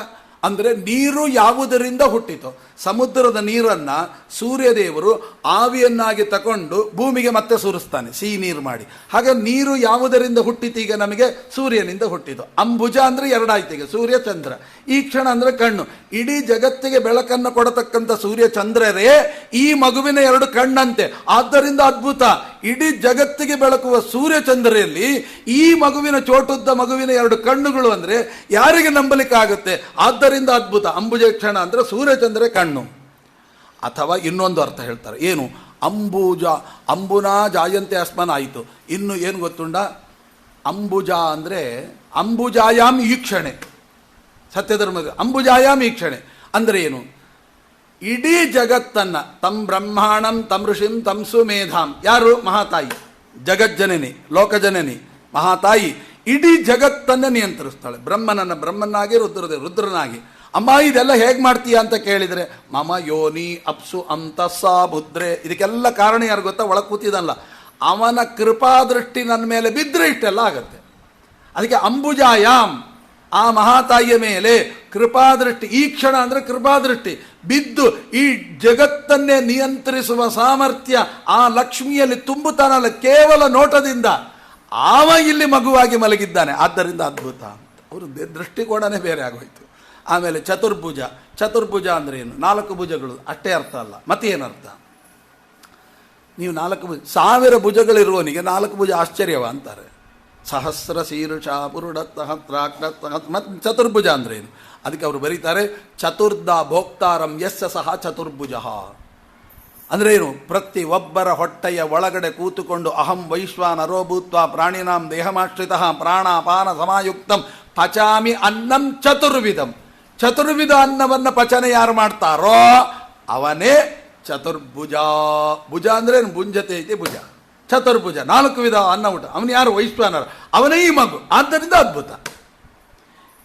ಅಂದರೆ ನೀರು ಯಾವುದರಿಂದ ಹುಟ್ಟಿತು. ಸಮುದ್ರದ ನೀರನ್ನು ಸೂರ್ಯದೇವರು ಆವಿಯನ್ನಾಗಿ ತಗೊಂಡು ಭೂಮಿಗೆ ಮತ್ತೆ ಸುರಿಸ್ತಾನೆ, ಸಿಹಿ ನೀರು ಮಾಡಿ. ಹಾಗೆ ನೀರು ಯಾವುದರಿಂದ ಹುಟ್ಟಿತು? ಈಗ ನಮಗೆ ಸೂರ್ಯನಿಂದ ಹುಟ್ಟಿತು. ಅಂಬುಜ ಅಂದರೆ ಎರಡಾಯ್ತು, ಈಗ ಸೂರ್ಯ ಚಂದ್ರ. ಈ ಕ್ಷಣ ಅಂದರೆ ಕಣ್ಣು. ಇಡೀ ಜಗತ್ತಿಗೆ ಬೆಳಕನ್ನು ಕೊಡತಕ್ಕಂಥ ಸೂರ್ಯ ಚಂದ್ರರೇ ಈ ಮಗುವಿನ 2 ಕಣ್ಣಂತೆ. ಆದ್ದರಿಂದ ಅದ್ಭುತ. ಇಡೀ ಜಗತ್ತಿಗೆ ಬೆಳಕುವ ಸೂರ್ಯ ಚಂದ್ರೆಯಲ್ಲಿ ಈ ಮಗುವಿನ ಚೋಟುದ್ದ ಮಗುವಿನ 2 ಕಣ್ಣುಗಳು ಅಂದರೆ ಯಾರಿಗೆ ನಂಬಲಿಕ್ಕಾಗುತ್ತೆ? ಆದ್ದರಿಂದ ಅದ್ಭುತ. ಅಂಬುಜ ಕ್ಷಣ ಅಂದರೆ ಸೂರ್ಯಚಂದ್ರ ಕಣ್ಣು. ಅಥವಾ ಇನ್ನೊಂದು ಅರ್ಥ ಹೇಳ್ತಾರೆ, ಏನು? ಅಂಬುನಾ ಜಾಯಂತೆ ಅಸ್ಮಾನ್ ಆಯಿತು. ಇನ್ನು ಏನು ಗೊತ್ತುಂಡ? ಅಂಬುಜ ಅಂದರೆ ಅಂಬುಜಾಯಾಮ್ ಈಕ್ಷಣೆ. ಸತ್ಯಧರ್ಮದ ಅಂಬುಜಾಯಾಮ್ ಈಕ್ಷಣೆ ಅಂದರೆ ಏನು? ಇಡೀ ಜಗತ್ತನ್ನ ತಂ ಬ್ರಹ್ಮಾಣಂ ತಂ ಋಷಿಂ ತಂ ಸುಮೇಧಾಂ. ಯಾರು? ಮಹಾತಾಯಿ, ಜಗಜ್ಜನನಿ, ಲೋಕಜನನಿ ಮಹಾತಾಯಿ ಇಡೀ ಜಗತ್ತನ್ನೇ ನಿಯಂತ್ರಿಸ್ತಾಳೆ. ಬ್ರಹ್ಮನಾಗಿ ರುದ್ರನಾಗಿ. ಅಮ್ಮ ಇದೆಲ್ಲ ಹೇಗೆ ಮಾಡ್ತೀಯ ಅಂತ ಕೇಳಿದರೆ, ಮಮ ಯೋನಿ ಅಪ್ಸು ಅಂತಸ್ಸ ಬುದ್ರೆ. ಇದಕ್ಕೆಲ್ಲ ಕಾರಣ ಯಾರು ಗೊತ್ತಾ? ಒಳ ಕೂತಿದಲ್ಲ, ಅವನ ಕೃಪಾದೃಷ್ಟಿ ನನ್ನ ಮೇಲೆ ಬಿದ್ದರೆ ಇಷ್ಟೆಲ್ಲ ಆಗತ್ತೆ. ಅದಕ್ಕೆ ಅಂಬುಜಾಯಾಮ್, ಆ ಮಹಾತಾಯಿಯ ಮೇಲೆ ಕೃಪಾದೃಷ್ಟಿ. ಈ ಕ್ಷಣ ಅಂದರೆ ಕೃಪಾದೃಷ್ಟಿ ಬಿದ್ದು ಈ ಜಗತ್ತನ್ನೇ ನಿಯಂತ್ರಿಸುವ ಸಾಮರ್ಥ್ಯ ಆ ಲಕ್ಷ್ಮಿಯಲ್ಲಿ ತುಂಬುತ್ತಾನಲ್ಲ ಕೇವಲ ನೋಟದಿಂದ. ಆವ ಇಲ್ಲಿ ಮಗುವಾಗಿ ಮಲಗಿದ್ದಾನೆ. ಆದ್ದರಿಂದ ಅದ್ಭುತ. ಅವರು ದೃಷ್ಟಿಕೋನನೇ ಬೇರೆ ಆಗೋಯ್ತು. ಆಮೇಲೆ ಚತುರ್ಭುಜ ಅಂದರೆ ಏನು? 4 ಭುಜಗಳು ಅಷ್ಟೇ ಅರ್ಥ ಅಲ್ಲ. ಮತ್ತೇನರ್ಥ? ನೀವು 1000 ಭುಜಗಳಿರುವವನಿಗೆ 4 ಭುಜ ಆಶ್ಚರ್ಯವ ಅಂತಾರೆ. ಸಹಸ್ರ ಶೀರ್ಷ ಪುರುಡತ್ತಃ ಮತ್ತು ಚತುರ್ಭುಜ ಅಂದ್ರೆ ಏನು? ಅದಕ್ಕೆ ಅವರು ಬರೀತಾರೆ, ಚತುರ್ಧ ಭೋಕ್ತಾರಂ ಯಸ್ಯ ಸಹ ಚತುರ್ಭುಜ. ಅಂದ್ರೆ ಏನು? ಪ್ರತಿ ಒಬ್ಬರ ಹೊಟ್ಟೆಯ ಒಳಗಡೆ ಕೂತುಕೊಂಡು ಅಹಂ ವೈಶ್ವಾನರೋ ಭೂತ್ವ ಪ್ರಾಣಿನಾಂ ದೇಹಮಾಶ್ರಿತ ಪ್ರಾಣಾಪಾನ ಸಮಾಯುಕ್ತಂ ಪಚಾಮಿ ಅನ್ನಂ ಚತುರ್ವಿಧಂ. ಚತುರ್ವಿಧ ಅನ್ನವನ್ನು ಪಚನೆ ಯಾರು ಮಾಡ್ತಾರೋ ಅವನೇ ಚತುರ್ಭುಜ. ಭುಜ ಅಂದ್ರೆ ಭುಂಜತೆ ಐತಿ ಭುಜ. ಚತುರ್ಭುಜ 4 ವಿಧ ಅನ್ನ ಊಟ. ಅವನು ಯಾರು? ವೈಶ್ವಾನರ. ಅವನೇ ಈ ಮಗು. ಆದ್ದರಿಂದ ಅದ್ಭುತ.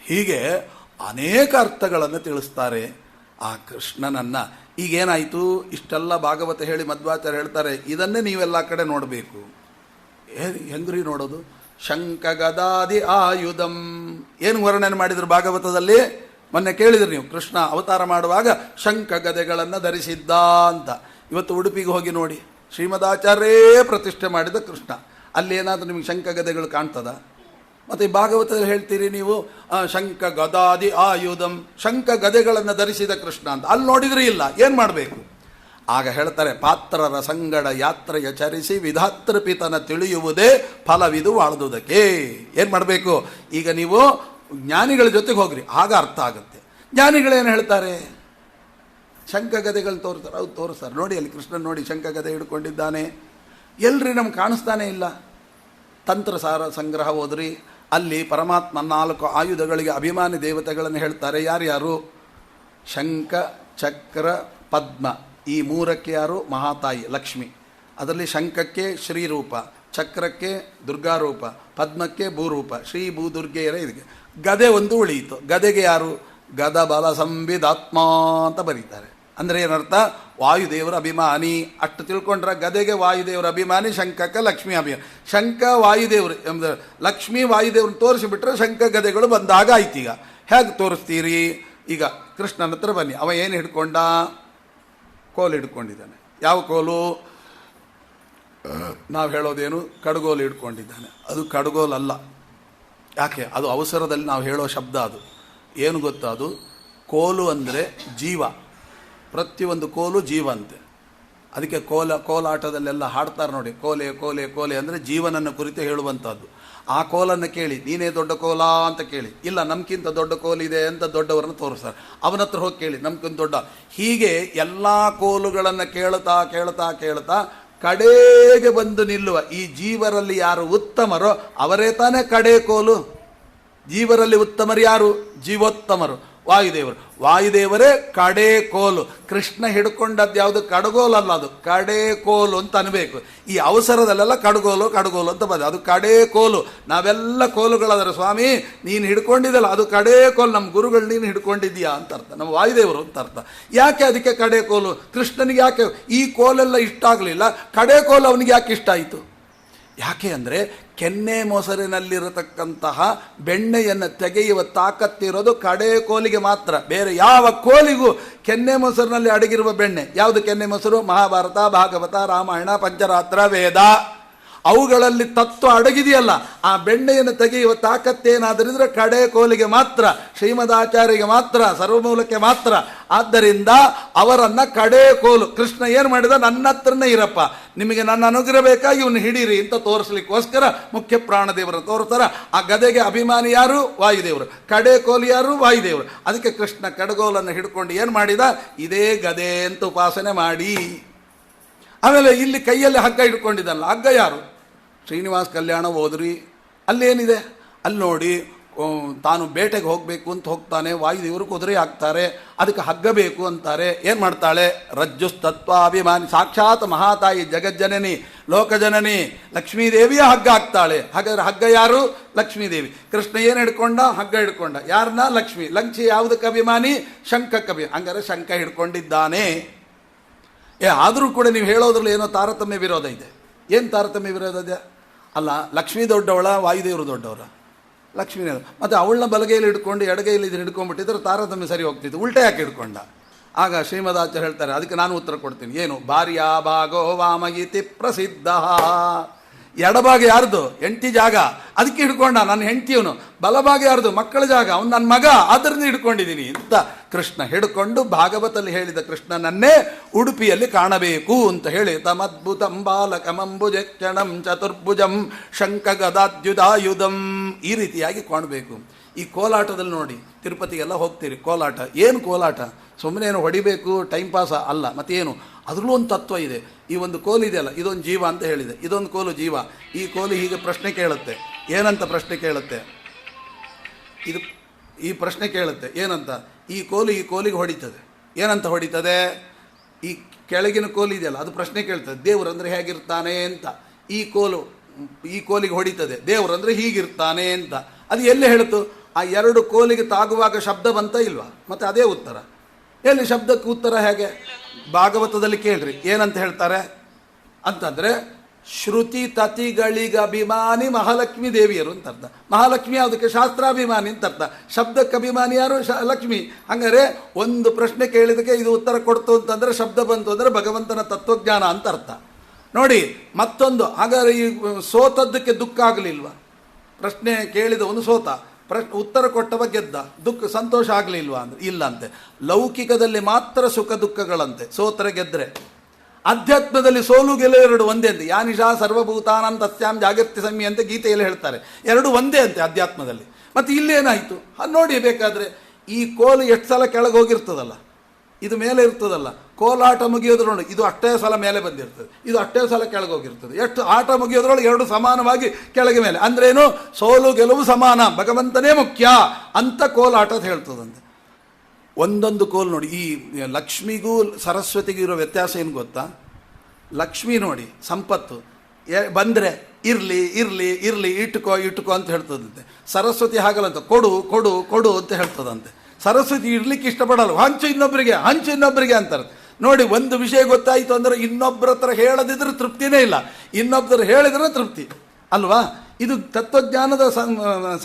ಹೀಗೆ ಅನೇಕ ಅರ್ಥಗಳನ್ನು ತಿಳಿಸ್ತಾರೆ ಆ ಕೃಷ್ಣನನ್ನ. ಈಗೇನಾಯಿತು? ಇಷ್ಟೆಲ್ಲ ಭಾಗವತ ಹೇಳಿ ಮಧ್ವಾಚಾರ್ಯ ಹೇಳ್ತಾರೆ, ಇದನ್ನೇ ನೀವೆಲ್ಲ ಕಡೆ ನೋಡಬೇಕು. ಹೆಂಗ್ರಿ ನೋಡೋದು? ಶಂಖ ಗದಾದಿ ಆಯುಧಂ. ಏನು ವರ್ಣನೆ ಮಾಡಿದ್ರು ಭಾಗವತದಲ್ಲಿ? ಮೊನ್ನೆ ಕೇಳಿದ್ರಿ ನೀವು, ಕೃಷ್ಣ ಅವತಾರ ಮಾಡುವಾಗ ಶಂಖ ಗದೆಗಳನ್ನು ಧರಿಸಿದ್ದ ಅಂತ. ಇವತ್ತು ಉಡುಪಿಗೆ ಹೋಗಿ ನೋಡಿ, ಶ್ರೀಮದಾಚಾರ್ಯೇ ಪ್ರತಿಷ್ಠೆ ಮಾಡಿದ ಕೃಷ್ಣ. ಅಲ್ಲಿ ಏನಾದರೂ ನಿಮಗೆ ಶಂಖ ಗದೆಗಳು ಕಾಣ್ತದ? ಮತ್ತು ಈ ಭಾಗವತದಲ್ಲಿ ಹೇಳ್ತೀರಿ ನೀವು ಶಂಖ ಗದಾದಿ ಆಯುಧಂ, ಶಂಖ ಗದೆಗಳನ್ನು ಧರಿಸಿದ ಕೃಷ್ಣ ಅಂತ. ಅಲ್ಲಿ ನೋಡಿದ್ರೆ ಇಲ್ಲ. ಏನು ಮಾಡಬೇಕು? ಆಗ ಹೇಳ್ತಾರೆ, ಪಾತ್ರರ ಸಂಗಡ ಯಾತ್ರೆಯ ಚರಿಸಿ ವಿಧಾತೃಪಿತನ ತಿಳಿಯುವುದೇ ಫಲವಿದು ವಾಳುವುದಕ್ಕೆ. ಏನು ಮಾಡಬೇಕು? ಈಗ ನೀವು ಜ್ಞಾನಿಗಳ ಜೊತೆಗೆ ಹೋಗ್ರಿ, ಆಗ ಅರ್ಥ ಆಗುತ್ತೆ. ಜ್ಞಾನಿಗಳೇನು ಹೇಳ್ತಾರೆ? ಶಂಖ ಗದೆಗಳು ತೋರಿಸ್ತಾರೆ. ಅವ್ರು ತೋರಿಸ್ತಾರೆ. ನೋಡಿ ಅಲ್ಲಿ ಕೃಷ್ಣನ್ ನೋಡಿ ಶಂಖ ಗದೆ ಹಿಡ್ಕೊಂಡಿದ್ದಾನೆ. ಎಲ್ರಿ ನಮ್ಗೆ ಕಾಣಿಸ್ತಾನೆ ಇಲ್ಲ. ತಂತ್ರಸಾರ ಸಂಗ್ರಹ ಹೋದ್ರಿ, ಅಲ್ಲಿ ಪರಮಾತ್ಮ 4 ಆಯುಧಗಳಿಗೆ ಅಭಿಮಾನಿ ದೇವತೆಗಳನ್ನು ಹೇಳ್ತಾರೆ. ಯಾರ್ಯಾರು? ಶಂಖ ಚಕ್ರ ಪದ್ಮ. ಈ 3ಕ್ಕೆ ಯಾರು? ಮಹಾತಾಯಿ ಲಕ್ಷ್ಮಿ. ಅದರಲ್ಲಿ ಶಂಖಕ್ಕೆ ಶ್ರೀರೂಪ, ಚಕ್ರಕ್ಕೆ ದುರ್ಗಾರೂಪ, ಪದ್ಮಕ್ಕೆ ಭೂರೂಪ. ಶ್ರೀ ಭೂ ದುರ್ಗೆಯರ ಇದಕ್ಕೆ ಗದೆ ಒಂದು ಉಳಿಯಿತು. ಗದೆಗೆ ಯಾರು? ಗದ ಬಲ ಸಂವಿಧಾತ್ಮ ಅಂತ ಬರೀತಾರೆ. ಅಂದರೆ ಏನರ್ಥ? ವಾಯುದೇವರ ಅಭಿಮಾನಿ. ಅಷ್ಟು ತಿಳ್ಕೊಂಡ್ರೆ ಗದೆಗೆ ವಾಯುದೇವರ ಅಭಿಮಾನಿ, ಶಂಖಕ್ಕೆ ಲಕ್ಷ್ಮಿ ಅಭಿಮಾನಿ. ಶಂಖ ವಾಯುದೇವರು, ಲಕ್ಷ್ಮಿ ವಾಯುದೇವ್ರನ್ನ ತೋರಿಸಿಬಿಟ್ರೆ ಶಂಖ ಗದೆಗಳು ಬಂದಾಗ ಆಯ್ತು. ಈಗ ಹೇಗೆ ತೋರಿಸ್ತೀರಿ? ಈಗ ಕೃಷ್ಣನ ಹತ್ರ ಬನ್ನಿ. ಅವ ಏನು ಹಿಡ್ಕೊಂಡ? ಕೋಲು ಹಿಡ್ಕೊಂಡಿದ್ದಾನೆ. ಯಾವ ಕೋಲು? ನಾವು ಹೇಳೋದೇನು? ಕಡ್ಗೋಲು ಹಿಡ್ಕೊಂಡಿದ್ದಾನೆ. ಅದು ಕಡ್ಗೋಲಲ್ಲ. ಯಾಕೆ? ಅದು ಅವಸರದಲ್ಲಿ ನಾವು ಹೇಳೋ ಶಬ್ದ. ಅದು ಏನು ಗೊತ್ತಾ? ಅದು ಕೋಲು ಅಂದರೆ ಜೀವ. ಪ್ರತಿಯೊಂದು ಕೋಲು ಜೀವ ಅಂತೆ. ಅದಕ್ಕೆ ಕೋಲಾಟದಲ್ಲೆಲ್ಲ ಹಾಡ್ತಾರೆ ನೋಡಿ, ಕೋಲೆ ಕೋಲೆ ಕೋಲೆ ಅಂದರೆ ಜೀವನನ್ನು ಕುರಿತು ಹೇಳುವಂಥದ್ದು. ಆ ಕೋಲನ್ನು ಕೇಳಿ, ನೀನೇ ದೊಡ್ಡ ಕೋಲ ಅಂತ ಕೇಳಿ, ಇಲ್ಲ ನಮ್ಗಿಂತ ದೊಡ್ಡ ಕೋಲಿದೆ ಅಂತ ದೊಡ್ಡವರನ್ನು ತೋರಿಸ್ತಾರೆ. ಅವನ ಹತ್ರ ಹೋಗಿ ಕೇಳಿ, ನಮ್ಗಿಂತ ದೊಡ್ಡ. ಹೀಗೆ ಎಲ್ಲ ಕೋಲುಗಳನ್ನು ಕೇಳ್ತಾ ಕೇಳ್ತಾ ಕೇಳ್ತಾ ಕಡೆಗೆ ಬಂದು ನಿಲ್ಲುವ ಈ ಜೀವರಲ್ಲಿ ಯಾರು ಉತ್ತಮರೋ ಅವರೇ ತಾನೇ ಕಡೆ ಕೋಲು. ಜೀವರಲ್ಲಿ ಉತ್ತಮರು ಯಾರು? ಜೀವೋತ್ತಮರು. ವಾಯುದೇವರು. ವಾಯುದೇವರೇ ಕಡೆ ಕೋಲು. ಕೃಷ್ಣ ಹಿಡ್ಕೊಂಡದ್ದು ಯಾವುದು ಕಡಗೋಲಲ್ಲ, ಅದು ಕಡೆ ಕೋಲು ಅಂತ ಅನ್ಬೇಕು. ಈ ಅವಸರದಲ್ಲೆಲ್ಲ ಕಡಗೋಲು ಕಡಗೋಲು ಅಂತ ಬಂದ, ಅದು ಕಡೆ ಕೋಲು. ನಾವೆಲ್ಲ ಕೋಲುಗಳಾದರೆ ಸ್ವಾಮಿ ನೀನು ಹಿಡ್ಕೊಂಡಿದ್ದಲ್ಲ ಅದು ಕಡೆ ಕೋಲು, ನಮ್ಮ ಗುರುಗಳು ನೀನು ಹಿಡ್ಕೊಂಡಿದ್ಯಾ ಅಂತ ಅರ್ಥ, ನಮ್ಮ ವಾಯುದೇವರು ಅಂತ ಅರ್ಥ. ಯಾಕೆ ಅದಕ್ಕೆ ಕಡೆ ಕೋಲು? ಕೃಷ್ಣನಿಗೆ ಯಾಕೆ ಈ ಕೋಲೆಲ್ಲ ಇಷ್ಟ ಆಗಲಿಲ್ಲ, ಕಡೆ ಕೋಲು ಅವನಿಗೆ ಯಾಕೆ ಇಷ್ಟ ಆಯಿತು? ಯಾಕೆ ಅಂದರೆ ಕೆನ್ನೆ ಮೊಸರಿನಲ್ಲಿರತಕ್ಕಂತಹ ಬೆಣ್ಣೆಯನ್ನು ತೆಗೆಯುವ ತಾಕತ್ತಿರೋದು ಕಡೆ ಕೋಲಿಗೆ ಮಾತ್ರ. ಬೇರೆ ಯಾವ ಕೋಲಿಗೂ ಕೆನ್ನೆ ಮೊಸರಿನಲ್ಲಿ ಅಡಗಿರುವ ಬೆಣ್ಣೆ ಯಾವುದು? ಕೆನ್ನೆ ಮೊಸರು, ಮಹಾಭಾರತ, ಭಾಗವತ, ರಾಮಾಯಣ, ಪಂಚರಾತ್ರ, ವೇದ, ಅವುಗಳಲ್ಲಿ ತತ್ವ ಅಡಗಿದೆಯಲ್ಲ, ಆ ಬೆಣ್ಣೆಯನ್ನು ತೆಗೆಯುವ ತಾಕತ್ತೇನಾದರಿದ್ರೆ ಕಡೆ ಕೋಲಿಗೆ ಮಾತ್ರ, ಶ್ರೀಮದಾಚಾರ್ಯಗೆ ಮಾತ್ರ, ಸರ್ವಮೂಲಕ್ಕೆ ಮಾತ್ರ. ಆದ್ದರಿಂದ ಅವರನ್ನ ಕಡೆ ಕೋಲು. ಕೃಷ್ಣ ಏನು ಮಾಡಿದ? ನನ್ನ ಹತ್ರನೇ ಇರಪ್ಪ, ನಿಮಗೆ ನನ್ನ ಅನುಗ್ರಹ ಬೇಕಾಗಿ ಇವನು ಹಿಡೀರಿ ಅಂತ ತೋರಿಸ್ಲಿಕ್ಕೋಸ್ಕರ ಮುಖ್ಯ ಪ್ರಾಣದೇವರು ತೋರ್ತಾರ. ಆ ಗದೆಗೆ ಅಭಿಮಾನಿ ಯಾರು? ವಾಯುದೇವರು. ಕಡೆ ಕೋಲು ಯಾರು? ವಾಯುದೇವರು. ಅದಕ್ಕೆ ಕೃಷ್ಣ ಕಡಗೋಲನ್ನು ಹಿಡ್ಕೊಂಡು ಏನು ಮಾಡಿದ? ಇದೇ ಗದೆ ಅಂತ ಉಪಾಸನೆ ಮಾಡಿ. ಆಮೇಲೆ ಇಲ್ಲಿ ಕೈಯಲ್ಲಿ ಹಗ್ಗ ಇಟ್ಕೊಂಡಿದ್ದಲ್ಲ, ಹಗ್ಗ ಯಾರು? ಶ್ರೀನಿವಾಸ ಕಲ್ಯಾಣ ಹೋದ್ರಿ, ಅಲ್ಲೇನಿದೆ ಅಲ್ಲಿ ನೋಡಿ, ತಾನು ಬೇಟೆಗೆ ಹೋಗಬೇಕು ಅಂತ ಹೋಗ್ತಾನೆ, ವಾಯುದೇವರು ಕುದುರೆ ಹಾಕ್ತಾರೆ, ಅದಕ್ಕೆ ಹಗ್ಗ ಬೇಕು ಅಂತಾರೆ. ಏನು ಮಾಡ್ತಾಳೆ? ರಜ್ಜುಸ್ತತ್ವಾಭಿಮಾನಿ ಸಾಕ್ಷಾತ್ ಮಹಾತಾಯಿ ಜಗಜ್ಜನನಿ ಲೋಕಜನನಿ ಲಕ್ಷ್ಮೀದೇವಿಯ ಹಗ್ಗ ಹಾಕ್ತಾಳೆ. ಹಾಗಾದ್ರೆ ಹಗ್ಗ ಯಾರು? ಲಕ್ಷ್ಮೀದೇವಿ. ಕೃಷ್ಣ ಏನು ಹಿಡ್ಕೊಂಡ? ಹಗ್ಗ ಹಿಡ್ಕೊಂಡ. ಯಾರನ್ನ? ಲಕ್ಷ್ಮಿ. ಲಕ್ಷ್ಮಿ ಯಾವುದಕ್ಕೆ ಅಭಿಮಾನಿ? ಶಂಖಕ್ಕೆ ಅಭಿಮಾನಿ. ಹಂಗಾರೆ ಶಂಖ ಹಿಡ್ಕೊಂಡಿದ್ದಾನೆ. ಆದರೂ ಕೂಡ ನೀವು ಹೇಳೋದ್ರಲ್ಲಿ ಏನೋ ತಾರತಮ್ಯ ವಿರೋಧ ಇದೆ. ಏನು ತಾರತಮ್ಯ ವಿರೋಧ ಇದೆ? ಅಲ್ಲ, ಲಕ್ಷ್ಮೀ ದೊಡ್ಡವಳ, ವಾಯುದೇವರು ದೊಡ್ಡವರ? ಲಕ್ಷ್ಮೀ. ಮತ್ತು ಅವಳನ್ನ ಬಲಗೈಯಲ್ಲಿ ಹಿಡ್ಕೊಂಡು ಎಡಗೈಯಲ್ಲಿ ಇದನ್ನು ಹಿಡ್ಕೊಂಡ್ಬಿಟ್ಟಿದ್ರೆ ತಾರತಮ್ಯ ಸರಿ ಹೋಗ್ತಿತ್ತು. ಉಲ್ಟೆ ಯಾಕೆ ಹಿಡ್ಕೊಂಡ? ಆಗ ಶ್ರೀಮದಾಚಾರ್ಯ ಹೇಳ್ತಾರೆ, ಅದಕ್ಕೆ ನಾನು ಉತ್ತರ ಕೊಡ್ತೀನಿ. ಏನು? ಭಾರ್ಯಾ ಭಾಗೋ ವಾಮಯಿತಿ ಪ್ರಸಿದ್ಧ. ಎಡಭಾಗ ಯಾರ್ದು? ಹೆಂಡತಿ ಜಾಗ, ಅದಕ್ಕೆ ಹಿಡ್ಕೊಂಡ. ನನ್ನ ಹೆಂಡತಿಯವನು. ಬಲಭಾಗ ಯಾರ್ದು? ಮಕ್ಕಳ ಜಾಗ, ಅವನು ನನ್ನ ಮಗ, ಅದರಿಂದ ಹಿಡ್ಕೊಂಡಿದ್ದೀನಿ ಅಂತ ಕೃಷ್ಣ ಹಿಡ್ಕೊಂಡು ಭಾಗವತಲ್ಲಿ ಹೇಳಿದ ಕೃಷ್ಣನನ್ನೇ ಉಡುಪಿಯಲ್ಲಿ ಕಾಣಬೇಕು ಅಂತ ಹೇಳಿ ತಮದ್ಭುತಂ ಬಾಲಕಮಂಬುಜಕ್ಷಣಂ ಚತುರ್ಭುಜಂ ಶಂಖ ಗದಾದ್ಯುಧಾಯುಧಂ ಈ ರೀತಿಯಾಗಿ ಕಾಣಬೇಕು. ಈ ಕೋಲಾಟದಲ್ಲಿ ನೋಡಿ, ತಿರುಪತಿಗೆಲ್ಲ ಹೋಗ್ತೀರಿ, ಕೋಲಾಟ. ಏನು ಕೋಲಾಟ? ಸುಮ್ಮನೆ ಏನು ಹೊಡಿಬೇಕು ಟೈಮ್ ಪಾಸ ಅಲ್ಲ, ಮತ್ತೇನು? ಅದರಲ್ಲೂ ಒಂದು ತತ್ವ ಇದೆ. ಈ ಒಂದು ಕೋಲು ಇದೆಯಲ್ಲ, ಇದೊಂದು ಜೀವ ಅಂತ ಹೇಳಿದೆ, ಇದೊಂದು ಕೋಲು ಜೀವ. ಈ ಕೋಲು ಹೀಗೆ ಪ್ರಶ್ನೆ ಕೇಳುತ್ತೆ. ಏನಂತ ಪ್ರಶ್ನೆ ಕೇಳುತ್ತೆ? ಇದು ಈ ಪ್ರಶ್ನೆ ಕೇಳುತ್ತೆ ಏನಂತ? ಈ ಕೋಲಿಗೆ ಹೊಡಿತದೆ. ಏನಂತ ಹೊಡಿತದೆ? ಈ ಕೆಳಗಿನ ಕೋಲು ಇದೆಯಲ್ಲ, ಅದು ಪ್ರಶ್ನೆ ಕೇಳ್ತದೆ, ದೇವರು ಅಂದರೆ ಹೇಗಿರ್ತಾನೆ ಅಂತ. ಈ ಕೋಲಿಗೆ ಹೊಡಿತದೆ, ದೇವರು ಅಂದರೆ ಹೀಗಿರ್ತಾನೆ ಅಂತ. ಅದು ಎಲ್ಲಿ ಹೇಳ್ತು? ಆ ಎರಡು ಕೋಲಿಗೆ ತಾಗುವಾಗ ಶಬ್ದ ಬಂತ ಇಲ್ವಾ? ಮತ್ತು ಅದೇ ಉತ್ತರ. ಎಲ್ಲಿ ಶಬ್ದಕ್ಕೆ ಉತ್ತರ ಹೇಗೆ? ಭಾಗವತದಲ್ಲಿ ಕೇಳ್ರಿ, ಏನಂತ ಹೇಳ್ತಾರೆ ಅಂತಂದರೆ, ಶ್ರುತಿ ತತಿಗಳಿಗೆ ಅಭಿಮಾನಿ ಮಹಾಲಕ್ಷ್ಮೀ ದೇವಿಯರು ಅಂತ ಅರ್ಥ. ಮಹಾಲಕ್ಷ್ಮಿ ಯಾವುದಕ್ಕೆ? ಶಾಸ್ತ್ರಾಭಿಮಾನಿ ಅಂತ ಅರ್ಥ. ಶಬ್ದಕ್ಕೆ ಅಭಿಮಾನಿ ಯಾರು? ಲಕ್ಷ್ಮಿ. ಹಂಗಾರೆ ಒಂದು ಪ್ರಶ್ನೆ ಕೇಳಿದಕ್ಕೆ ಇದು ಉತ್ತರ ಕೊಡ್ತು ಅಂತಂದರೆ, ಶಬ್ದ ಬಂತು ಅಂದರೆ ಭಗವಂತನ ತತ್ವಜ್ಞಾನ ಅಂತ ಅರ್ಥ. ನೋಡಿ ಮತ್ತೊಂದು, ಹಾಗಾದ್ರೆ ಈ ಸೋತದ್ದಕ್ಕೆ ದುಃಖ ಆಗಲಿಲ್ವಾ? ಪ್ರಶ್ನೆ ಕೇಳಿದವನು ಸೋತ, ಉತ್ತರ ಕೊಟ್ಟವ ಗೆದ್ದ, ಸಂತೋಷ ಆಗಲಿಲ್ವಾ ಅಂದ್ರೆ ಇಲ್ಲ ಅಂತೆ. ಲೌಕಿಕದಲ್ಲಿ ಮಾತ್ರ ಸುಖ ದುಃಖಗಳಂತೆ, ಸೋತರೆ ಗೆದ್ರೆ. ಅಧ್ಯಾತ್ಮದಲ್ಲಿ ಸೋಲು ಗೆಲುವು ಎರಡು ಒಂದೇ ಅಂತೆ. ಯಾನಿಶಾ ಸರ್ವಭೂತಾನಂ ತಸ್ಯಾಂ ಜಾಗೃತಿ ಸಂಮಿ ಅಂತ ಗೀತೆಯಲ್ಲಿ ಹೇಳ್ತಾರೆ. ಎರಡು ಒಂದೇ ಅಂತೆ ಅಧ್ಯಾತ್ಮದಲ್ಲಿ. ಮತ್ತು ಇಲ್ಲೇನಾಯಿತು ನೋಡಿ, ಬೇಕಾದರೆ ಈ ಕೋಲು ಎಷ್ಟು ಸಲ ಕೆಳಗೆ ಹೋಗಿರ್ತದಲ್ಲ, ಇದು ಮೇಲೆ ಇರ್ತದಲ್ಲ. ಕೋಲಾಟ ಮುಗಿಯೋದ್ರೊಳಗೆ ಇದು ಅಷ್ಟೇ ಸಲ ಮೇಲೆ ಬಂದಿರ್ತದೆ, ಇದು ಅಷ್ಟೇ ಸಲ ಕೆಳಗೆ ಹೋಗಿರ್ತದೆ. ಎಷ್ಟು ಆಟ ಮುಗಿಯೋದ್ರೊಳಗೆ ಎರಡು ಸಮಾನವಾಗಿ ಕೆಳಗೆ ಮೇಲೆ. ಅಂದ್ರೇನು? ಸೋಲು ಗೆಲುವು ಸಮಾನ, ಭಗವಂತನೇ ಮುಖ್ಯ ಅಂತ ಕೋಲಾಟದ ಹೇಳ್ತದಂತೆ. ಒಂದೊಂದು ಕೋಲು ನೋಡಿ, ಈ ಲಕ್ಷ್ಮಿಗೂ ಸರಸ್ವತಿಗೂ ಇರೋ ವ್ಯತ್ಯಾಸ ಏನು ಗೊತ್ತಾ? ಲಕ್ಷ್ಮಿ ನೋಡಿ ಸಂಪತ್ತು ಬಂದರೆ ಇರಲಿ ಇರಲಿ ಇರಲಿ ಇಟ್ಕೋ ಇಟ್ಕೋ ಅಂತ ಹೇಳ್ತದಂತೆ. ಸರಸ್ವತಿ ಹಾಗಲ್ಲಂತ, ಕೊಡು ಕೊಡು ಕೊಡು ಅಂತ ಹೇಳ್ತದಂತೆ. ಸರಸ್ವತಿ ಇರ್ಲಿಕ್ಕೆ ಇಷ್ಟಪಡಲ್ಲ, ಹಂಚು ಇನ್ನೊಬ್ಬರಿಗೆ ಅಂತಾರೆ. ನೋಡಿ, ಒಂದು ವಿಷಯ ಗೊತ್ತಾಯಿತು ಅಂದರೆ ಇನ್ನೊಬ್ಬರ ಹತ್ರ ಹೇಳದಿದ್ರೆ ತೃಪ್ತಿನೇ ಇಲ್ಲ, ಇನ್ನೊಬ್ಬರು ಹೇಳಿದ್ರೆ ತೃಪ್ತಿ ಅಲ್ವಾ? ಇದು ತತ್ವಜ್ಞಾನದ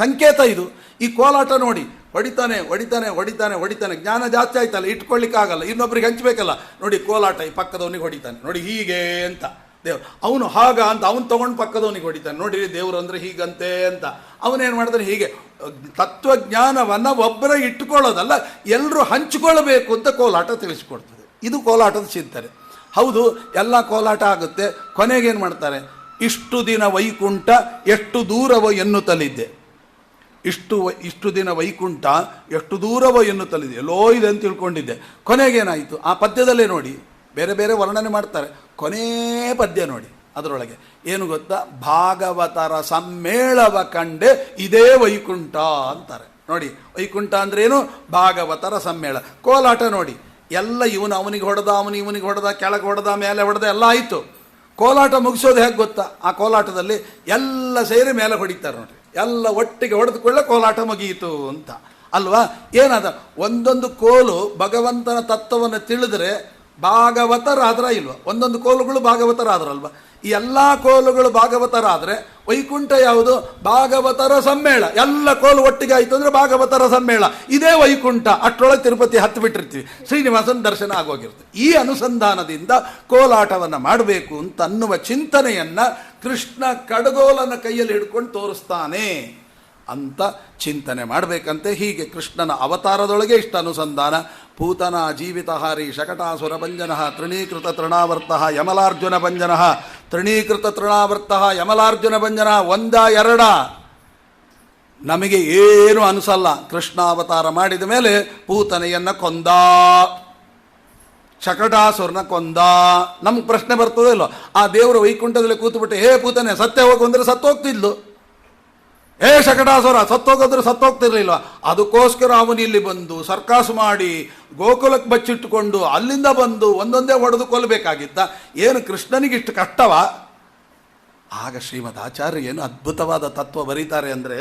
ಸಂಕೇತ ಇದು. ಈ ಕೋಲಾಟ ನೋಡಿ, ಹೊಡಿತಾನೆ. ಜ್ಞಾನ ಜಾಸ್ತಿ ಆಯ್ತಲ್ಲ, ಇಟ್ಕೊಳ್ಳಿಕ್ಕಾಗಲ್ಲ, ಇನ್ನೊಬ್ರಿಗೆ ಹಂಚಬೇಕಲ್ಲ. ನೋಡಿ ಕೋಲಾಟ, ಈ ಪಕ್ಕದವನಿಗೆ ಹೊಡಿತಾನೆ ನೋಡಿ ಹೀಗೆ ಅಂತ. ದೇವ್ರು ಅವನು ಹಾಗ ಅಂತ ಅವನು ತಗೊಂಡು ಪಕ್ಕದವನಿಗೆ ಹೊಡಿತಾನೆ. ನೋಡಿ ದೇವರು ಅಂದರೆ ಹೀಗಂತೆ ಅಂತ. ಅವನೇನು ಮಾಡಿದ್ರೆ ಹೀಗೆ. ತತ್ವಜ್ಞಾನವನ್ನು ಒಬ್ಬರೇ ಇಟ್ಟುಕೊಳ್ಳೋದಲ್ಲ, ಎಲ್ಲರೂ ಹಂಚಿಕೊಳ್ಳಬೇಕು ಅಂತ ಕೋಲಾಟ ತಿಳಿಸ್ಕೊಡ್ತದೆ. ಇದು ಕೋಲಾಟದ ಚಿಂತನೆ. ಹೌದು, ಎಲ್ಲ ಕೋಲಾಟ ಆಗುತ್ತೆ. ಕೊನೆಗೇನು ಮಾಡ್ತಾರೆ? ಇಷ್ಟು ದಿನ ವೈಕುಂಠ ಎಷ್ಟು ದೂರವೋ ಎನ್ನುತ್ತಲಿದ್ದೆ. ಇಷ್ಟು ದಿನ ವೈಕುಂಠ ಎಷ್ಟು ದೂರವೋ ಎನ್ನುತ್ತಲಿದೆ, ಎಲ್ಲೋ ಇದೆ ಅಂತ ತಿಳ್ಕೊಂಡಿದ್ದೆ. ಕೊನೆಗೇನಾಯಿತು? ಆ ಪದ್ಯದಲ್ಲೇ ನೋಡಿ, ಬೇರೆ ಬೇರೆ ವರ್ಣನೆ ಮಾಡ್ತಾರೆ. ಕೊನೇ ಪದ್ಯ ನೋಡಿ, ಅದರೊಳಗೆ ಏನು ಗೊತ್ತಾ? ಭಾಗವತರ ಸಮ್ಮೇಳವ ಕಂಡೆ ಇದೇ ವೈಕುಂಠ ಅಂತಾರೆ. ನೋಡಿ, ವೈಕುಂಠ ಅಂದ್ರೇನು? ಭಾಗವತರ ಸಮ್ಮೇಳ. ಕೋಲಾಟ ನೋಡಿ, ಎಲ್ಲ ಇವನು ಅವನಿಗೆ ಹೊಡೆದ, ಇವನಿಗೆ ಹೊಡೆದ, ಕೆಳಗೆ ಹೊಡೆದ, ಮೇಲೆ ಹೊಡೆದ, ಎಲ್ಲ ಆಯಿತು. ಕೋಲಾಟ ಮುಗಿಸೋದು ಹೇಗೆ ಗೊತ್ತಾ? ಆ ಕೋಲಾಟದಲ್ಲಿ ಎಲ್ಲ ಸೇರಿ ಮೇಲೆ ಹೊಡಿತಾರೆ ನೋಡಿ, ಎಲ್ಲ ಒಟ್ಟಿಗೆ ಹೊಡೆದುಕೊಳ್ಳೆ ಕೋಲಾಟ ಮುಗಿಯಿತು ಅಂತ ಅಲ್ವಾ? ಏನದ? ಒಂದೊಂದು ಕೋಲು ಭಗವಂತನ ತತ್ವವನ್ನು ತಿಳಿದ್ರೆ ಭಾಗವತರಾದ್ರ ಇಲ್ವಾ? ಒಂದೊಂದು ಕೋಲುಗಳು ಭಾಗವತರಾದ್ರಲ್ವಾ? ಈ ಎಲ್ಲ ಕೋಲುಗಳು ಭಾಗವತರಾದರೆ ವೈಕುಂಠ ಯಾವುದು? ಭಾಗವತರ ಸಮ್ಮೇಳ. ಎಲ್ಲ ಕೋಲು ಒಟ್ಟಿಗೆ ಆಯಿತು ಅಂದರೆ ಭಾಗವತರ ಸಮ್ಮೇಳ, ಇದೇ ವೈಕುಂಠ. ಅಷ್ಟರೊಳಗೆ ತಿರುಪತಿ ಹತ್ತು ಬಿಟ್ಟಿರ್ತೀವಿ, ಶ್ರೀನಿವಾಸನ ದರ್ಶನ ಆಗೋಗಿರ್ತದೆ. ಈ ಅನುಸಂಧಾನದಿಂದ ಕೋಲಾಟವನ್ನು ಮಾಡಬೇಕು ಅಂತ ಅನ್ನುವ ಚಿಂತನೆಯನ್ನು ಕೃಷ್ಣ ಕಡಗೋಲನ ಕೈಯಲ್ಲಿ ಹಿಡ್ಕೊಂಡು ತೋರಿಸ್ತಾನೆ ಅಂತ ಚಿಂತನೆ ಮಾಡಬೇಕಂತೆ. ಹೀಗೆ ಕೃಷ್ಣನ ಅವತಾರದೊಳಗೆ ಇಷ್ಟ ಅನುಸಂಧಾನ. ಪೂತನ ಜೀವಿತಹಾರಿ ಶಕಟಾಸುರ ಭಂಜನ ತೃಣೀಕೃತ ತೃಣಾವರ್ತ ಯಮಲಾರ್ಜುನ ಭಂಜನ ತೃಣೀಕೃತ ತೃಣಾವರ್ತ ಯಮಲಾರ್ಜುನ ಭಂಜನ. ಒಂದ ಎರಡ ನಮಗೆ ಏನು ಅನಿಸಲ್ಲ. ಕೃಷ್ಣ ಅವತಾರ ಮಾಡಿದ ಮೇಲೆ ಪೂತನೆಯನ್ನು ಕೊಂದ, ಶಕಟಾಸುರನ ಕೊಂದ. ನಮ್ಗೆ ಪ್ರಶ್ನೆ ಬರ್ತದೆ ಇಲ್ಲೋ? ಆ ದೇವರು ವೈಕುಂಠದಲ್ಲಿ ಕೂತ್ಬಿಟ್ಟು ಹೇ ಪೂತನೆ ಸತ್ಯ ಹೋಗು ಅಂದರೆ ಸತ್ತೋಗ್ತಿದ್ಲು, ಹೇ ಶಕಟಾಸುರ ಸತ್ತೋಗೋದ್ರೆ ಸತ್ತೋಗ್ತಿರ್ಲಿಲ್ವ? ಅದಕ್ಕೋಸ್ಕರ ಅವನು ಇಲ್ಲಿ ಬಂದು ಸರ್ಕಾಸು ಮಾಡಿ ಗೋಕುಲಕ್ಕೆ ಬಚ್ಚಿಟ್ಟುಕೊಂಡು ಅಲ್ಲಿಂದ ಬಂದು ಒಂದೊಂದೇ ಹೊಡೆದು ಕೊಲ್ಲಬೇಕಾಗಿತ್ತ? ಏನು ಕೃಷ್ಣನಿಗೆ ಇಷ್ಟು ಕಷ್ಟವ? ಆಗ ಶ್ರೀಮದ್ ಆಚಾರ್ಯ ಏನು ಅದ್ಭುತವಾದ ತತ್ವ ಬರೀತಾರೆ ಅಂದರೆ,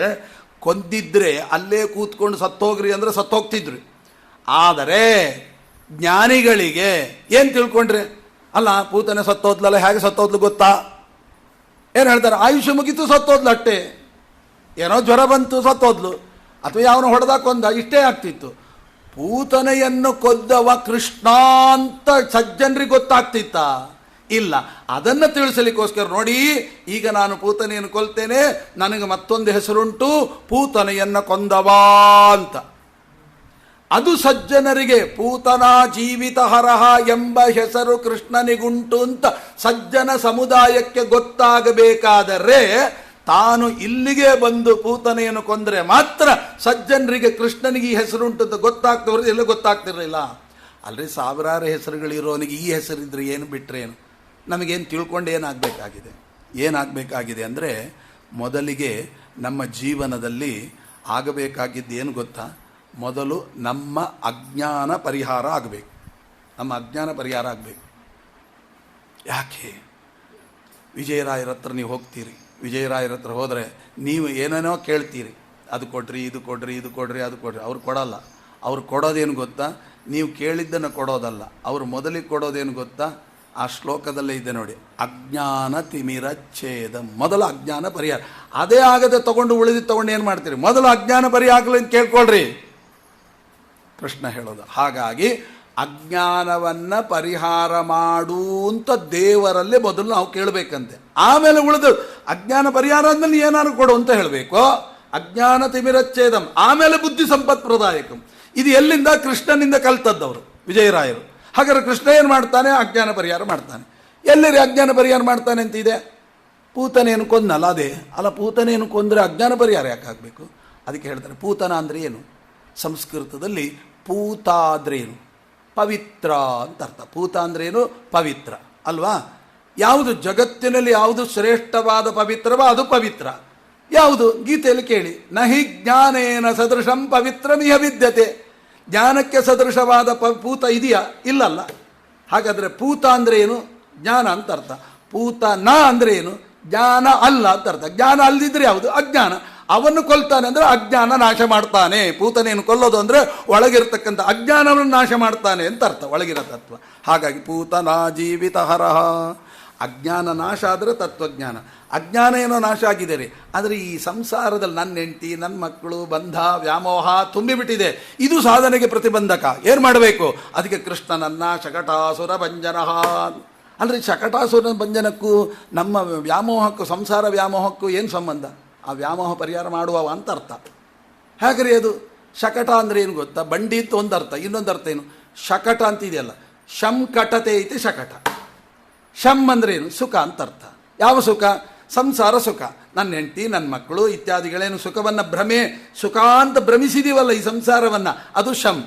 ಕೊಂದಿದ್ರೆ ಅಲ್ಲೇ ಕೂತ್ಕೊಂಡು ಸತ್ತೋಗ್ರಿ ಅಂದರೆ ಸತ್ತೋಗ್ತಿದ್ರು. ಆದರೆ ಜ್ಞಾನಿಗಳಿಗೆ ಏನು ತಿಳ್ಕೊಂಡ್ರೆ, ಅಲ್ಲ ಪೂತನೆ ಸತ್ತೋದ್ಲಲ್ಲ, ಹೇಗೆ ಸತ್ತೋದ್ಲು ಗೊತ್ತಾ? ಏನು ಹೇಳ್ತಾರೆ? ಆಯುಷ್ಯ ಮುಗಿತು ಸತ್ತೋದ್ಲು ಅಷ್ಟೇ. ಏನೋ ಜ್ವರ ಬಂತು ಸತ್ತೋದ್ಲು, ಅಥವಾ ಯಾವನು ಹೊಡೆದ ಕೊಂದ, ಇಷ್ಟೇ ಆಗ್ತಿತ್ತು. ಪೂತನೆಯನ್ನು ಕೊದ್ದವ ಕೃಷ್ಣ ಅಂತ ಸಜ್ಜನರಿಗೆ ಗೊತ್ತಾಗ್ತಿತ್ತ? ಇಲ್ಲ. ಅದನ್ನು ತಿಳಿಸಲಿಕ್ಕೋಸ್ಕರ ನೋಡಿ, ಈಗ ನಾನು ಪೂತನೆಯನ್ನು ಕೊಲ್ತೇನೆ, ನನಗೆ ಮತ್ತೊಂದು ಹೆಸರುಂಟು, ಪೂತನೆಯನ್ನು ಕೊಂದವಾ ಅಂತ. ಅದು ಸಜ್ಜನರಿಗೆ ಪೂತನ ಜೀವಿತ ಹರಹ ಎಂಬ ಹೆಸರು ಕೃಷ್ಣನಿಗುಂಟು ಅಂತ ಸಜ್ಜನ ಸಮುದಾಯಕ್ಕೆ ಗೊತ್ತಾಗಬೇಕಾದರೆ ತಾನು ಇಲ್ಲಿಗೆ ಬಂದು ಪೂತನೆಯನ್ನು ಕೊಂದರೆ ಮಾತ್ರ ಸಜ್ಜನರಿಗೆ ಕೃಷ್ಣನಿಗೆ ಈ ಹೆಸರುಂಟು ಅಂತ ಗೊತ್ತಾಗ್ತವ್ರು. ಎಲ್ಲ ಗೊತ್ತಾಗ್ತಿರಲಿಲ್ಲ. ಅಲ್ಲದೆ ಸಾವಿರಾರು ಹೆಸರುಗಳಿರೋನಿಗೆ ಈ ಹೆಸರಿದ್ರೆ ಏನು ಬಿಟ್ಟರೆ ಏನು? ನಮಗೇನು ತಿಳ್ಕೊಂಡು ಏನಾಗಬೇಕಾಗಿದೆ ಅಂದರೆ, ಮೊದಲಿಗೆ ನಮ್ಮ ಜೀವನದಲ್ಲಿ ಆಗಬೇಕಾಗಿದ್ದು ಏನು ಗೊತ್ತಾ? ಮೊದಲು ನಮ್ಮ ಅಜ್ಞಾನ ಪರಿಹಾರ ಆಗಬೇಕು. ಯಾಕೆ? ವಿಜಯರಾಯರ ಹತ್ರ ನೀವು ಹೋಗ್ತೀರಿ, ವಿಜಯರಾಯರ ಹತ್ರ ಹೋದರೆ ನೀವು ಏನೇನೋ ಕೇಳ್ತೀರಿ, ಅದು ಕೊಡ್ರಿ, ಇದು ಕೊಡ್ರಿ, ಇದು ಕೊಡ್ರಿ, ಅದು ಕೊಡ್ರಿ. ಅವ್ರು ಕೊಡಲ್ಲ. ಅವ್ರು ಕೊಡೋದೇನು ಗೊತ್ತಾ? ನೀವು ಕೇಳಿದ್ದನ್ನು ಕೊಡೋದಲ್ಲ. ಅವರು ಮೊದಲಿಗೆ ಕೊಡೋದೇನು ಗೊತ್ತಾ? ಆ ಶ್ಲೋಕದಲ್ಲೇ ಇದೆ ನೋಡಿ, ಅಜ್ಞಾನ ತಿಮಿರಚ್ಛೇದ. ಮೊದಲು ಅಜ್ಞಾನ ಪರಿಹಾರ. ಅದೇ ಆಗದೆ ತಗೊಂಡು ತಗೊಂಡು ಏನು ಮಾಡ್ತೀರಿ? ಮೊದಲು ಅಜ್ಞಾನ ಪರಿಹಾರ ಆಗಲಿ ಅಂತ ಕೇಳ್ಕೊಳ್ರಿ, ಕೃಷ್ಣ ಹೇಳೋದು. ಹಾಗಾಗಿ ಅಜ್ಞಾನವನ್ನು ಪರಿಹಾರ ಮಾಡು ಅಂತ ದೇವರಲ್ಲಿ ಮೊದಲು ನಾವು ಕೇಳಬೇಕಂತೆ. ಆಮೇಲೆ ಉಳಿದು ಅಜ್ಞಾನ ಪರಿಹಾರ ಆದ್ಮೇಲೆ ಏನಾದ್ರು ಕೊಡು ಅಂತ ಹೇಳಬೇಕು. ಅಜ್ಞಾನ ತಿಮಿರಚ್ಛೇದಂ, ಆಮೇಲೆ ಬುದ್ಧಿ ಸಂಪತ್ಪ್ರದಾಯಕಂ. ಇದು ಎಲ್ಲಿಂದ? ಕೃಷ್ಣನಿಂದ ಕಲ್ತದ್ದವರು ವಿಜಯರಾಯರು. ಹಾಗಾದ್ರೆ ಕೃಷ್ಣ ಏನು ಮಾಡ್ತಾನೆ? ಅಜ್ಞಾನ ಪರಿಹಾರ ಮಾಡ್ತಾನೆ. ಎಲ್ಲರಿ ಅಜ್ಞಾನ ಪರಿಹಾರ ಮಾಡ್ತಾನೆ ಅಂತಿದೆ? ಪೂತನೆಯನ್ನು ಕೊಂದಲ್ಲ, ಅದೇ ಅಲ್ಲ. ಪೂತನೆಯನ್ನು ಕೊಂದರೆ ಅಜ್ಞಾನ ಪರಿಹಾರ ಯಾಕೆ ಆಗಬೇಕು? ಅದಕ್ಕೆ ಹೇಳ್ತಾರೆ, ಪೂತನ ಅಂದರೆ ಏನು? ಸಂಸ್ಕೃತದಲ್ಲಿ ಪೂತ ಅಂದರೆ ಏನು? ಪವಿತ್ರ ಅಂತ ಅರ್ಥ. ಪೂತ ಅಂದ್ರೇನು? ಪವಿತ್ರ ಅಲ್ವಾ? ಯಾವುದು ಜಗತ್ತಿನಲ್ಲಿ ಯಾವುದು ಶ್ರೇಷ್ಠವಾದ ಪವಿತ್ರವ ಅದು ಪವಿತ್ರ. ಯಾವುದು? ಗೀತೆಯಲ್ಲಿ ಕೇಳಿ, ನಹಿ ಜ್ಞಾನೇನ ಸದೃಶಂ ಪವಿತ್ರಮಿಹ ವಿದ್ಯತೆ. ಜ್ಞಾನಕ್ಕೆ ಸದೃಶವಾದ ಪೂತ ಇದೆಯಾ? ಇಲ್ಲಲ್ಲ. ಹಾಗಾದರೆ ಪೂತ ಅಂದರೆ ಏನು? ಜ್ಞಾನ ಅಂತ ಅರ್ಥ. ಪೂತ ನ ಅಂದರೆ ಏನು? ಜ್ಞಾನ ಅಲ್ಲ ಅಂತ ಅರ್ಥ. ಜ್ಞಾನ ಅಲ್ಲದಿದ್ರೆ ಯಾವುದು? ಅಜ್ಞಾನ. ಅವನ್ನು ಕೊಲ್ತಾನೆ ಅಂದರೆ ಅಜ್ಞಾನ ನಾಶ ಮಾಡ್ತಾನೆ. ಪೂತನೆಯನ್ನು ಕೊಲ್ಲೋದು ಅಂದರೆ ಒಳಗಿರ್ತಕ್ಕಂಥ ಅಜ್ಞಾನವನ್ನು ನಾಶ ಮಾಡ್ತಾನೆ ಅಂತ ಅರ್ಥ, ಒಳಗಿರೋ ತತ್ವ. ಹಾಗಾಗಿ ಪೂತನ ಜೀವಿತ ಹರಹ. ಅಜ್ಞಾನ ನಾಶ ಆದರೆ ತತ್ವಜ್ಞಾನ. ಅಜ್ಞಾನ ಏನೋ ನಾಶ ಆಗಿದೆ ರೀ, ಆದರೆ ಈ ಸಂಸಾರದಲ್ಲಿ ನನ್ನ ಹೆಂಡತಿ, ನನ್ನ ಮಕ್ಕಳು, ಬಂಧ, ವ್ಯಾಮೋಹ ತುಂಬಿಬಿಟ್ಟಿದೆ. ಇದು ಸಾಧನೆಗೆ ಪ್ರತಿಬಂಧಕ. ಏನು ಮಾಡಬೇಕು? ಅದಕ್ಕೆ ಕೃಷ್ಣನನ್ನ ಶಕಟಾಸುರ ಭಂಜನ. ಅಂದರೆ ಶಕಟಾಸುರ ಭಂಜನಕ್ಕೂ ನಮ್ಮ ವ್ಯಾಮೋಹಕ್ಕೂ, ಸಂಸಾರ ವ್ಯಾಮೋಹಕ್ಕೂ ಏನು ಸಂಬಂಧ? ಆ ವ್ಯಾಮೋಹ ಪರಿಹಾರ ಮಾಡುವವ ಅಂತ ಅರ್ಥ. ಹೇಗ್ರಿ ಅದು? ಶಕಟ ಅಂದರೆ ಏನು ಗೊತ್ತಾ? ಬಂಡಿ ಅಂತ ಒಂದು ಅರ್ಥ, ಇನ್ನೊಂದು ಅರ್ಥ ಏನು? ಶಕಟ ಅಂತಿದೆಯಲ್ಲ, ಶಂ ಕಟತೆ ಐತಿ ಶಕಟ. ಶಂ ಅಂದರೆ ಏನು? ಸುಖ ಅಂತ ಅರ್ಥ. ಯಾವ ಸುಖ? ಸಂಸಾರ ಸುಖ. ನನ್ನ ಹೆಂಡತಿ, ನನ್ನ ಮಕ್ಕಳು ಇತ್ಯಾದಿಗಳೇನು ಸುಖವನ್ನು ಸುಖ ಅಂತ ಭ್ರಮಿಸಿದೀವಲ್ಲ ಈ ಸಂಸಾರವನ್ನು, ಅದು ಶಂ.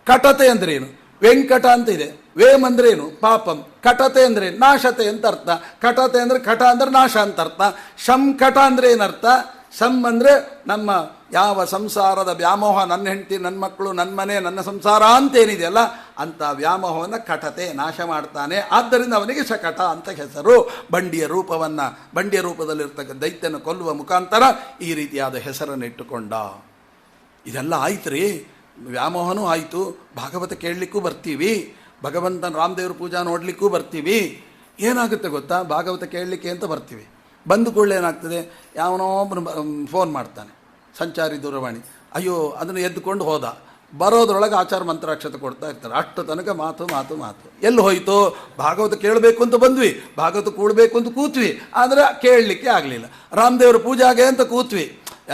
ಕಟತೆ ಅಂದ್ರೆ ಏನು? ವೆಂಕಟ ಅಂತ ಇದೆ. ವೇಮ್ ಅಂದ್ರೆ ಏನು? ಪಾಪಂ. ಕಟತೆ ಅಂದ್ರೆ ನಾಶತೆ ಅಂತ ಅರ್ಥ. ಕಟತೆ ಅಂದ್ರೆ ಕಟ ಅಂದ್ರೆ ನಾಶ ಅಂತ ಅರ್ಥ. ಶಂ ಕಟ ಅಂದ್ರೆ ಏನರ್ಥ? ಸಮ್ ಅಂದರೆ ನಮ್ಮ ಯಾವ ಸಂಸಾರದ ವ್ಯಾಮೋಹ, ನನ್ನ ಹೆಂಡತಿ, ನನ್ನ ಮಕ್ಕಳು, ನನ್ನ ಮನೆ, ನನ್ನ ಸಂಸಾರ ಅಂತೇನಿದೆಯಲ್ಲ ಅಂಥ ವ್ಯಾಮೋಹವನ್ನು ಕಟತೆ ನಾಶ ಮಾಡ್ತಾನೆ. ಆದ್ದರಿಂದ ಅವನಿಗೆ ಶಕಟ ಅಂತ ಹೆಸರು. ಬಂಡಿಯ ರೂಪದಲ್ಲಿರ್ತಕ್ಕ ದೈತ್ಯನ ಕೊಲ್ಲುವ ಮುಖಾಂತರ ಈ ರೀತಿಯಾದ ಹೆಸರನ್ನು ಇಟ್ಟುಕೊಂಡ. ಇದೆಲ್ಲ ಆಯ್ತು ರೀ, ವ್ಯಾಮೋಹನೂ ಆಯಿತು, ಭಾಗವತ ಕೇಳಲಿಕ್ಕೂ ಬರ್ತೀವಿ, ಭಗವಂತನ ರಾಮದೇವ್ರ ಪೂಜಾ ನೋಡಲಿಕ್ಕೂ ಬರ್ತೀವಿ. ಏನಾಗುತ್ತೆ ಗೊತ್ತಾ, ಭಾಗವತ ಕೇಳಲಿಕ್ಕೆ ಅಂತ ಬರ್ತೀವಿ, ಬಂದು ಕೂಡಲೇ ಏನಾಗ್ತದೆ, ಯಾವನೋ ಫೋನ್ ಮಾಡ್ತಾನೆ, ಸಂಚಾರಿ ದೂರವಾಣಿ, ಅಯ್ಯೋ ಅದನ್ನು ಎದ್ದುಕೊಂಡು ಹೋದ, ಬರೋದ್ರೊಳಗೆ ಆಚಾರ ಮಂತ್ರಾಕ್ಷತೆ ಕೊಡ್ತಾ ಇರ್ತಾರೆ. ಅಷ್ಟು ತನಕ ಮಾತು ಮಾತು ಮಾತು. ಎಲ್ಲಿ ಹೋಯಿತು? ಭಾಗವತ ಕೇಳಬೇಕು ಅಂತ ಬಂದ್ವಿ, ಭಾಗವತ ಕೂಡಬೇಕು ಅಂತ ಕೂತ್ವಿ, ಆದರೆ ಕೇಳಲಿಕ್ಕೆ ಆಗಲಿಲ್ಲ. ರಾಮದೇವ್ರ ಪೂಜಾಗೆ ಅಂತ ಕೂತ್ವಿ,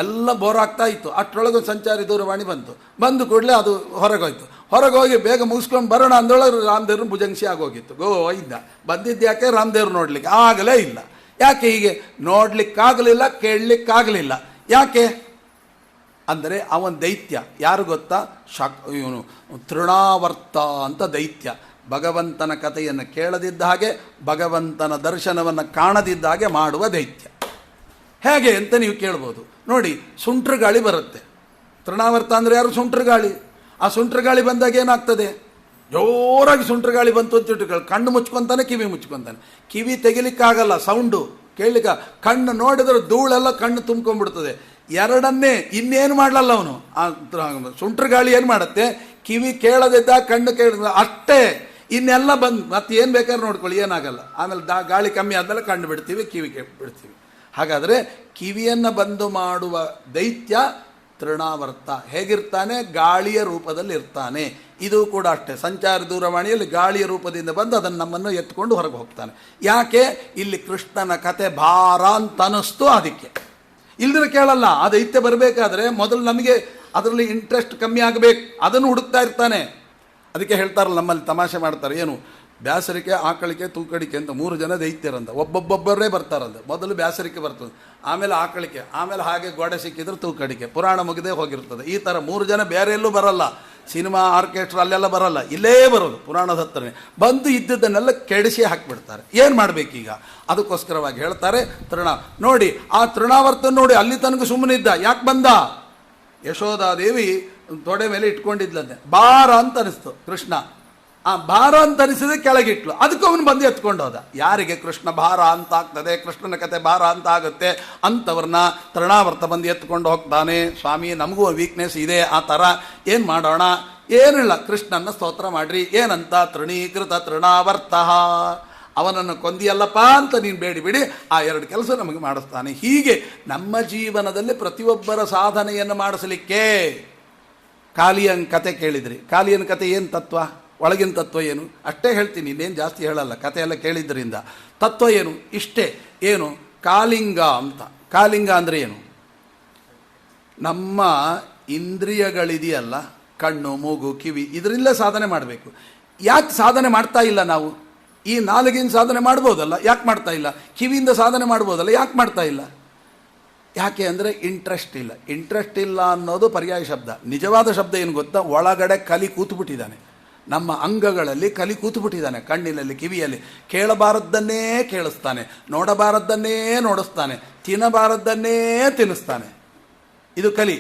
ಎಲ್ಲ ಬೋರ್ ಆಗ್ತಾ ಇತ್ತು. ಅಷ್ಟರೊಳಗೆ ಸಂಚಾರಿ ದೂರವಾಣಿ ಬಂದು ಕೂಡಲೇ ಅದು ಹೊರಗೋಯ್ತು. ಹೊರಗೋಗಿ ಬೇಗ ಮುಗಿಸ್ಕೊಂಡು ಬರೋಣ ಅಂದೊಳಗೆ ರಾಮದೇವ್ರ ಭುಜಂಗಿಸಿ ಆಗೋಗಿತ್ತು. ಗೋವಿಂದ ಬಂದಿದ್ದು ಯಾಕೆ? ರಾಮದೇವ್ರು ನೋಡ್ಲಿಕ್ಕೆ ಆಗಲೇ ಇಲ್ಲ. ಯಾಕೆ ಹೀಗೆ? ನೋಡ್ಲಿಕ್ಕಾಗಲಿಲ್ಲ, ಕೇಳಲಿಕ್ಕಾಗಲಿಲ್ಲ. ಯಾಕೆ ಅಂದರೆ ಅವನ ದೈತ್ಯ ಯಾರು ಗೊತ್ತಾ? ಇವನು ತೃಣಾವರ್ತ ಅಂತ ದೈತ್ಯ. ಭಗವಂತನ ಕಥೆಯನ್ನು ಕೇಳದಿದ್ದ ಹಾಗೆ, ಭಗವಂತನ ದರ್ಶನವನ್ನು ಕಾಣದಿದ್ದ ಹಾಗೆ ಮಾಡುವ ದೈತ್ಯ. ಹೇಗೆ ಅಂತ ನೀವು ಕೇಳ್ಬೋದು. ನೋಡಿ, ಸುಂಟ್ರ ಗಾಳಿ ಬರುತ್ತೆ. ತೃಣಾವರ್ತ ಅಂದರೆ ಯಾರು? ಸುಂಟ್ರ ಗಾಳಿ. ಆ ಸುಂಟ್ರ ಗಾಳಿ ಬಂದಾಗ ಏನಾಗ್ತದೆ? ಜೋರಾಗಿ ಸುಂಟ್ರ ಗಾಳಿ ಬಂತು ಅಂತ ಇಟ್ಟುಕೊಳ್ಳಿ, ಕಣ್ಣು ಮುಚ್ಕೊತಾನೆ, ಕಿವಿ ಮುಚ್ಕೊತಾನೆ. ಕಿವಿ ತೆಗಿಲಿಕ್ಕಾಗಲ್ಲ, ಸೌಂಡು ಕೇಳಲಿಕ್ಕೆ. ಕಣ್ಣು ನೋಡಿದ್ರೆ ಧೂಳೆಲ್ಲ ಕಣ್ಣು ತುಂಬ್ಕೊಂಡ್ಬಿಡ್ತದೆ. ಎರಡನ್ನೇ ಇನ್ನೇನು ಮಾಡಲಲ್ಲ ಅವನು. ಆ ಸುಂಟ್ರ ಗಾಳಿ ಏನು ಮಾಡುತ್ತೆ? ಕಿವಿ ಕೇಳದಿದ್ದ, ಕಣ್ಣು ಕೇಳಿದ ಅಷ್ಟೇ. ಇನ್ನೆಲ್ಲ ಬಂದು ಮತ್ತೆ ಏನು ಬೇಕಾದ್ರೆ ನೋಡ್ಕೊಳ್ಳಿ, ಏನಾಗಲ್ಲ. ಆಮೇಲೆ ಗಾಳಿ ಕಮ್ಮಿ ಆದಮೇಲೆ ಕಣ್ಣು ಬಿಡ್ತೀವಿ, ಕಿವಿ ಬಿಡ್ತೀವಿ. ಹಾಗಾದರೆ ಕಿವಿಯನ್ನು ಬಂದು ಮಾಡುವ ದೈತ್ಯ ತೃಣಾವರ್ತ. ಹೇಗಿರ್ತಾನೆ? ಗಾಳಿಯ ರೂಪದಲ್ಲಿ ಇರ್ತಾನೆ. ಇದು ಕೂಡ ಅಷ್ಟೇ, ಸಂಚಾರ ದೂರವಾಣಿಯಲ್ಲಿ ಗಾಳಿಯ ರೂಪದಿಂದ ಬಂದು ಅದನ್ನು ನಮ್ಮನ್ನು ಎತ್ಕೊಂಡು ಹೊರಗೆ ಹೋಗ್ತಾನೆ. ಯಾಕೆ? ಇಲ್ಲಿ ಕೃಷ್ಣನ ಕತೆ ಭಾರ ಅಂತ ಅನ್ನಿಸ್ತು, ಅದಕ್ಕೆ. ಇಲ್ದ್ರೆ ಕೇಳಲ್ಲ. ಆ ದೈತ್ಯ ಬರಬೇಕಾದ್ರೆ ಮೊದಲು ನಮಗೆ ಅದರಲ್ಲಿ ಇಂಟ್ರೆಸ್ಟ್ ಕಮ್ಮಿ ಆಗಬೇಕು, ಅದನ್ನು ಹುಡುಕ್ತಾ ಇರ್ತಾನೆ. ಅದಕ್ಕೆ ಹೇಳ್ತಾರಲ್ಲ, ನಮ್ಮಲ್ಲಿ ತಮಾಷೆ ಮಾಡ್ತಾರೆ, ಏನು ಬ್ಯಾಸರಿಕೆ, ಆಕಳಿಕೆ, ತೂಕಡಿಕೆ ಅಂತ 3 ಜನ ದೈತ್ಯರಂತ. ಒಬ್ಬೊಬ್ಬೊಬ್ಬರೇ ಬರ್ತಾರಂತ. ಮೊದಲು ಬ್ಯಾಸರಿಕೆ ಬರ್ತದೆ, ಆಮೇಲೆ ಆಕಳಿಕೆ, ಆಮೇಲೆ ಹಾಗೆ ಗೋಡೆ ಸಿಕ್ಕಿದ್ರೆ ತೂಕಡಿಕೆ. ಪುರಾಣ ಮುಗಿದೇ ಹೋಗಿರ್ತದೆ. ಈ ಥರ 3 ಜನ ಬೇರೆ ಎಲ್ಲೂ ಬರಲ್ಲ. ಸಿನಿಮಾ, ಆರ್ಕೆಸ್ಟ್ರಾ ಅಲ್ಲೆಲ್ಲ ಬರಲ್ಲ, ಇಲ್ಲೇ ಬರೋದು, ಪುರಾಣದ ಹತ್ರನೇ ಬಂದು ಇದ್ದದ್ದನ್ನೆಲ್ಲ ಕೆಡಿಸಿ ಹಾಕಿಬಿಡ್ತಾರೆ. ಏನು ಮಾಡಬೇಕೀಗ? ಅದಕ್ಕೋಸ್ಕರವಾಗಿ ಹೇಳ್ತಾರೆ ನೋಡಿ, ಆ ತೃಣಾವರ್ತನ ನೋಡಿ, ಅಲ್ಲಿ ತನಕ ಸುಮ್ಮನಿದ್ದ. ಯಾಕೆ ಬಂದ? ಯಶೋಧಾದೇವಿ ತೊಡೆ ಮೇಲೆ ಇಟ್ಕೊಂಡಿದ್ಲಂತೆ. ಭಾರ ಅಂತ ಅನಿಸ್ತು ಕೃಷ್ಣ. ಆ ಭಾರ ಅಂತ ಅನಿಸಿದ್ರೆ ಕೆಳಗಿಟ್ಲು. ಅದಕ್ಕೆ ಅವನು ಬಂದು ಎತ್ಕೊಂಡು ಹೋದ. ಯಾರಿಗೆ ಕೃಷ್ಣ ಭಾರ ಅಂತ ಆಗ್ತದೆ, ಕೃಷ್ಣನ ಕತೆ ಭಾರ ಅಂತ ಆಗುತ್ತೆ ಅಂಥವ್ರನ್ನ ತೃಣಾವರ್ತ ಬಂದು ಎತ್ಕೊಂಡು ಹೋಗ್ತಾನೆ. ಸ್ವಾಮಿ, ನಮಗೂ ವೀಕ್ನೆಸ್ ಇದೆ ಆ ಥರ, ಏನು ಮಾಡೋಣ? ಏನಿಲ್ಲ, ಕೃಷ್ಣನ ಸ್ತೋತ್ರ ಮಾಡ್ರಿ. ಏನಂತ? ತೃಣೀಕೃತ ತೃಣಾವರ್ತ, ಅವನನ್ನು ಕೊಂದಿಯಲ್ಲಪ್ಪ ಅಂತ ನೀನು ಬೇಡಿಬಿಡಿ, ಆ 2 ಕೆಲಸ ನಮಗೆ ಮಾಡಿಸ್ತಾನೆ. ಹೀಗೆ ನಮ್ಮ ಜೀವನದಲ್ಲಿ ಪ್ರತಿಯೊಬ್ಬರ ಸಾಧನೆಯನ್ನು ಮಾಡಿಸಲಿಕ್ಕೆ. ಕಾಲಿಯನ್ ಕತೆ ಕೇಳಿದ್ರಿ. ಕಾಲಿಯನ್ ಕತೆ ಏನು ತತ್ವ? ಒಳಗಿನ ತತ್ವ ಏನು? ಅಷ್ಟೇ ಹೇಳ್ತೀನಿ, ಇನ್ನೇನು ಜಾಸ್ತಿ ಹೇಳಲ್ಲ. ಕತೆ ಎಲ್ಲ ಕೇಳಿದ್ರಿಂದ ತತ್ವ ಏನು? ಇಷ್ಟೇ. ಏನು? ಕಾಲಿಂಗ ಅಂತ. ಕಾಲಿಂಗ ಅಂದರೆ ಏನು? ನಮ್ಮ ಇಂದ್ರಿಯಗಳಿದೆಯಲ್ಲ, ಕಣ್ಣು, ಮೂಗು, ಕಿವಿ, ಇದರಿಂದ ಸಾಧನೆ ಮಾಡಬೇಕು. ಯಾಕೆ ಸಾಧನೆ ಮಾಡ್ತಾ ಇಲ್ಲ ನಾವು? ಈ ನಾಲಿಗೆಯಿಂದ ಸಾಧನೆ ಮಾಡ್ಬೋದಲ್ಲ, ಯಾಕೆ ಮಾಡ್ತಾ ಇಲ್ಲ? ಕಿವಿಯಿಂದ ಸಾಧನೆ ಮಾಡ್ಬೋದಲ್ಲ, ಯಾಕೆ ಮಾಡ್ತಾ ಇಲ್ಲ? ಯಾಕೆ ಅಂದರೆ ಇಂಟ್ರೆಸ್ಟ್ ಇಲ್ಲ. ಇಂಟ್ರೆಸ್ಟ್ ಇಲ್ಲ ಅನ್ನೋದು ಪರ್ಯಾಯ ಶಬ್ದ. ನಿಜವಾದ ಶಬ್ದ ಏನು ಗೊತ್ತಾ? ಒಳಗಡೆ ಕಲಿ ಕೂತುಬಿಟ್ಟಿದ್ದಾನೆ. ನಮ್ಮ ಅಂಗಗಳಲ್ಲಿ ಕಲಿ ಕೂತುಬಿಟ್ಟಿದ್ದಾನೆ. ಕಣ್ಣಿನಲ್ಲಿ, ಕಿವಿಯಲ್ಲಿ ಕೇಳಬಾರದ್ದನ್ನೇ ಕೇಳಿಸ್ತಾನೆ, ನೋಡಬಾರದ್ದನ್ನೇ ನೋಡಿಸ್ತಾನೆ, ತಿನ್ನಬಾರದ್ದನ್ನೇ ತಿನ್ನಿಸ್ತಾನೆ. ಇದು ಕಲಿ.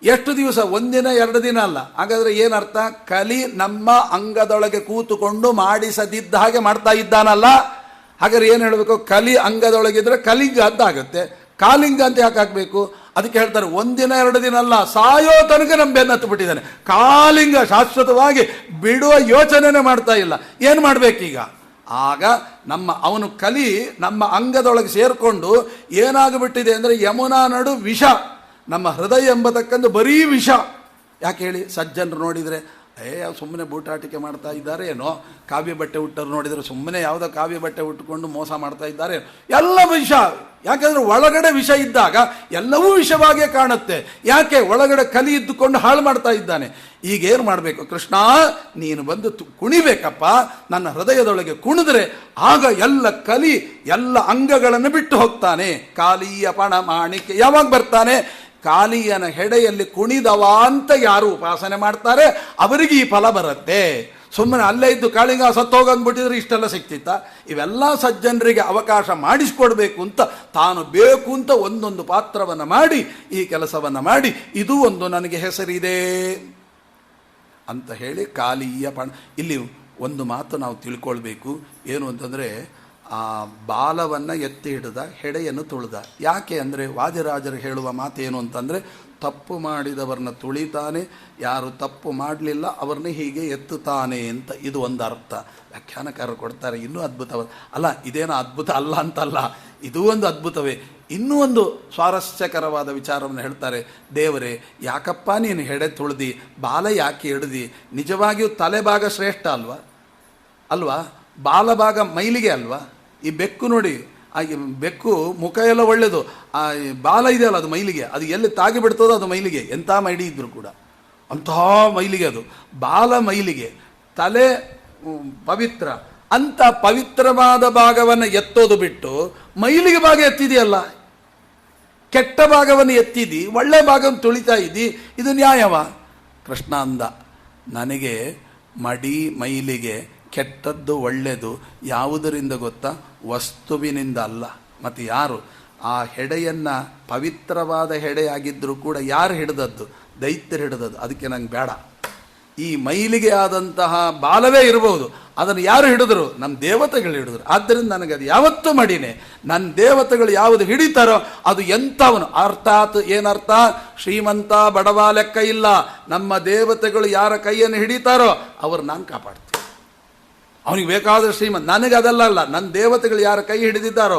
ಎಷ್ಟು ದಿವಸ? 1 ದಿನ 2 ದಿನ ಅಲ್ಲ. ಹಾಗಾದರೆ ಏನರ್ಥ? ಕಲಿ ನಮ್ಮ ಅಂಗದೊಳಗೆ ಕೂತುಕೊಂಡು ಮಾಡಿಸದಿದ್ದ ಹಾಗೆ ಮಾಡ್ತಾ ಇದ್ದಾನಲ್ಲ. ಹಾಗಾದ್ರೆ ಏನು ಹೇಳಬೇಕು? ಕಲಿ ಅಂಗದೊಳಗಿದ್ರೆ ಕಲಿಂಗ ಅಂತ ಆಗುತ್ತೆ. ಕಾಲಿಂಗ ಅಂತ ಯಾಕೆ ಹಾಕಬೇಕು? ಅದಕ್ಕೆ ಹೇಳ್ತಾರೆ, 1 ದಿನ 2 ದಿನ ಅಲ್ಲ, ಸಾಯೋ ತನಕ ನಮ್ಮ ಬೆನ್ನು ಹತ್ತು ಬಿಟ್ಟಿದ್ದಾನೆ. ಕಾಲಿಂಗ ಶಾಶ್ವತವಾಗಿ ಬಿಡುವ ಯೋಚನೆನೇ ಮಾಡ್ತಾ ಇಲ್ಲ. ಏನು ಮಾಡಬೇಕೀಗ? ಆಗ ಅವನು ಕಲಿ ನಮ್ಮ ಅಂಗದೊಳಗೆ ಸೇರಿಕೊಂಡು ಏನಾಗಿಬಿಟ್ಟಿದೆ ಅಂದರೆ, ಯಮುನಾ ನಡು ವಿಷ. ನಮ್ಮ ಹೃದಯ ಎಂಬತಕ್ಕಂದು ಬರೀ ವಿಷ. ಯಾಕೆ ಹೇಳಿ? ಸಜ್ಜನರು ನೋಡಿದರೆ ಸುಮ್ಮನೆ ಬೂಟಾಟಿಕೆ ಮಾಡ್ತಾ ಇದ್ದಾರೆ ಏನೋ, ಕಾವ್ಯ ಬಟ್ಟೆ ಉಟ್ಟರು ನೋಡಿದರೆ ಸುಮ್ಮನೆ ಯಾವುದೋ ಕಾವ್ಯ ಬಟ್ಟೆ ಉಟ್ಟುಕೊಂಡು ಮೋಸ ಮಾಡ್ತಾ ಇದ್ದಾರೆ, ಎಲ್ಲ ವಿಷ. ಯಾಕೆಂದರೆ ಒಳಗಡೆ ವಿಷ ಇದ್ದಾಗ ಎಲ್ಲವೂ ವಿಷವಾಗೇ ಕಾಣುತ್ತೆ. ಯಾಕೆ? ಒಳಗಡೆ ಕಲಿ ಇದ್ದುಕೊಂಡು ಹಾಳು ಮಾಡ್ತಾ ಇದ್ದಾನೆ. ಈಗೇನು ಮಾಡಬೇಕು? ಕೃಷ್ಣ, ನೀನು ಬಂದು ಕುಣಿಬೇಕಪ್ಪ, ನನ್ನ ಹೃದಯದೊಳಗೆ ಕುಣಿದ್ರೆ ಆಗ ಎಲ್ಲ ಕಲಿ ಎಲ್ಲ ಅಂಗಗಳನ್ನು ಬಿಟ್ಟು ಹೋಗ್ತಾನೆ. ಕಾಲಿಯ ಪಣ ಮಾಣಿಕೆ ಯಾವಾಗ ಬರ್ತಾನೆ? ಕಾಲಿಯನ ಹೆಡೆಯಲ್ಲಿ ಕುಣಿದವ ಅಂತ ಯಾರು ಉಪಾಸನೆ ಮಾಡ್ತಾರೆ ಅವರಿಗೆ ಈ ಫಲ ಬರುತ್ತೆ. ಸುಮ್ಮನೆ ಅಲ್ಲೇ ಇದ್ದು ಕಾಳಿಂಗ ಸತ್ತೋಗಂದ್ಬಿಟ್ಟಿದ್ರೆ ಇಷ್ಟೆಲ್ಲ ಸಿಕ್ತಿತ್ತ? ಇವೆಲ್ಲ ಸಜ್ಜನರಿಗೆ ಅವಕಾಶ ಮಾಡಿಸ್ಕೊಡ್ಬೇಕು ಅಂತ ತಾನು ಬೇಕು ಅಂತ ಒಂದೊಂದು ಪಾತ್ರವನ್ನು ಮಾಡಿ ಈ ಕೆಲಸವನ್ನು ಮಾಡಿ ಇದು ಒಂದು ನನಗೆ ಹೆಸರಿದೆ ಅಂತ ಹೇಳಿ ಕಾಲಿಯ ಇಲ್ಲಿ ಒಂದು ಮಾತು ನಾವು ತಿಳ್ಕೊಳ್ಬೇಕು. ಏನು ಅಂತಂದರೆ, ಆ ಬಾಲವನ್ನು ಎತ್ತಿ ಹಿಡಿದ, ಹೆಡೆಯನ್ನು ತುಳಿದ. ಯಾಕೆ ಅಂದರೆ ವಾದಿರಾಜರು ಹೇಳುವ ಮಾತೇನು ಅಂತಂದರೆ, ತಪ್ಪು ಮಾಡಿದವರನ್ನ ತುಳಿತಾನೆ, ಯಾರು ತಪ್ಪು ಮಾಡಲಿಲ್ಲ ಅವ್ರನ್ನ ಹೀಗೆ ಎತ್ತುತ್ತಾನೆ ಅಂತ. ಇದು ಒಂದು ಅರ್ಥ. ವ್ಯಾಖ್ಯಾನಕಾರರು ಕೊಡ್ತಾರೆ ಇನ್ನೂ ಅದ್ಭುತ. ಅಲ್ಲ, ಇದೇನೋ ಅದ್ಭುತ ಅಲ್ಲ ಅಂತಲ್ಲ, ಇದೂ ಒಂದು ಅದ್ಭುತವೇ. ಇನ್ನೂ ಒಂದು ಸ್ವಾರಸ್ಯಕರವಾದ ವಿಚಾರವನ್ನು ಹೇಳ್ತಾರೆ. ದೇವರೇ, ಯಾಕಪ್ಪ ನೀನು ಹೆಡೆ ತುಳಿದಿ, ಬಾಲ ಯಾಕೆ ಹಿಡ್ದಿ? ನಿಜವಾಗಿಯೂ ತಲೆಭಾಗ ಶ್ರೇಷ್ಠ ಅಲ್ವಾ? ಬಾಲಭಾಗ ಮೈಲಿಗೆ ಅಲ್ವಾ? ಈ ಬೆಕ್ಕು ನೋಡಿ, ಆ ಬೆಕ್ಕು ಮುಖ ಎಲ್ಲ ಒಳ್ಳೆಯದು, ಆ ಬಾಲ ಇದೆಯಲ್ಲ ಅದು ಮೈಲಿಗೆ. ಅದು ಎಲ್ಲಿ ತಾಗಿ ಬಿಡ್ತದೋ ಅದು ಮೈಲಿಗೆ. ಎಂಥ ಮೈಡಿ ಇದ್ದರೂ ಕೂಡ ಅಂತಹ ಮೈಲಿಗೆ ಅದು. ಬಾಲ ಮೈಲಿಗೆ, ತಲೆ ಪವಿತ್ರ. ಅಂಥ ಪವಿತ್ರವಾದ ಭಾಗವನ್ನು ಎತ್ತೋದು ಬಿಟ್ಟು ಮೈಲಿಗೆ ಭಾಗ ಎತ್ತಿದೆಯಲ್ಲ, ಕೆಟ್ಟ ಭಾಗವನ್ನು ಎತ್ತಿದಿ, ಒಳ್ಳೆ ಭಾಗವನ್ನು ತುಳಿತಾ ಇದ್ದಿ, ಇದು ನ್ಯಾಯವ? ಕೃಷ್ಣ ಅಂದ, ನನಗೆ ಮಡಿ ಮೈಲಿಗೆ ಕೆಟ್ಟದ್ದು ಒಳ್ಳೆಯದು ಯಾವುದರಿಂದ ಗೊತ್ತಾ? ವಸ್ತುವಿನಿಂದ ಅಲ್ಲ. ಮತ್ತು ಯಾರು ಆ ಹೆಡೆಯನ್ನು, ಪವಿತ್ರವಾದ ಹೆಡೆಯಾಗಿದ್ದರೂ ಕೂಡ ಯಾರು ಹಿಡಿದದ್ದು? ದೈತ್ಯರು ಹಿಡಿದದ್ದು. ಅದಕ್ಕೆ ನಂಗೆ ಬೇಡ. ಈ ಮೈಲಿಗೆ ಆದಂತಹ ಬಾಲವೇ ಇರಬಹುದು, ಅದನ್ನು ಯಾರು ಹಿಡಿದ್ರು? ನಮ್ಮ ದೇವತೆಗಳು ಹಿಡಿದ್ರು. ಆದ್ದರಿಂದ ನನಗೆ ಅದು ಯಾವತ್ತೂ ಮಡಿನೇ. ನನ್ನ ದೇವತೆಗಳು ಯಾವುದು ಹಿಡಿತಾರೋ ಅದು ಎಂಥವನು. ಅರ್ಥಾತ್ ಏನರ್ಥ? ಶ್ರೀಮಂತ ಬಡವ ಲೆಕ್ಕ ಇಲ್ಲ. ನಮ್ಮ ದೇವತೆಗಳು ಯಾರ ಕೈಯನ್ನು ಹಿಡಿತಾರೋ ಅವರು ನಾನು ಕಾಪಾಡ್ತೀನಿ. ಅವನಿಗೆ ಬೇಕಾದ ಶ್ರೀಮಂತ, ನನಗೆ ಅದಲ್ಲ ಅಲ್ಲ. ನನ್ನ ದೇವತೆಗಳು ಯಾರ ಕೈ ಹಿಡಿದಿದ್ದಾರೋ,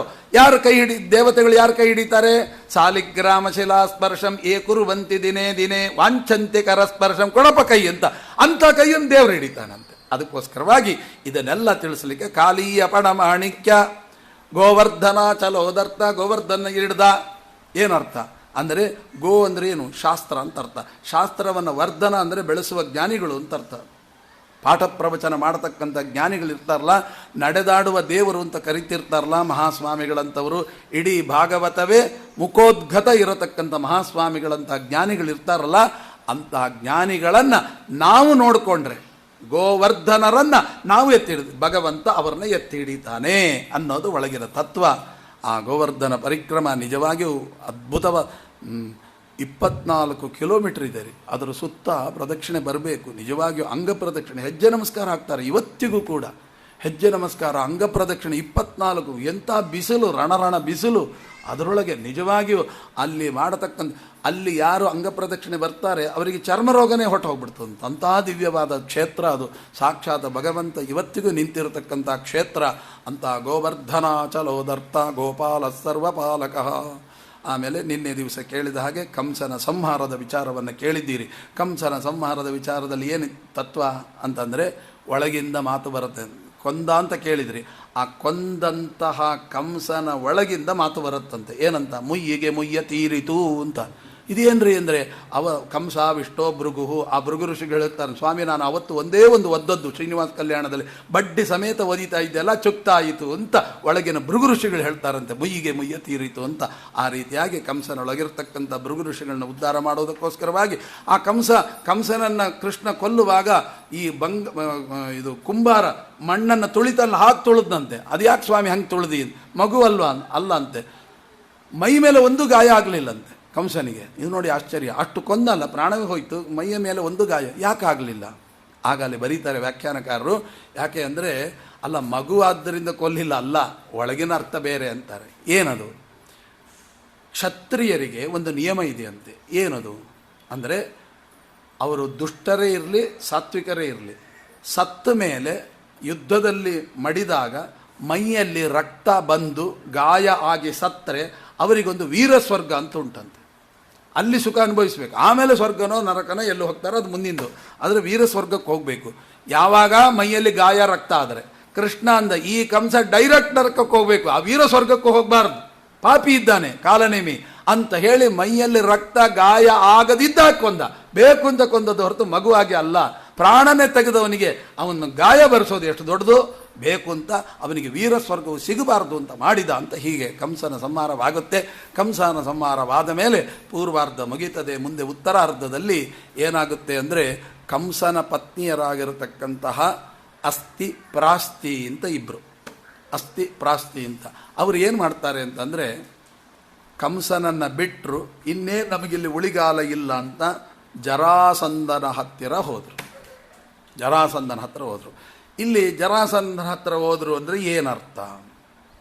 ದೇವತೆಗಳು ಯಾರ ಕೈ ಹಿಡಿತಾರೆ? ಸಾಲಿಗ್ರಾಮ ಶಿಲಾ ಸ್ಪರ್ಶಂ ಏಕುರುವಂತಿ ದಿನೇ ದಿನೇ ವಾಂಛಂತೆ ಕರಸ್ಪರ್ಶಂ, ಕೊಡಪ ಕೈ ಅಂತ. ಅಂಥ ಕೈಯನ್ನು ದೇವರು ಹಿಡಿತಾನಂತೆ. ಅದಕ್ಕೋಸ್ಕರವಾಗಿ ಇದನ್ನೆಲ್ಲ ತಿಳಿಸ್ಲಿಕ್ಕೆ ಕಾಲೀಯ ಪಣಮಾಣಿಕ್ಯ ಗೋವರ್ಧನ ಚಲೋದರ್ಥ. ಗೋವರ್ಧನ ಹಿಡ್ದ ಏನರ್ಥ ಅಂದರೆ, ಗೋ ಅಂದರೆ ಏನು? ಶಾಸ್ತ್ರ ಅಂತ ಅರ್ಥ. ಶಾಸ್ತ್ರವನ್ನು ವರ್ಧನ ಅಂದರೆ ಬೆಳೆಸುವ ಜ್ಞಾನಿಗಳು ಅಂತ ಅರ್ಥ. ಪಾಠ ಪ್ರವಚನ ಮಾಡತಕ್ಕಂಥ ಜ್ಞಾನಿಗಳಿರ್ತಾರಲ್ಲ, ನಡೆದಾಡುವ ದೇವರು ಅಂತ ಕರಿತಿರ್ತಾರಲ್ಲ ಮಹಾಸ್ವಾಮಿಗಳಂಥವರು. ಇಡೀ ಭಾಗವತವೇ ಮುಖೋದ್ಗತ ಇರತಕ್ಕಂಥ ಮಹಾಸ್ವಾಮಿಗಳಂಥ ಜ್ಞಾನಿಗಳಿರ್ತಾರಲ್ಲ, ಅಂತಹ ಜ್ಞಾನಿಗಳನ್ನು ನಾವು ನೋಡಿಕೊಂಡ್ರೆ, ಗೋವರ್ಧನರನ್ನು ನಾವು ಎತ್ತಿ ಹಿಡಿದು ಭಗವಂತ ಅವರನ್ನ ಎತ್ತಿ ಹಿಡಿತಾನೆ ಅನ್ನೋದು ಒಳಗಿನ ತತ್ವ. ಆ ಗೋವರ್ಧನ ಪರಿಕ್ರಮ ನಿಜವಾಗಿಯೂ ಅದ್ಭುತವ. 24 ಕಿಲೋಮೀಟರ್ ಇದೆ ರೀ. ಅದರ ಸುತ್ತ ಪ್ರದಕ್ಷಿಣೆ ಬರಬೇಕು. ನಿಜವಾಗಿಯೂ ಅಂಗ ಪ್ರದಕ್ಷಿಣೆ, ಹೆಜ್ಜೆ ನಮಸ್ಕಾರ ಹಾಕ್ತಾರೆ ಇವತ್ತಿಗೂ ಕೂಡ. ಹೆಜ್ಜೆ ನಮಸ್ಕಾರ, ಅಂಗ ಪ್ರದಕ್ಷಿಣೆ 24. ಎಂಥ ಬಿಸಿಲು, ರಣರಣ ಬಿಸಿಲು. ಅದರೊಳಗೆ ನಿಜವಾಗಿಯೂ ಅಲ್ಲಿ ಮಾಡತಕ್ಕಂಥ, ಅಲ್ಲಿ ಯಾರು ಅಂಗ ಪ್ರದಕ್ಷಿಣೆ ಬರ್ತಾರೆ ಅವರಿಗೆ ಚರ್ಮ ರೋಗನೇ ಹೊಟ್ಟು ಹೋಗ್ಬಿಡ್ತಂತ. ಅಂತಹ ದಿವ್ಯವಾದ ಕ್ಷೇತ್ರ ಅದು. ಸಾಕ್ಷಾತ್ ಭಗವಂತ ಇವತ್ತಿಗೂ ನಿಂತಿರತಕ್ಕಂಥ ಕ್ಷೇತ್ರ. ಅಂತಹ ಗೋವರ್ಧನ ಚಲೋದರ್ಥ ಗೋಪಾಲ ಸರ್ವಪಾಲಕ. ಆಮೇಲೆ ನಿನ್ನೆ ದಿವಸ ಕೇಳಿದ ಹಾಗೆ ಕಂಸನ ಸಂಹಾರದ ವಿಚಾರವನ್ನು ಕೇಳಿದ್ದೀರಿ. ಕಂಸನ ಸಂಹಾರದ ವಿಚಾರದಲ್ಲಿ ಏನು ತತ್ವ ಅಂತಂದರೆ, ಒಳಗಿಂದ ಮಾತು ಬರುತ್ತೆ. ಕೊಂದ ಅಂತ ಕೇಳಿದ್ರಿ, ಆ ಕೊಂದಂತಹ ಕಂಸನ ಒಳಗಿಂದ ಮಾತು ಬರುತ್ತಂತೆ. ಏನಂತ? ಮುಯ್ಯಿಗೆ ಮುಯ್ಯ ತೀರಿತು ಅಂತ. ಇದೇನ್ರಿ ಅಂದರೆ, ಕಂಸ ವಿಷ್ಟೋ ಭೃಗು. ಆ ಭೃಗು ಋಷಿಗಳು ಹೇಳ್ತಾರೆ, ಸ್ವಾಮಿ ನಾನು ಅವತ್ತು ಒಂದೇ ಒಂದು ಒದ್ದದ್ದು ಶ್ರೀನಿವಾಸ ಕಲ್ಯಾಣದಲ್ಲಿ ಬಡ್ಡಿ ಸಮೇತ ಒದಿತಾ ಇದ್ದೆಲ್ಲ ಚುಕ್ತಾಯಿತು ಅಂತ ಒಳಗಿನ ಭೃಗು ಋಷಿಗಳು ಹೇಳ್ತಾರಂತೆ. ಮುಯ್ಯಿಗೆ ಮುಯ್ಯ ತೀರಿತು ಅಂತ. ಆ ರೀತಿಯಾಗಿ ಕಂಸನೊಳಗಿರ್ತಕ್ಕಂಥ ಭೃಗು ಋಷಿಗಳನ್ನ ಉದ್ಧಾರ ಮಾಡೋದಕ್ಕೋಸ್ಕರವಾಗಿ ಆ ಕಂಸನನ್ನು ಕೃಷ್ಣ ಕೊಲ್ಲುವಾಗ ಈ ಇದು ಕುಂಬಾರ ಮಣ್ಣನ್ನು ತುಳಿತಲ್ಲಿ ಹಾಕಿ ತುಳಿದಂತೆ. ಅದು ಯಾಕೆ ಸ್ವಾಮಿ ಹಂಗೆ ತುಳಿದಿ? ಮಗು ಅಲ್ಲ ಅಂತೆ. ಮೈ ಮೇಲೆ ಒಂದು ಗಾಯ ಆಗಲಿಲ್ಲಂತೆ ಕಂಸನಿಗೆ. ಇದು ನೋಡಿ ಆಶ್ಚರ್ಯ. ಅಷ್ಟು ಕೊಂದಲ್ಲ, ಪ್ರಾಣವೇ ಹೋಯಿತು, ಮೈಯ ಮೇಲೆ ಒಂದು ಗಾಯ ಯಾಕೆ ಆಗಲಿಲ್ಲ? ಆಗ ಅಲ್ಲಿ ಬರೀತಾರೆ ವ್ಯಾಖ್ಯಾನಕಾರರು. ಯಾಕೆ ಅಂದರೆ, ಅಲ್ಲ ಮಗು ಆದ್ದರಿಂದ ಕೊಲ್ಲಿಲ್ಲ ಅಲ್ಲ, ಒಳಗಿನ ಅರ್ಥ ಬೇರೆ ಅಂತಾರೆ. ಏನದು? ಕ್ಷತ್ರಿಯರಿಗೆ ಒಂದು ನಿಯಮ ಇದೆಯಂತೆ. ಏನದು ಅಂದರೆ, ಅವರು ದುಷ್ಟರೇ ಇರಲಿ ಸಾತ್ವಿಕರೇ ಇರಲಿ, ಸತ್ತ ಮೇಲೆ ಯುದ್ಧದಲ್ಲಿ ಮಡಿದಾಗ ಮೈಯಲ್ಲಿ ರಕ್ತ ಬಂದು ಗಾಯ ಆಗಿ ಸತ್ತರೆ ಅವರಿಗೊಂದು ವೀರ ಸ್ವರ್ಗ ಅಂತ ಉಂಟಂತೆ. ಅಲ್ಲಿ ಸುಖ ಅನುಭವಿಸ್ಬೇಕು. ಆಮೇಲೆ ಸ್ವರ್ಗನೋ ನರಕನೋ ಎಲ್ಲೋ ಹೋಗ್ತಾರೋ ಅದು ಮುಂದಿಂದು. ಆದರೆ ವೀರ ಸ್ವರ್ಗಕ್ಕೆ ಹೋಗಬೇಕು. ಯಾವಾಗ ಮೈಯಲ್ಲಿ ಗಾಯ ರಕ್ತ ಆದರೆ. ಕೃಷ್ಣ ಅಂದ, ಈ ಕಂಸ ಡೈರೆಕ್ಟ್ ನರಕಕ್ಕೆ ಹೋಗಬೇಕು, ಆ ವೀರ ಸ್ವರ್ಗಕ್ಕೂ ಹೋಗಬಾರ್ದು, ಪಾಪಿ ಇದ್ದಾನೆ ಕಾಲನೇಮಿ ಅಂತ ಹೇಳಿ ಮೈಯಲ್ಲಿ ರಕ್ತ ಗಾಯ ಆಗದಿದ್ದ ಕೊಂದ. ಬೇಕು ಅಂತ ಕೊಂದದ್ದು ಹೊರತು ಮಗುವಾಗಿ ಅಲ್ಲ. ಪ್ರಾಣನೇ ತೆಗೆದವನಿಗೆ ಅವನು ಗಾಯ ಬರೆಸೋದು ಎಷ್ಟು ದೊಡ್ಡದು. ಬೇಕು ಅಂತ ಅವನಿಗೆ ವೀರ ಸ್ವರ್ಗವು ಸಿಗಬಾರದು ಅಂತ ಮಾಡಿದ ಅಂತ. ಹೀಗೆ ಕಂಸನ ಸಂಹಾರವಾಗುತ್ತೆ. ಕಂಸನ ಸಂಹಾರವಾದ ಮೇಲೆ ಪೂರ್ವಾರ್ಧ ಮುಗೀತದೆ. ಮುಂದೆ ಉತ್ತರಾರ್ಧದಲ್ಲಿ ಏನಾಗುತ್ತೆ ಅಂದರೆ, ಕಂಸನ ಪತ್ನಿಯರಾಗಿರತಕ್ಕಂತಹ ಅಸ್ಥಿ ಪ್ರಾಸ್ತಿ ಅಂತ ಇಬ್ಬರು, ಅಸ್ಥಿ ಪ್ರಾಸ್ತಿ ಅಂತ. ಅವರು ಏನು ಮಾಡ್ತಾರೆ ಅಂತಂದರೆ, ಕಂಸನನ್ನು ಬಿಟ್ಟರು, ಇನ್ನೇ ನಮಗಿಲ್ಲಿ ಉಳಿಗಾಲ ಇಲ್ಲ ಅಂತ ಜರಾಸಂಧನ ಹತ್ತಿರ ಹೋದರು. ಜರಾಸಂಧನ ಹತ್ತಿರ ಹೋದರು. ಇಲ್ಲಿ ಜರಾಸಂಧನ ಹತ್ತಿರ ಹೋದರು ಅಂದರೆ ಏನರ್ಥ?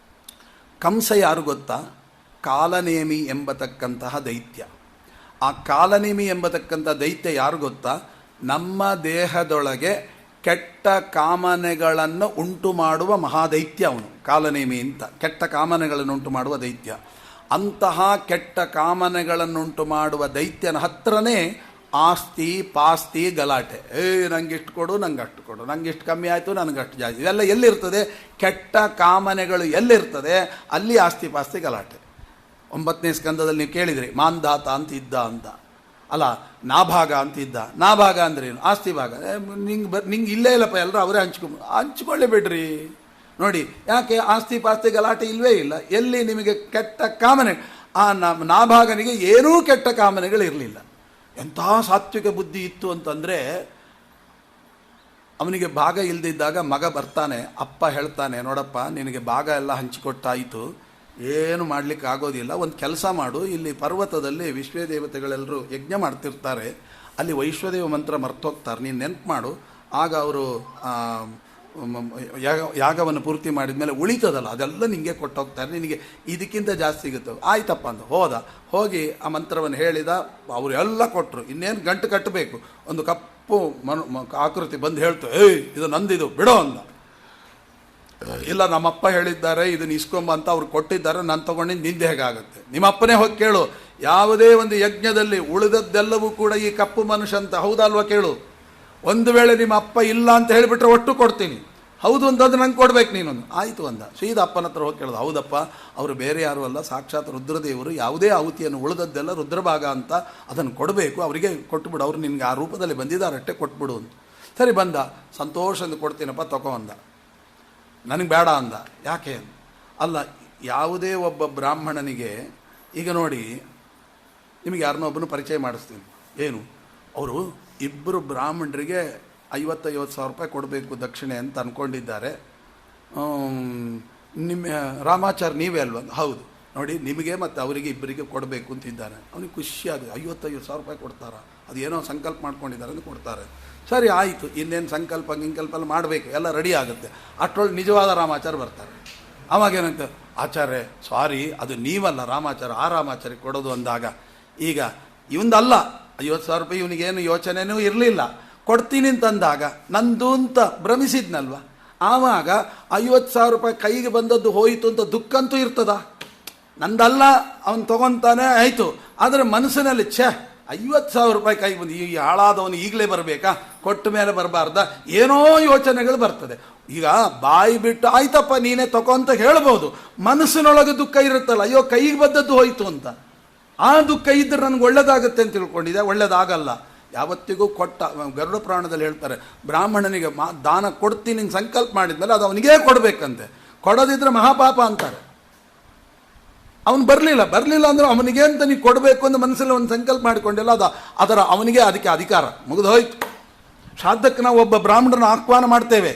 ಕಂಸ ಯಾರು ಗೊತ್ತಾ? ಕಾಲನೇಮಿ ಎಂಬತಕ್ಕಂತಹ ದೈತ್ಯ. ಆ ಕಾಲನೇಮಿ ಎಂಬತಕ್ಕಂಥ ದೈತ್ಯ ಯಾರು ಗೊತ್ತಾ? ನಮ್ಮ ದೇಹದೊಳಗೆ ಕೆಟ್ಟ ಕಾಮನೆಗಳನ್ನು ಉಂಟು ಮಾಡುವ ಮಹಾದೈತ್ಯ ಅವನು. ಕಾಲನೇಮಿ ಅಂತ ಕೆಟ್ಟ ಕಾಮನೆಗಳನ್ನು ಉಂಟು ಮಾಡುವ ದೈತ್ಯ. ಅಂತಹ ಕೆಟ್ಟ ಕಾಮನೆಗಳನ್ನುಂಟು ಮಾಡುವ ದೈತ್ಯನ ಹತ್ರನೇ ಆಸ್ತಿ ಪಾಸ್ತಿ ಗಲಾಟೆ. ನಂಗೆ ಇಷ್ಟು ಕೊಡು, ನಂಗೆ ಅಷ್ಟು ಕೊಡು, ನಂಗೆ ಇಷ್ಟು ಕಮ್ಮಿ ಆಯಿತು, ನನಗೆ ಅಷ್ಟು ಜಾಸ್ತಿ. ಇದೆಲ್ಲ ಎಲ್ಲಿರ್ತದೆ? ಕೆಟ್ಟ ಕಾಮನೆಗಳು ಎಲ್ಲಿರ್ತದೆ ಅಲ್ಲಿ ಆಸ್ತಿ ಪಾಸ್ತಿ ಗಲಾಟೆ. 9ನೇ ಸ್ಕಂದದಲ್ಲಿ ನೀವು ಕೇಳಿದ್ರಿ, ಮಾಂದಾತ ಅಂತ ಇದ್ದ ಅಂತ. ಅಲ್ಲ, ನಾಭಾಗ ಅಂತ ಇದ್ದ. ನಾಭಾಗ ಅಂದ್ರೆ ಏನು? ಆಸ್ತಿ ಭಾಗ. ನಿಂಗೆ ಇಲ್ಲೇ ಇಲ್ಲಪ್ಪ, ಎಲ್ಲರೂ ಅವರೇ ಹಂಚ್ಕೊಳ್ಳಿ ಬಿಡ್ರಿ. ನೋಡಿ, ಯಾಕೆ ಆಸ್ತಿ ಪಾಸ್ತಿ ಗಲಾಟೆ ಇಲ್ವೇ ಇಲ್ಲ. ಎಲ್ಲಿ ನಿಮಗೆ ಕೆಟ್ಟ ಕಾಮನೆ? ಆ ನಾಭಾಗನಿಗೆ ಏನೂ ಕೆಟ್ಟ ಕಾಮನೆಗಳು ಇರಲಿಲ್ಲ. ಎಂಥ ಸಾತ್ವಿಕ ಬುದ್ಧಿ ಇತ್ತು ಅಂತಂದರೆ, ಅವನಿಗೆ ಭಾಗ ಇಲ್ಲದಿದ್ದಾಗ ಮಗ ಬರ್ತಾನೆ, ಅಪ್ಪ ಹೇಳ್ತಾನೆ, ನೋಡಪ್ಪ ನಿನಗೆ ಭಾಗ ಎಲ್ಲ ಹಂಚಿಕೊಟ್ಟಾಯಿತು, ಏನು ಮಾಡಲಿಕ್ಕೆ ಆಗೋದಿಲ್ಲ, ಒಂದು ಕೆಲಸ ಮಾಡು, ಇಲ್ಲಿ ಪರ್ವತದಲ್ಲಿ ವಿಶ್ವದೇವತೆಗಳೆಲ್ಲರೂ ಯಜ್ಞ ಮಾಡ್ತಿರ್ತಾರೆ, ಅಲ್ಲಿ ವೈಶ್ವದೇವ ಮಂತ್ರ ಮರ್ತೋಗ್ತಾರೆ, ನೀನು ನೆನಪು ಮಾಡು. ಆಗ ಅವರು ಯಾಗವನ್ನು ಪೂರ್ತಿ ಮಾಡಿದ ಮೇಲೆ ಉಳಿತದಲ್ಲ ಅದೆಲ್ಲ ನಿನಗೆ ಕೊಟ್ಟೋಗ್ತಾರೆ, ನಿನಗೆ ಇದಕ್ಕಿಂತ ಜಾಸ್ತಿ ಸಿಗುತ್ತೆ. ಆಯ್ತಪ್ಪ ಅಂತ ಹೋದ. ಹೋಗಿ ಆ ಮಂತ್ರವನ್ನು ಹೇಳಿದ, ಅವರು ಎಲ್ಲ ಕೊಟ್ಟರು. ಇನ್ನೇನು ಗಂಟು ಕಟ್ಟಬೇಕು, ಒಂದು ಕಪ್ಪು ಆಕೃತಿ ಬಂದು ಹೇಳ್ತು, ಇದು ನಂದಿದು ಬಿಡೋ ಅಂದ. ಇಲ್ಲ, ನಮ್ಮಪ್ಪ ಹೇಳಿದ್ದಾರೆ ಇದನ್ನು ಇಸ್ಕೊಂಬ ಅಂತ ಅವ್ರು ಕೊಟ್ಟಿದ್ದಾರೆ, ನಾನು ತೊಗೊಂಡಿದ್ದು ನಿಂದೆ ಹೇಗಾಗುತ್ತೆ? ನಿಮ್ಮಪ್ಪನೇ ಹೋಗಿ ಕೇಳು. ಯಾವುದೇ ಒಂದು ಯಜ್ಞದಲ್ಲಿ ಉಳಿದದ್ದೆಲ್ಲವೂ ಕೂಡ ಈ ಕಪ್ಪು ಮನುಷ್ಯ ಅಂತ, ಹೌದಲ್ವ ಕೇಳು. ಒಂದು ವೇಳೆ ನಿಮ್ಮ ಅಪ್ಪ ಇಲ್ಲ ಅಂತ ಹೇಳಿಬಿಟ್ರೆ ಒಟ್ಟು ಕೊಡ್ತೀನಿ, ಹೌದು ಅಂತಂದ್ರೆ ನಂಗೆ ಕೊಡ್ಬೇಕು ನೀನೊಂದು. ಆಯಿತು ಅಂದ. ಸೀದಾ ಅಪ್ಪನ ಹತ್ರ ಹೋಗಿ ಕೇಳೋದು, ಹೌದಪ್ಪ ಅವರು ಬೇರೆ ಯಾರು ಅಲ್ಲ, ಸಾಕ್ಷಾತ್ ರುದ್ರದೇವರು, ಯಾವುದೇ ಆಹುತಿಯನ್ನು ಉಳಿದದ್ದೆಲ್ಲ ರುದ್ರಭಾಗ ಅಂತ, ಅದನ್ನು ಕೊಡಬೇಕು, ಅವರಿಗೆ ಕೊಟ್ಟುಬಿಡು, ಅವ್ರು ನಿನಗೆ ಆ ರೂಪದಲ್ಲಿ ಬಂದಿದ್ದಾರಷ್ಟೇ ಕೊಟ್ಬಿಡು ಅಂತ. ಸರಿ ಬಂದ, ಸಂತೋಷದಿಂದ ಕೊಡ್ತೀನಪ್ಪ ತಗೋ ಅಂದ. ನನಗೆ ಬೇಡ ಅಂದ. ಯಾಕೆ? ಅಲ್ಲ, ಯಾವುದೇ ಒಬ್ಬ ಬ್ರಾಹ್ಮಣನಿಗೆ, ಈಗ ನೋಡಿ ನಿಮಗೆ ಯಾರನ್ನೊಬ್ಬನು ಪರಿಚಯ ಮಾಡಿಸ್ತೀನಿ. ಏನು? ಅವರು ಇಬ್ಬರು ಬ್ರಾಹ್ಮಣರಿಗೆ 50,000 ರೂಪಾಯಿ ಕೊಡಬೇಕು ದಕ್ಷಿಣೆ ಅಂತ ಅಂದ್ಕೊಂಡಿದ್ದಾರೆ. ನಿಮ್ಮ ರಾಮಾಚಾರ್ಯ ನೀವೇ ಅಲ್ವ? ಹೌದು. ನೋಡಿ, ನಿಮಗೆ ಮತ್ತು ಅವರಿಗೆ ಇಬ್ಬರಿಗೆ ಕೊಡಬೇಕು ಅಂತಿದ್ದಾರೆ. ಅವನಿಗೆ ಖುಷಿಯಾಗಿ 55,000 ರೂಪಾಯಿ ಕೊಡ್ತಾರ, ಅದೇನೋ ಸಂಕಲ್ಪ ಮಾಡ್ಕೊಂಡಿದ್ದಾರೆ ಅಂತ ಕೊಡ್ತಾರೆ. ಸರಿ ಆಯಿತು, ಇನ್ನೇನು ಸಂಕಲ್ಪ ಗಿಂಕಲ್ಪ ಮಾಡಬೇಕು, ಎಲ್ಲ ರೆಡಿ ಆಗುತ್ತೆ. ಅಷ್ಟರೊಳಗೆ ನಿಜವಾದ ರಾಮಾಚಾರ್ಯ ಬರ್ತಾರೆ. ಅವಾಗೇನಂತ, ಆಚಾರ್ಯ ಸಾರಿ, ಅದು ನೀವಲ್ಲ ರಾಮಾಚಾರ್ಯ, ಆ ರಾಮಾಚಾರ್ಯ ಕೊಡೋದು ಅಂದಾಗ, ಈಗ ಇವಂದಲ್ಲ 50,000 ರೂಪಾಯಿ, ಇವನಿಗೇನು ಯೋಚನೆನೂ ಇರಲಿಲ್ಲ. ಕೊಡ್ತೀನಿ ಅಂತಂದಾಗ ನಂದು ಅಂತ ಭ್ರಮಿಸಿದ್ನಲ್ವ, ಆವಾಗ 50,000 ರೂಪಾಯಿ ಕೈಗೆ ಬಂದದ್ದು ಹೋಯಿತು ಅಂತ ದುಃಖ ಅಂತೂ ಇರ್ತದ? ನಂದಲ್ಲ, ಅವನು ತಗೊತಾನೆ ಆಯಿತು, ಆದರೆ ಮನಸ್ಸಿನಲ್ಲಿ 50,000 ರೂಪಾಯಿ ಕೈಗೆ ಬಂದು ಈ ಹಾಳಾದವನು ಈಗಲೇ ಬರಬೇಕಾ, ಕೊಟ್ಟ ಮೇಲೆ ಬರಬಾರ್ದ, ಏನೋ ಯೋಚನೆಗಳು ಬರ್ತದೆ. ಈಗ ಬಾಯಿ ಬಿಟ್ಟು ಆಯ್ತಪ್ಪ ನೀನೇ ತಗೋ ಅಂತ ಹೇಳ್ಬೋದು, ಮನಸ್ಸಿನೊಳಗೆ ದುಃಖ ಇರುತ್ತಲ್ಲ, ಅಯ್ಯೋ ಕೈಗೆ ಬಂದದ್ದು ಹೋಯಿತು ಅಂತ. ಆ ದುಃಖ ಇದ್ದರೆ ನನಗೆ ಒಳ್ಳೇದಾಗುತ್ತೆ ಅಂತ ತಿಳ್ಕೊಂಡಿದ್ದೆ, ಒಳ್ಳೇದಾಗಲ್ಲ. ಯಾವತ್ತಿಗೂ ಕೊಟ್ಟ, ಗರುಡ ಪುರಾಣದಲ್ಲಿ ಹೇಳ್ತಾರೆ, ಬ್ರಾಹ್ಮಣನಿಗೆ ದಾನ ಕೊಡ್ತೀನಿ ಸಂಕಲ್ಪ ಮಾಡಿದ್ಮೇಲೆ ಅದು ಅವನಿಗೇ ಕೊಡಬೇಕಂತೆ, ಕೊಡೋದಿದ್ರೆ ಮಹಾಪಾಪ ಅಂತಾರೆ. ಅವನು ಬರಲಿಲ್ಲ ಅಂದರೆ ಅವನಿಗೆ ಅಂತ ನೀವು ಕೊಡಬೇಕು ಅಂತ ಮನಸ್ಸಲ್ಲಿ ಒಂದು ಸಂಕಲ್ಪ ಮಾಡಿಕೊಂಡಿಲ್ಲ, ಅದರ ಅವನಿಗೆ ಅದಕ್ಕೆ ಅಧಿಕಾರ ಮುಗಿದು ಹೋಯ್ತು. ಶ್ರಾದ್ದಕ್ಕೆ ನಾವು ಒಬ್ಬ ಬ್ರಾಹ್ಮಣನ ಆಹ್ವಾನ ಮಾಡ್ತೇವೆ,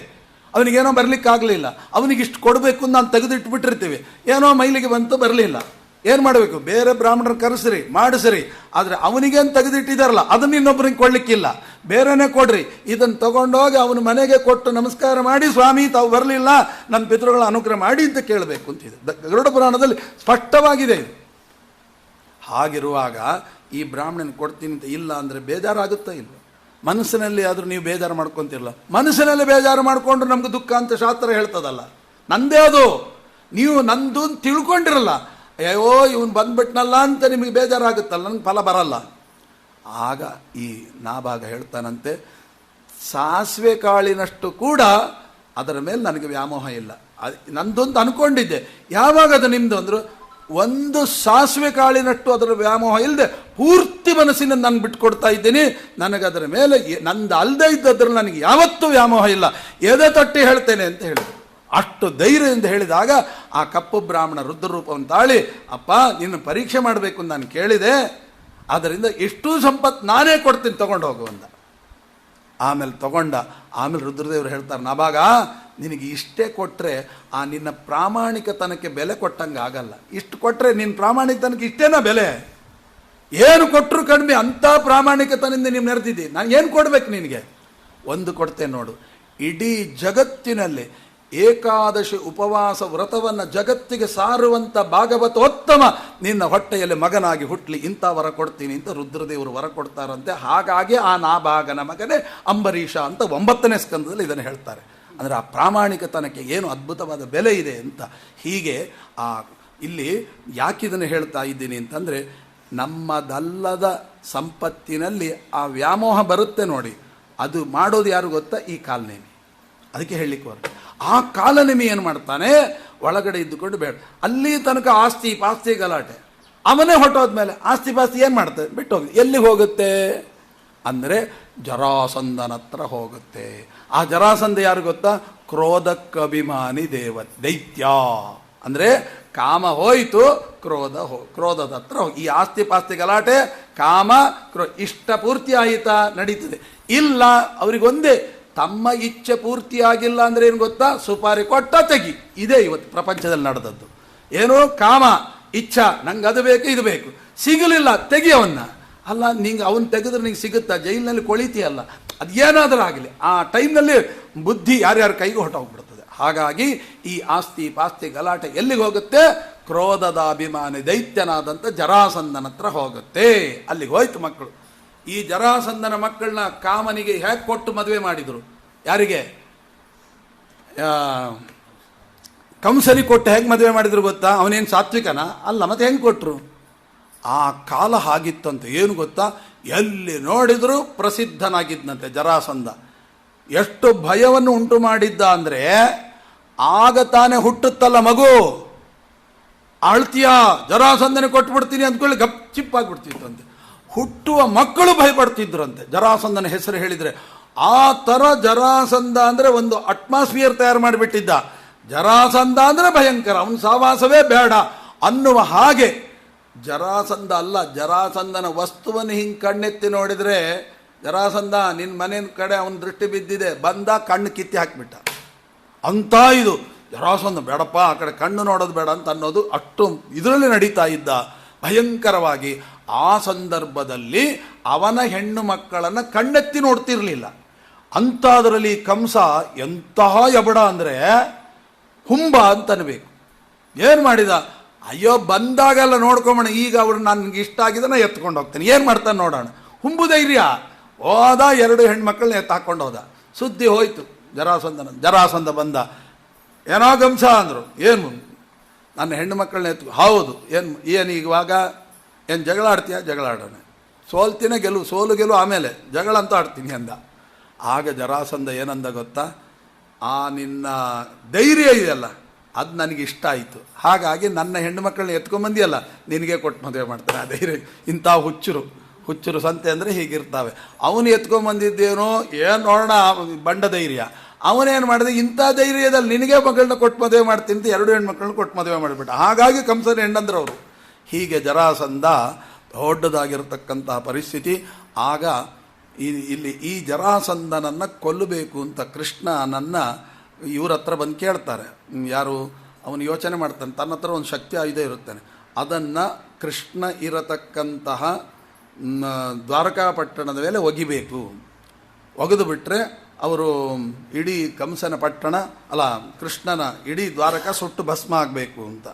ಅವನಿಗೇನೋ ಬರಲಿಕ್ಕಾಗಲಿಲ್ಲ, ಅವನಿಗೆ ಇಷ್ಟು ಕೊಡಬೇಕು ಅಂತ ನಾನು ತೆಗೆದಿಟ್ಬಿಟ್ಟಿರ್ತೀವಿ, ಏನೋ ಮೈಲಿಗೆ ಬಂತು ಬರಲಿಲ್ಲ, ಏನು ಮಾಡಬೇಕು? ಬೇರೆ ಬ್ರಾಹ್ಮಣರು ಕರೆಸ್ರಿ ಮಾಡಿಸ್ರಿ, ಆದರೆ ಅವನಿಗೇನು ತೆಗೆದಿಟ್ಟಿದ್ದಾರಲ್ಲ ಅದನ್ನು ಇನ್ನೊಬ್ಬರಿಗೆ ಕೊಡಲಿಕ್ಕಿಲ್ಲ, ಬೇರೆನೇ ಕೊಡ್ರಿ. ಇದನ್ನು ತಗೊಂಡೋಗಿ ಅವನ ಮನೆಗೆ ಕೊಟ್ಟು ನಮಸ್ಕಾರ ಮಾಡಿ, ಸ್ವಾಮಿ ತಾವು ಬರಲಿಲ್ಲ, ನನ್ನ ಪಿತೃಗಳ ಅನುಗ್ರಹ ಮಾಡಿ ಅಂತ ಕೇಳಬೇಕು ಅಂತಿದೆ. ಗರುಡ ಪುರಾಣದಲ್ಲಿ ಸ್ಪಷ್ಟವಾಗಿದೆ ಇದು. ಹಾಗಿರುವಾಗ ಈ ಬ್ರಾಹ್ಮಣನ ಕೊಡ್ತೀನಿ ಅಂತ ಇಲ್ಲ ಅಂದರೆ ಬೇಜಾರಾಗುತ್ತಾ ಇಲ್ಲ? ಮನಸ್ಸಿನಲ್ಲಿ ಆದರೂ ನೀವು ಬೇಜಾರು ಮಾಡ್ಕೊತಿರಲ್ಲ, ಮನಸ್ಸಿನಲ್ಲಿ ಬೇಜಾರು ಮಾಡಿಕೊಂಡು ನಮ್ಗೆ ದುಃಖ ಅಂತ ಶಾಸ್ತ್ರ ಹೇಳ್ತದಲ್ಲ, ನಂದೇ ಅದು, ನೀವು ನಂದು ತಿಳ್ಕೊಂಡಿರಲ್ಲ, ಅಯ್ಯೋ ಇವನು ಬಂದ್ಬಿಟ್ನಲ್ಲ ಅಂತ ನಿಮಗೆ ಬೇಜಾರಾಗುತ್ತಲ್ಲ, ನನಗೆ ಫಲ ಬರಲ್ಲ. ಆಗ ಈ ನಾಭಾಗ ಹೇಳ್ತಾನಂತೆ, ಸಾಸಿವೆ ಕಾಳಿನಷ್ಟು ಕೂಡ ಅದರ ಮೇಲೆ ನನಗೆ ವ್ಯಾಮೋಹ ಇಲ್ಲ, ನಂದು ಅಂತ ಅನ್ಕೊಂಡಿದ್ದೆ, ಯಾವಾಗ ಅದು ನಿಮ್ಮದು ಅಂದರು, ಒಂದು ಸಾಸಿವೆ ಕಾಳಿನಷ್ಟು ಅದರ ವ್ಯಾಮೋಹ ಇಲ್ಲದೆ ಪೂರ್ತಿ ಮನಸ್ಸಿನ ನಾನು ಬಿಟ್ಕೊಡ್ತಾ ಇದ್ದೀನಿ, ನನಗದರ ಮೇಲೆ ನಂದು ಅಲ್ಲದೆ ಇದ್ದದ್ರಲ್ಲಿ ನನಗೆ ಯಾವತ್ತೂ ವ್ಯಾಮೋಹ ಇಲ್ಲ, ಎದೆ ತಟ್ಟಿ ಹೇಳ್ತೇನೆ ಅಂತ ಹೇಳಿದರು. ಅಷ್ಟು ಧೈರ್ಯದಿಂದ ಹೇಳಿದಾಗ ಆ ಕಪ್ಪು ಬ್ರಾಹ್ಮಣ ರುದ್ರರೂಪವನ್ನು ತಾಳಿ, ಅಪ್ಪ ನಿನ್ನ ಪರೀಕ್ಷೆ ಮಾಡಬೇಕು ಅಂತ ನಾನು ಕೇಳಿದೆ, ಆದ್ದರಿಂದ ಎಷ್ಟು ಸಂಪತ್ತು ನಾನೇ ಕೊಡ್ತೀನಿ ತಗೊಂಡು ಹೋಗುವಂತ. ಆಮೇಲೆ ತಗೊಂಡ. ಆಮೇಲೆ ರುದ್ರದೇವರು ಹೇಳ್ತಾರೆ, ನಾಭಾಗ ನಿನಗೆ ಇಷ್ಟೇ ಕೊಟ್ಟರೆ ಆ ನಿನ್ನ ಪ್ರಾಮಾಣಿಕತನಕ್ಕೆ ಬೆಲೆ ಕೊಟ್ಟಂಗೆ ಆಗಲ್ಲ. ಇಷ್ಟು ಕೊಟ್ಟರೆ ನಿನ್ನ ಪ್ರಾಮಾಣಿಕತನಕ್ಕೆ ಇಷ್ಟೇನಾ ಬೆಲೆ? ಏನು ಕೊಟ್ಟರು ಕಡಿಮೆ, ಅಂಥ ಪ್ರಾಮಾಣಿಕತನಿಂದ ನೀವು ನೆರೆದಿದ್ದೀನಿ, ನಾನು ಏನು ಕೊಡ್ಬೇಕು ನಿನಗೆ? ಒಂದು ಕೊಡ್ತೇನೆ ನೋಡು, ಇಡೀ ಜಗತ್ತಿನಲ್ಲಿ ಏಕಾದಶಿ ಉಪವಾಸ ವ್ರತವನ್ನು ಜಗತ್ತಿಗೆ ಸಾರುವಂಥ ಭಾಗವತೋತ್ತಮ ನಿನ್ನ ಹೊಟ್ಟೆಯಲ್ಲಿ ಮಗನಾಗಿ ಹುಟ್ಟಲಿ, ಇಂಥ ವರ ಕೊಡ್ತೀನಿ ಅಂತ ರುದ್ರದೇವರು ವರ ಕೊಡ್ತಾರಂತೆ. ಹಾಗಾಗಿ ಆ ನಾಭಾಗನ ಮಗನೇ ಅಂಬರೀಷ ಅಂತ 9ನೇ ಸ್ಕಂದದಲ್ಲಿ ಇದನ್ನು ಹೇಳ್ತಾರೆ. ಅಂದರೆ ಆ ಪ್ರಾಮಾಣಿಕತನಕ್ಕೆ ಏನು ಅದ್ಭುತವಾದ ಬೆಲೆ ಇದೆ ಅಂತ. ಹೀಗೆ ಇಲ್ಲಿ ಯಾಕಿದನ್ನು ಹೇಳ್ತಾ ಇದ್ದೀನಿ ಅಂತಂದರೆ, ನಮ್ಮದಲ್ಲದ ಸಂಪತ್ತಿನಲ್ಲಿ ಆ ವ್ಯಾಮೋಹ ಬರುತ್ತೆ ನೋಡಿ, ಅದು ಮಾಡೋದು ಯಾರು ಗೊತ್ತಾ? ಈ ಕಾಲನೇಮಿ. ಅದಕ್ಕೆ ಹೇಳಲಿಕ್ಕೆ ಹೊರಟು. ಆ ಕಾಲನೇಮಿ ಏನು ಮಾಡ್ತಾನೆ, ಒಳಗಡೆ ಇದ್ದುಕೊಂಡು ಬೇಡ, ಅಲ್ಲಿ ತನಕ ಆಸ್ತಿ ಪಾಸ್ತಿ ಗಲಾಟೆ. ಅವನೇ ಹೊಟ್ಟೋದ್ಮೇಲೆ ಆಸ್ತಿ ಪಾಸ್ತಿ ಏನು ಮಾಡ್ತಾರೆ? ಬಿಟ್ಟು ಹೋಗಿ. ಎಲ್ಲಿಗೆ ಹೋಗುತ್ತೆ ಅಂದರೆ ಜರಾಸಂಧನ ಹತ್ರ ಹೋಗುತ್ತೆ. ಆ ಜರಾಸಂಧ ಯಾರು ಗೊತ್ತಾ? ಕ್ರೋಧಕ್ಕಭಿಮಾನಿ ದೈತ್ಯ. ಅಂದರೆ ಕಾಮ ಹೋಯಿತು, ಕ್ರೋಧದ ಹತ್ರ ಹೋಗಿ. ಈ ಆಸ್ತಿ ಪಾಸ್ತಿ ಗಲಾಟೆ, ಕಾಮ ಇಷ್ಟ ಪೂರ್ತಿ ಆಯಿತಾ? ನಡೀತದೆ. ಇಲ್ಲ, ಅವರಿಗೊಂದೇ, ತಮ್ಮ ಇಚ್ಛೆ ಪೂರ್ತಿ ಆಗಿಲ್ಲ ಅಂದರೆ ಏನು ಗೊತ್ತಾ? ಸುಪಾರಿ ಕೊಟ್ಟ ತೆಗಿ. ಇದೇ ಇವತ್ತು ಪ್ರಪಂಚದಲ್ಲಿ ನಡೆದದ್ದು. ಏನು? ಕಾಮ ಇಚ್ಛಾ, ನಂಗೆ ಅದು ಬೇಕು ಇದು ಬೇಕು, ಸಿಗಲಿಲ್ಲ ತೆಗಿ ಅವನ್ನ. ಅಲ್ಲ, ನಿಂಗೆ ಅವನು ತೆಗೆದ್ರೆ ನಿಂಗೆ ಸಿಗುತ್ತಾ? ಜೈಲಿನಲ್ಲಿ ಕೊಳಿತೀಯಲ್ಲ. ಅದು ಏನಾದರೂ ಆಗಲಿ, ಆ ಟೈಮ್ನಲ್ಲಿ ಬುದ್ಧಿ ಯಾರ್ಯಾರ ಕೈಗೂ ಹೊಟ್ಟೋಗ್ಬಿಡ್ತದೆ. ಹಾಗಾಗಿ ಈ ಆಸ್ತಿ ಪಾಸ್ತಿ ಗಲಾಟೆ ಎಲ್ಲಿಗೆ ಹೋಗುತ್ತೆ? ಕ್ರೋಧದ ಅಭಿಮಾನಿ ದೈತ್ಯನಾದಂಥ ಜರಾಸಂಧನ ಹತ್ರ ಹೋಗುತ್ತೆ. ಅಲ್ಲಿಗೆ ಹೋಯ್ತು ಮಕ್ಕಳು. ಈ ಜರಾಸಂಧನ ಮಕ್ಕಳನ್ನ ಕಾಮನಿಗೆ ಹೇಗೆ ಕೊಟ್ಟು ಮದುವೆ ಮಾಡಿದರು? ಯಾರಿಗೆ? ಕಂಸರಿ ಕೊಟ್ಟು ಹೇಗೆ ಮದುವೆ ಮಾಡಿದ್ರು ಗೊತ್ತಾ? ಅವನೇನು ಸಾತ್ವಿಕನ? ಅಲ್ಲ, ಮತ್ತೆ ಹೆಂಗೆ ಕೊಟ್ಟರು? ಆ ಕಾಲ ಹಾಗಿತ್ತಂತೆ. ಏನು ಗೊತ್ತಾ? ಎಲ್ಲಿ ನೋಡಿದರೂ ಪ್ರಸಿದ್ಧನಾಗಿದ್ದಂತೆ ಜರಾಸಂಧ. ಎಷ್ಟು ಭಯವನ್ನು ಉಂಟು ಮಾಡಿದ್ದ ಅಂದರೆ, ಆಗ ತಾನೇ ಹುಟ್ಟುತ್ತಲ್ಲ ಮಗು, ಅಳ್ತೀಯಾ ಜರಾಸಂಧನೆ ಕೊಟ್ಬಿಡ್ತೀನಿ ಅಂದ್ಕೊಳ್ಳಿ ಗಪ್ ಚಿಪ್ಪಾಗ್ಬಿಡ್ತಿತ್ತಂತೆ. ಹುಟ್ಟುವ ಮಕ್ಕಳು ಭಯಪಡ್ತಿದ್ರಂತೆ ಜರಾಸಂಧನ ಹೆಸರು ಹೇಳಿದರೆ. ಆ ಥರ ಜರಾಸಂಧ ಅಂದರೆ ಒಂದು ಅಟ್ಮಾಸ್ಫಿಯರ್ ತಯಾರು ಮಾಡಿಬಿಟ್ಟಿದ್ದ. ಜರಾಸಂಧ ಅಂದರೆ ಭಯಂಕರ, ಅವನ ಸಹವಾಸವೇ ಬೇಡ ಅನ್ನುವ ಹಾಗೆ. ಜರಾಸಂಧ ಅಲ್ಲ, ಜರಾಸಂಧನ ವಸ್ತುವನ್ನು ಹಿಂಗೆ ಕಣ್ಣೆತ್ತಿ ನೋಡಿದರೆ, ಜರಾಸಂಧ ನಿನ್ನ ಮನೆಯ ಕಡೆ ಅವನ ದೃಷ್ಟಿ ಬಿದ್ದಿದೆ, ಬಂದ ಕಣ್ಣು ಕಿತ್ತಿ ಹಾಕಿಬಿಟ್ಟ ಅಂತ. ಇದು ಜರಾಸಂಧ ಬೇಡಪ್ಪ, ಆ ಕಡೆ ಕಣ್ಣು ನೋಡೋದು ಬೇಡ ಅಂತ ಅನ್ನೋದು ಅಷ್ಟು ಇದರಲ್ಲಿ ನಡೀತಾ ಇದ್ದ ಭಯಂಕರವಾಗಿ. ಆ ಸಂದರ್ಭದಲ್ಲಿ ಅವನ ಹೆಣ್ಣು ಮಕ್ಕಳನ್ನು ಕಣ್ಣೆತ್ತಿ ನೋಡ್ತಿರ್ಲಿಲ್ಲ. ಅಂಥದ್ರಲ್ಲಿ ಕಂಸ ಎಂತಹ ಎಬಡ ಅಂದರೆ ಹುಂಬ ಅಂತನ್ಬೇಕು. ಏನು ಮಾಡಿದ? ಅಯ್ಯೋ ಬಂದಾಗೆಲ್ಲ ನೋಡ್ಕೊಂಬೋಣ, ಈಗ ಅವ್ರು ನನಗೆ ಇಷ್ಟ ಆಗಿದೆ ನಾ ಎತ್ಕೊಂಡು ಹೋಗ್ತೇನೆ, ಏನು ಮಾಡ್ತಾನೆ ನೋಡೋಣ. ಹುಂಬು ಧೈರ್ಯ. ಹೋದ, 2 ಹೆಣ್ಮಕ್ಳನ್ನ ಎತ್ತಾಕೊಂಡು ಹೋದ. ಸುದ್ದಿ ಹೋಯ್ತು ಜರಾಸಂಧ ಬಂದ. ಏನೋ ಕಂಸ ಅಂದರು. ಏನು? ನನ್ನ ಹೆಣ್ಣು ಮಕ್ಕಳನ್ನ ಹೌದು. ಏನು ಇವಾಗ ಏನು ಜಗಳ ಆಡ್ತೀಯ? ಜಗಳ ಆಡೋಣ. ಸೋಲ್ತೀನ ಗೆಲುವು, ಸೋಲು ಗೆಲುವು ಆಮೇಲೆ, ಜಗಳ ಅಂತ ಆಡ್ತೀನಿ ಅಂದ. ಆಗ ಜರಾಸಂಧ ಏನಂದ ಗೊತ್ತಾ? ಆ ನಿನ್ನ ಧೈರ್ಯ ಇದೆಯಲ್ಲ, ಅದು ನನಗೆ ಇಷ್ಟ ಆಯಿತು. ಹಾಗಾಗಿ ನನ್ನ ಹೆಣ್ಣು ಮಕ್ಕಳನ್ನ ಎತ್ಕೊಂಬಂದಿಯಲ್ಲ, ನಿನಗೆ ಕೊಟ್ಟು ಮದುವೆ ಮಾಡ್ತಾನೆ. ಆ ಧೈರ್ಯ. ಇಂಥ ಹುಚ್ಚರು ಸಂತೆ ಅಂದರೆ ಹೀಗಿರ್ತಾವೆ. ಅವನು ಎತ್ಕೊಂಬಂದಿದ್ದೇನೋ ಏನು ನೋಡೋಣ, ಬಂಡ ಧೈರ್ಯ. ಅವನೇನು ಮಾಡಿದೆ? ಇಂಥ ಧೈರ್ಯದಲ್ಲಿ ನಿನಗೆ ಮಗಳನ್ನ ಕೊಟ್ಟು ಮದುವೆ ಮಾಡ್ತೀನಿ ಅಂತ 2 ಹೆಣ್ಮಕ್ಳನ್ನ ಕೊಟ್ಟು ಮದುವೆ ಮಾಡಿಬಿಟ್ಟ. ಹಾಗಾಗಿ ಕಂಸನ ಹೆಣ್ಣಂದ್ರೆ ಅವರು. ಹೀಗೆ ಜರಾಸಂಧ ದೊಡ್ಡದಾಗಿರ್ತಕ್ಕಂತಹ ಪರಿಸ್ಥಿತಿ. ಆಗ ಇಲ್ಲಿ ಈ ಜರಾಸಂಧನನ್ನು ಕೊಲ್ಲಬೇಕು ಅಂತ ಕೃಷ್ಣನನ್ನು ಇವ್ರ ಹತ್ರ ಬಂದು ಕೇಳ್ತಾರೆ. ಯಾರು? ಅವನು ಯೋಚನೆ ಮಾಡ್ತಾನೆ, ತನ್ನ ಹತ್ರ ಒಂದು ಶಕ್ತಿ ಆಯುಧ ಇರುತ್ತಾನೆ, ಅದನ್ನು ಕೃಷ್ಣ ಇರತಕ್ಕಂತಹ ದ್ವಾರಕಾಪಟ್ಟಣದ ಮೇಲೆ ಒಗಿಬೇಕು. ಒಗೆದು ಬಿಟ್ಟರೆ ಅವರು ಇಡೀ ಕಂಸನ ಪಟ್ಟಣ ಅಲ್ಲ, ಕೃಷ್ಣನ ಇಡೀ ದ್ವಾರಕ ಸುಟ್ಟು ಭಸ್ಮ ಆಗಬೇಕು ಅಂತ.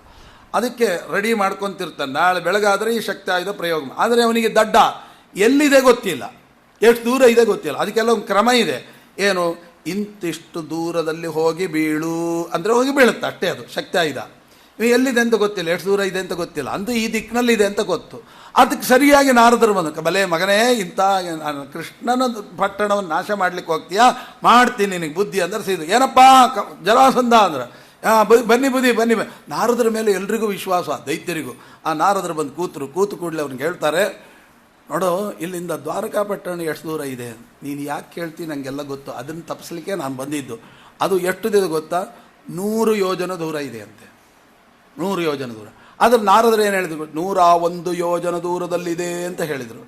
ಅದಕ್ಕೆ ರೆಡಿ ಮಾಡ್ಕೊತಿರ್ತಾನೆ. ನಾಳೆ ಬೆಳಗಾದರೆ ಈ ಶಕ್ತಿ ಆಯುಧ ಪ್ರಯೋಗ. ಆದರೆ ಅವನಿಗೆ ದಡ್ಡ ಎಲ್ಲಿದೆ ಗೊತ್ತಿಲ್ಲ, ಎಷ್ಟು ದೂರ ಇದೆ ಗೊತ್ತಿಲ್ಲ. ಅದಕ್ಕೆಲ್ಲ ಒಂದು ಕ್ರಮ ಇದೆ. ಏನು? ಇಂತಿಷ್ಟು ದೂರದಲ್ಲಿ ಹೋಗಿ ಬೀಳು ಅಂದರೆ ಹೋಗಿ ಬೀಳುತ್ತೆ ಅಷ್ಟೇ. ಅದು ಶಕ್ತಿ ಆಯುಧ. ಎಲ್ಲಿದೆ ಅಂತ ಗೊತ್ತಿಲ್ಲ, ಎಷ್ಟು ದೂರ ಇದೆ ಅಂತ ಗೊತ್ತಿಲ್ಲ, ಅಂತೂ ಈ ದಿಕ್ಕಿನಲ್ಲಿದೆ ಅಂತ ಗೊತ್ತು. ಅದಕ್ಕೆ ಸರಿಯಾಗಿ ನಾರದರು ಬಂದ, ಬಲೆ ಮಗನೇ, ಇಂಥ ಕೃಷ್ಣನ ಪಟ್ಟಣವನ್ನು ನಾಶ ಮಾಡ್ಲಿಕ್ಕೆ ಹೋಗ್ತೀಯಾ? ಮಾಡ್ತೀನಿ, ನಿನಗೆ ಬುದ್ಧಿ ಅಂದ್ರೆ ಸೀದು. ಏನಪ್ಪ ಜರಾಸಂಧ ಅಂದ್ರೆ, ಬನ್ನಿ ಬನ್ನಿ. ನಾರದರ ಮೇಲೆ ಎಲ್ರಿಗೂ ವಿಶ್ವಾಸ, ದೈತ್ಯರಿಗೂ. ಆ ನಾರದರು ಬಂದು ಕೂತು ಕೂಡಲೇ ಅವ್ನಿಗೆ ಹೇಳ್ತಾರೆ, ನೋಡು, ಇಲ್ಲಿಂದ ದ್ವಾರಕಾಪಟ್ಟಣ ಎಷ್ಟು ದೂರ ಇದೆ, ನೀನು ಯಾಕೆ ಕೇಳ್ತೀನಿ, ನನಗೆಲ್ಲ ಗೊತ್ತು. ಅದನ್ನು ತಪ್ಪಿಸ್ಲಿಕ್ಕೆ ನಾನು ಬಂದಿದ್ದು. ಅದು ಎಷ್ಟಿದೆ ಗೊತ್ತಾ? 100 ಯೋಜನ ದೂರ ಇದೆ ಅಂತೆ. 100 ಯೋಜನ ದೂರ. ಆದರೆ ನಾರದರು ಏನು ಹೇಳಿದ್ರು? 101 ಯೋಜನ ದೂರದಲ್ಲಿದೆ ಅಂತ ಹೇಳಿದರು.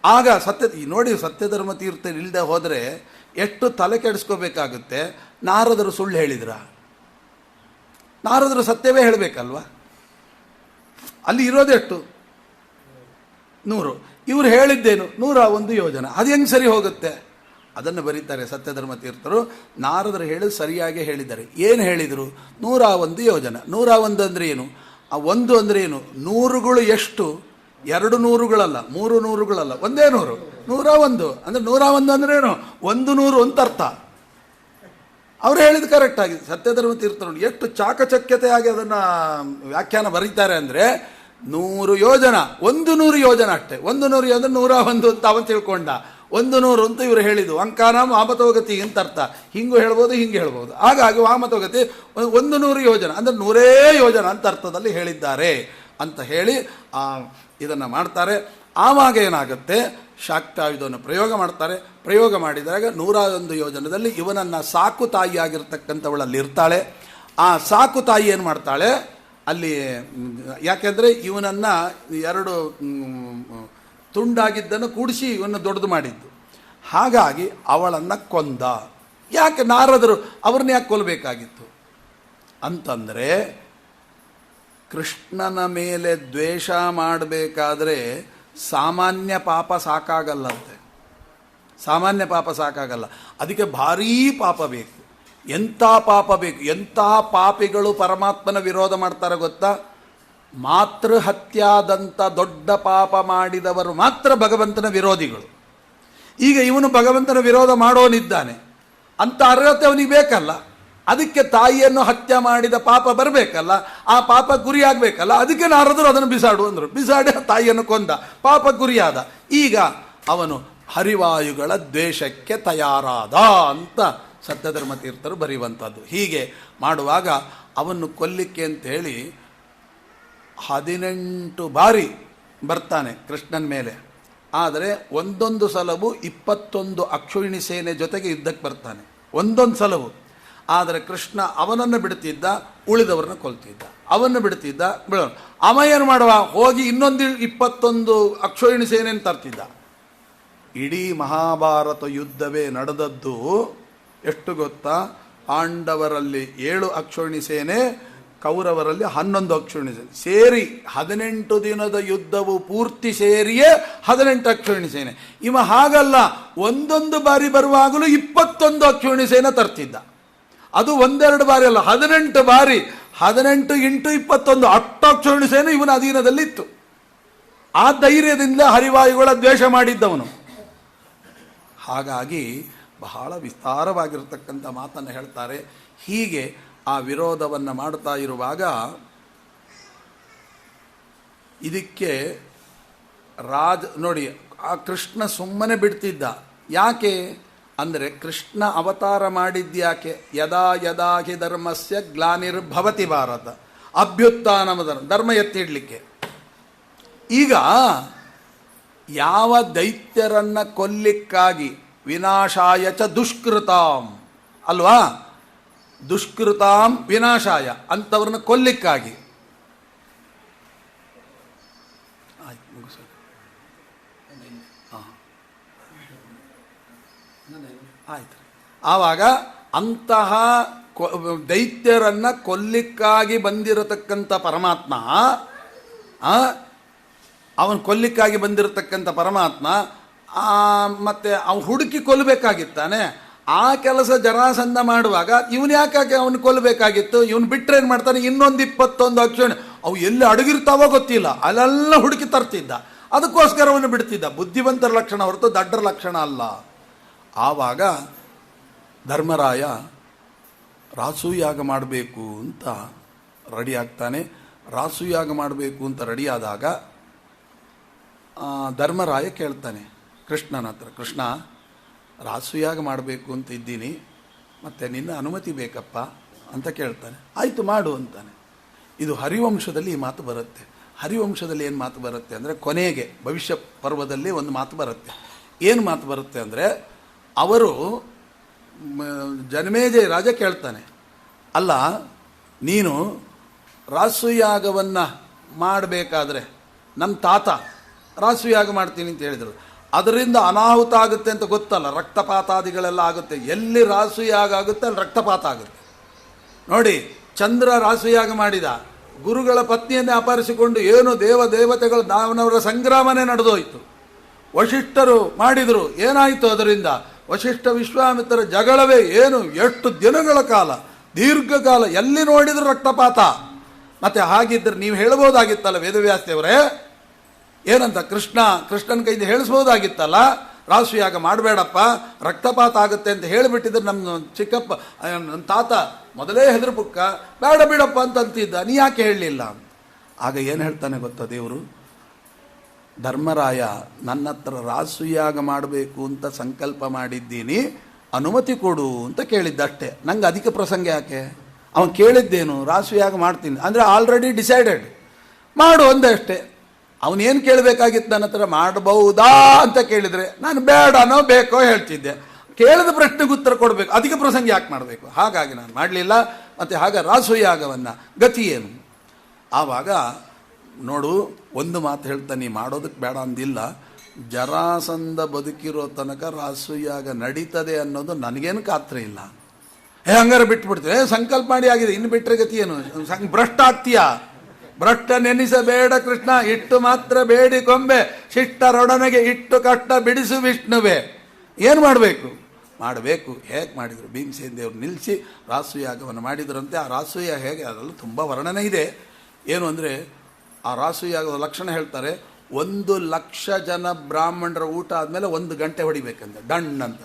ಆಗ ನೋಡಿ ಸತ್ಯಧರ್ಮ ತೀರ್ಥ ಇಲ್ಲದೆ ಹೋದರೆ ಎಷ್ಟು ತಲೆ ಕೆಡಿಸ್ಕೋಬೇಕಾಗುತ್ತೆ. ನಾರದರು ಸುಳ್ಳು ಹೇಳಿದ್ರ? ನಾರದರು ಸತ್ಯವೇ ಹೇಳಬೇಕಲ್ವ? ಅಲ್ಲಿ ಇರೋದೆಷ್ಟು? 100. ಇವರು ಹೇಳಿದ್ದೇನು? 101 ಯೋಜನ. ಅದು ಹೆಂಗೆ ಸರಿ ಹೋಗುತ್ತೆ? ಅದನ್ನು ಬರೀತಾರೆ ಸತ್ಯಧರ್ಮ ತೀರ್ಥರು. ನಾರದರು ಹೇಳಿದ್ರು ಸರಿಯಾಗಿ ಹೇಳಿದ್ದಾರೆ. ಏನು ಹೇಳಿದರು? 101 ಯೋಜನ. 101 ಅಂದರೆ ಏನು? ಆ 1 ಅಂದರೆ ಏನು? 100ಗಳು ಎಷ್ಟು? 2 100ಗಳಲ್ಲ, 3 100ಗಳಲ್ಲ, ಒಂದೇ 100. 101 ಅಂದರೆ 101 ಅಂದ್ರೆ ಏನು? 100 ಅಂತ ಅರ್ಥ. ಅವರು ಹೇಳಿದ್ದು ಕರೆಕ್ಟ್ ಆಗಿದೆ. ಸತ್ಯಧರ್ಮ ತೀರ್ಥರು ಎಷ್ಟು ಚಾಕಚಕ್ಯತೆಯಾಗಿ ಅದನ್ನು ವ್ಯಾಖ್ಯಾನ ಬರೀತಾರೆ ಅಂದರೆ 100 ಯೋಜನ, 100 ಯೋಜನ ಅಷ್ಟೇ. 100 ಯೋಜನ 101 ಅಂತ ಅವನು ತಿಳ್ಕೊಂಡ. 100 ಅಂತ ಇವರು ಹೇಳಿದ್ದು. ಅಂಕಾನಾಮ ವಾಮತೋಗತಿ ಅಂತ ಅರ್ಥ. ಹಿಂಗೂ ಹೇಳ್ಬೋದು, ಹಿಂಗೆ ಹೇಳ್ಬೋದು. ಹಾಗಾಗಿ ವಾಮತೋಗತಿ 100 ಯೋಜನ ಅಂದರೆ 100 ಯೋಜನ ಅಂತ ಅರ್ಥದಲ್ಲಿ ಹೇಳಿದ್ದಾರೆ ಅಂತ ಹೇಳಿ ಇದನ್ನು ಮಾಡ್ತಾರೆ. ಆವಾಗ ಏನಾಗುತ್ತೆ? ಶಾಕ್ತಾಯುಧವನ್ನು ಪ್ರಯೋಗ ಮಾಡ್ತಾರೆ. ಪ್ರಯೋಗ ಮಾಡಿದಾಗ 101 ಯೋಜನದಲ್ಲಿ ಇವನನ್ನು ಸಾಕು ತಾಯಿಯಾಗಿರ್ತಕ್ಕಂಥವಳಲ್ಲಿ ಇರ್ತಾಳೆ. ಆ ಸಾಕು ತಾಯಿ ಏನು ಮಾಡ್ತಾಳೆ ಅಲ್ಲಿ? ಯಾಕೆಂದರೆ ಇವನನ್ನು 2 ತುಂಡಾಗಿದ್ದನ್ನು ಕೂಡಿಸಿ ಇವನ್ನ ದೊಡ್ಡದು ಮಾಡಿದ್ದು. ಹಾಗಾಗಿ ಅವಳನ್ನು ಕೊಂದ. ಯಾಕೆ ನಾರದರು ಅವ್ರನ್ನ ಯಾಕೆ ಕೊಲ್ಲಬೇಕಾಗಿತ್ತು ಅಂತಂದರೆ, ಕೃಷ್ಣನ ಮೇಲೆ ದ್ವೇಷ ಮಾಡಬೇಕಾದ್ರೆ ಸಾಮಾನ್ಯ ಪಾಪ ಸಾಕಾಗಲ್ಲಂತೆ. ಸಾಮಾನ್ಯ ಪಾಪ ಸಾಕಾಗಲ್ಲ. ಅದಕ್ಕೆ ಭಾರೀ ಪಾಪ ಬೇಕು. ಎಂಥ ಪಾಪ ಬೇಕು? ಎಂತಹ ಪಾಪಿಗಳು ಪರಮಾತ್ಮನ ವಿರೋಧ ಮಾಡ್ತಾರೆ ಗೊತ್ತಾ? ಮಾತೃಹತ್ಯಾದಂಥ ದೊಡ್ಡ ಪಾಪ ಮಾಡಿದವರು ಮಾತ್ರ ಭಗವಂತನ ವಿರೋಧಿಗಳು. ಈಗ ಇವನು ಭಗವಂತನ ವಿರೋಧ ಮಾಡೋನಿದ್ದಾನೆ ಅಂತ ಅರ್ಹತೆ ಅವನಿಗೆ ಬೇಕಲ್ಲ. ಅದಕ್ಕೆ ತಾಯಿಯನ್ನು ಹತ್ಯೆ ಮಾಡಿದ ಪಾಪ ಬರಬೇಕಲ್ಲ, ಆ ಪಾಪ ಗುರಿಯಾಗಬೇಕಲ್ಲ. ಅದಕ್ಕೆ ನಾರದರು ಅದನ್ನು ಬಿಸಾಡು ಅಂದರು. ಬಿಸಾಡಿ ತಾಯಿಯನ್ನು ಕೊಂದ, ಪಾಪ ಗುರಿಯಾದ. ಈಗ ಅವನು ಹರಿವಾಯುಗಳ ದ್ವೇಷಕ್ಕೆ ತಯಾರಾದ ಅಂತ ಸತ್ಯಧರ್ಮ ತೀರ್ಥರು ಬರೆಯುವಂಥದ್ದು. ಹೀಗೆ ಮಾಡುವಾಗ ಅವನ್ನು ಕೊಲ್ಲಿಕ್ಕೆ ಅಂತೇಳಿ 18 ಬಾರಿ ಬರ್ತಾನೆ ಕೃಷ್ಣನ ಮೇಲೆ. ಆದರೆ ಒಂದೊಂದು ಸಲವು 21 ಅಕ್ಷೋಹಿಣಿ ಸೇನೆ ಜೊತೆಗೆ ಯುದ್ಧಕ್ಕೆ ಬರ್ತಾನೆ, ಒಂದೊಂದು ಸಲವು. ಆದರೆ ಕೃಷ್ಣ ಅವನನ್ನು ಬಿಡ್ತಿದ್ದ, ಉಳಿದವರನ್ನ ಕೊಲ್ತಿದ್ದ. ಅವನ್ನು ಬಿಡ್ತಿದ್ದ, ಬಿಡೋನು. ಅವ ಏನು ಮಾಡುವ? ಹೋಗಿ ಇನ್ನೊಂದು 21 ಅಕ್ಷೋಹಿಣಿ ಸೇನೆಯನ್ನು ತರ್ತಿದ್ದ. ಇಡೀ ಮಹಾಭಾರತ ಯುದ್ಧವೇ ನಡೆದದ್ದು ಎಷ್ಟು ಗೊತ್ತಾ? ಪಾಂಡವರಲ್ಲಿ 7 ಅಕ್ಷೋಹಿಣಿ ಸೇನೆ, ಕೌರವರಲ್ಲಿ 11 ಅಕ್ಷೋಹಿಣಿ ಸೇನೆ ಸೇರಿ 18 ದಿನದ ಯುದ್ಧವು ಪೂರ್ತಿ ಸೇರಿಯೇ 18 ಅಕ್ಷೋಹಿಣಿ ಸೇನೆ. ಇವ ಹಾಗಲ್ಲ, ಒಂದೊಂದು ಬಾರಿ ಬರುವಾಗಲೂ 21 ಅಕ್ಷೋಹಿಣಿ ಸೇನೆ ತರ್ತಿದ್ದ. ಅದು 1-2 ಬಾರಿ ಅಲ್ಲ, 18 ಬಾರಿ. 18 × 21 8 ಅಕ್ಷೋಹಿಣಿ ಸೇನೆ ಇವನ ಅಧೀನದಲ್ಲಿತ್ತು. ಆ ಧೈರ್ಯದಿಂದ ಹರಿವಾಯುಗಳ ದ್ವೇಷ ಮಾಡಿದ್ದವನು. ಹಾಗಾಗಿ ಬಹಳ ವಿಸ್ತಾರವಾಗಿರತಕ್ಕಂಥ ಮಾತನ್ನು ಹೇಳ್ತಾರೆ. ಹೀಗೆ ಆ ವಿರೋಧವನ್ನು ಮಾಡ್ತಾ ಇರುವಾಗ ಇದಕ್ಕೆ ನೋಡಿ, ಆ ಕೃಷ್ಣ ಸುಮ್ಮನೆ ಬಿಡ್ತಿದ್ದ. ಯಾಕೆ ಅಂದರೆ ಕೃಷ್ಣ ಅವತಾರ ಮಾಡಿದ್ಯಾಕೆ? ಯದಾ ಯದಾ ಹಿ ಧರ್ಮಸ್ಯ ಗ್ಲಾನಿರ್ಭವತಿ ಭಾರತ, ಅಭ್ಯುತ್ಥಾನಮ ಧರ್ಮ ಎತ್ತಿಡ್ಲಿಕ್ಕೆ. ಈಗ ಯಾವ ದೈತ್ಯರನ್ನ ಕೊಲ್ಲಿಕ್ಕಾಗಿ ವಿನಾಶಾಯ ಚ ದುಷ್ಕೃತಾಂ ಅಲ್ವಾ, ದುಷ್ಕೃತಾಂ ವಿನಾಶಾಯ ಅಂಥವ್ರನ್ನ ಕೊಲ್ಲಿಕ್ಕಾಗಿ. ಆಯ್ತು. ಆವಾಗ ಅಂತಹ ದೈತ್ಯರನ್ನ ಕೊಲ್ಲಿಕ್ಕಾಗಿ ಬಂದಿರತಕ್ಕಂಥ ಪರಮಾತ್ಮ, ಅವನು ಕೊಲ್ಲಿಕ್ಕಾಗಿ ಬಂದಿರತಕ್ಕಂಥ ಪರಮಾತ್ಮ ಮತ್ತೆ ಅವನು ಹುಡುಕಿ ಕೊಲ್ಲಬೇಕಾಗಿತ್ತಾನೆ. ಆ ಕೆಲಸ ಜರಾಸಂಧ ಮಾಡುವಾಗ ಇವನು ಯಾಕೆ ಅವನು ಕೊಲ್ಲಬೇಕಾಗಿತ್ತು? ಇವನು ಬಿಟ್ಟರೆ ಏನು ಮಾಡ್ತಾನೆ? ಇನ್ನೊಂದು 21 ಅಕ್ಷೋಹಿಣಿ ಅವು ಎಲ್ಲಿ ಅಡಗಿರ್ತಾವೋ ಗೊತ್ತಿಲ್ಲ, ಅಲ್ಲೆಲ್ಲ ಹುಡುಕಿ ತರ್ತಿದ್ದ. ಅದಕ್ಕೋಸ್ಕರ ಅವನು ಬಿಡ್ತಿದ್ದ. ಬುದ್ಧಿವಂತರ ಲಕ್ಷಣ ಹೊರತು ದಡ್ಡರ ಲಕ್ಷಣ ಅಲ್ಲ. ಆವಾಗ ಧರ್ಮರಾಯ ರಾಸೂಯಾಗ ಮಾಡಬೇಕು ಅಂತ ರೆಡಿ ಆಗ್ತಾನೆ. ರಾಸೂಯಾಗ ಮಾಡಬೇಕು ಅಂತ ರೆಡಿಯಾದಾಗ ಧರ್ಮರಾಯ ಕೇಳ್ತಾನೆ ಕೃಷ್ಣನ ಹತ್ರ, ಕೃಷ್ಣ ರಾಸೂಯಾಗ ಮಾಡಬೇಕು ಅಂತ ಇದ್ದೀನಿ, ಮತ್ತು ನಿನ್ನ ಅನುಮತಿ ಬೇಕಪ್ಪ ಅಂತ ಕೇಳ್ತಾನೆ. ಆಯಿತು ಮಾಡು ಅಂತಾನೆ. ಇದು ಹರಿವಂಶದಲ್ಲಿ ಈ ಮಾತು ಬರುತ್ತೆ. ಹರಿವಂಶದಲ್ಲಿ ಏನು ಮಾತು ಬರುತ್ತೆ ಅಂದರೆ, ಕೊನೆಗೆ ಭವಿಷ್ಯ ಪರ್ವದಲ್ಲಿ ಒಂದು ಮಾತು ಬರುತ್ತೆ. ಏನು ಮಾತು ಬರುತ್ತೆ ಅಂದರೆ, ಅವರು ಜನಮೇಜಯ ರಾಜ ಕೇಳ್ತಾನೆ, ಅಲ್ಲ ನೀನು ರಾಸೂಯಾಗವನ್ನು ಮಾಡಬೇಕಾದ್ರೆ ನಮ್ಮ ತಾತ ರಾಸೂಯಾಗ ಮಾಡ್ತೀನಿ ಅಂತ ಹೇಳಿದರು, ಅದರಿಂದ ಅನಾಹುತ ಆಗುತ್ತೆ ಅಂತ ಗೊತ್ತಲ್ಲ, ರಕ್ತಪಾತಾದಿಗಳೆಲ್ಲ ಆಗುತ್ತೆ. ಎಲ್ಲಿ ರಾಸುಯಾಗ ಆಗುತ್ತೆ ಅಲ್ಲಿ ರಕ್ತಪಾತ ಆಗುತ್ತೆ. ನೋಡಿ, ಚಂದ್ರ ರಾಸುಯಾಗ ಮಾಡಿದ, ಗುರುಗಳ ಪತ್ನಿಯನ್ನೇ ಅಪಹರಿಸಿಕೊಂಡು ಏನು ದೇವತೆಗಳು ದಾನವರ ಸಂಗ್ರಾಮನೇ ನಡೆದೋಯ್ತು. ವಶಿಷ್ಠರು ಮಾಡಿದರು, ಏನಾಯಿತು ಅದರಿಂದ? ವಶಿಷ್ಠ ವಿಶ್ವಾಮಿತ್ರ ಜಗಳವೇ ಏನು, ಎಷ್ಟು ದಿನಗಳ ಕಾಲ, ದೀರ್ಘಕಾಲ, ಎಲ್ಲಿ ನೋಡಿದ್ರು ರಕ್ತಪಾತ. ಮತ್ತೆ ಹಾಗಿದ್ರೆ ನೀವು ಹೇಳ್ಬೋದಾಗಿತ್ತಲ್ಲ ವೇದವ್ಯಾಸದೇವರೇ, ಏನಂತ ಕೃಷ್ಣನ ಕೈಯಿಂದ ಹೇಳಿಸ್ಬೋದಾಗಿತ್ತಲ್ಲ, ರಾಸುಯಾಗ ಮಾಡಬೇಡಪ್ಪ ರಕ್ತಪಾತ ಆಗುತ್ತೆ ಅಂತ ಹೇಳಿಬಿಟ್ಟಿದ್ರೆ ನಮ್ಮ ಚಿಕ್ಕಪ್ಪ ನಮ್ಮ ತಾತ ಮೊದಲೇ ಹೆದರ್ಬುಕ್ಕ ಬೇಡ ಬಿಡಪ್ಪ ಅಂತ ಅಂತಿದ್ದ, ನೀ ಯಾಕೆ ಹೇಳಲಿಲ್ಲ? ಆಗ ಏನು ಹೇಳ್ತಾನೆ ಗೊತ್ತಾ ದೇವರು? ಧರ್ಮರಾಯ ನನ್ನ ಹತ್ರ ರಾಸುಯಾಗ ಮಾಡಬೇಕು ಅಂತ ಸಂಕಲ್ಪ ಮಾಡಿದ್ದೀನಿ, ಅನುಮತಿ ಕೊಡು ಅಂತ ಕೇಳಿದ್ದಷ್ಟೇ. ನಂಗೆ ಅಧಿಕ ಪ್ರಸಂಗ ಯಾಕೆ? ಅವನು ಕೇಳಿದ್ದೇನು? ರಾಸುಯಾಗ ಮಾಡ್ತೀನಿ ಅಂದರೆ ಆಲ್ರೆಡಿ ಡಿಸೈಡೆಡ್ ಮಾಡು ಅಂದೆ ಅಷ್ಟೇ. ಅವನೇನು ಕೇಳಬೇಕಾಗಿತ್ತು ನನ್ನ ಹತ್ರ? ಮಾಡಬಹುದಾ ಅಂತ ಕೇಳಿದರೆ ನಾನು ಬೇಡನೋ ಬೇಕೋ ಹೇಳ್ತಿದ್ದೆ. ಕೇಳಿದ ಪ್ರಶ್ನೆಗೆ ಉತ್ತರ ಕೊಡಬೇಕು, ಅಧಿಕ ಪ್ರಸಂಗ ಯಾಕೆ ಮಾಡಬೇಕು? ಹಾಗಾಗಿ ನಾನು ಮಾಡಲಿಲ್ಲ. ಮತ್ತು ಹಾಗೆ ರಾಸುಯಾಗವನ್ನು ಗತಿ ಏನು? ಆವಾಗ ನೋಡು, ಒಂದು ಮಾತು ಹೇಳ್ತಾನೆ, ಮಾಡೋದಕ್ಕೆ ಬೇಡ ಅಂದಿಲ್ಲ. ಜರಾಸಂಧ ಬದುಕಿರೋ ತನಕ ರಾಸುಯಾಗ ನಡೀತದೆ ಅನ್ನೋದು ನನಗೇನು ಖಾತ್ರಿ ಇಲ್ಲ. ಹಂಗಾರೆ ಬಿಟ್ಬಿಡ್ತೇವೆ, ಸಂಕಲ್ಪ ಮಾಡಿ ಆಗಿದೆ, ಇನ್ನು ಬಿಟ್ಟರೆ ಗತಿ ಏನು? ಭ್ರಷ್ಟ ಆಗ್ತೀಯಾ? ಭ್ರಷ್ಟ ನೆನೆಸಬೇಡ ಕೃಷ್ಣ, ಇಟ್ಟು ಮಾತ್ರ ಬೇಡಿ ಕೊಂಬೆ, ಶಿಷ್ಟರೊಡನೆಗೆ ಇಟ್ಟು ಕಷ್ಟ ಬಿಡಿಸು ವಿಷ್ಣುವೆ. ಏನು ಮಾಡಬೇಕು? ಹೇಗೆ ಮಾಡಿದರು? ಭೀಮಸೇನ ದೇವರು ನಿಲ್ಲಿಸಿ ರಾಸುಯಾಗವನ್ನು ಮಾಡಿದ್ರಂತೆ. ಆ ರಾಸುಯಾಗ ಹೇಗೆ, ಅದರಲ್ಲೂ ತುಂಬ ವರ್ಣನೆ ಇದೆ. ಏನು ಅಂದರೆ ಆ ರಾಸುಯಾಗದ ಲಕ್ಷಣ ಹೇಳ್ತಾರೆ. 1,00,000 ಜನ ಬ್ರಾಹ್ಮಣರ ಊಟ ಆದಮೇಲೆ 1 ಗಂಟೆ ಹೊಡಿಬೇಕಂತೆ, ಡಣ್ ಅಂತ.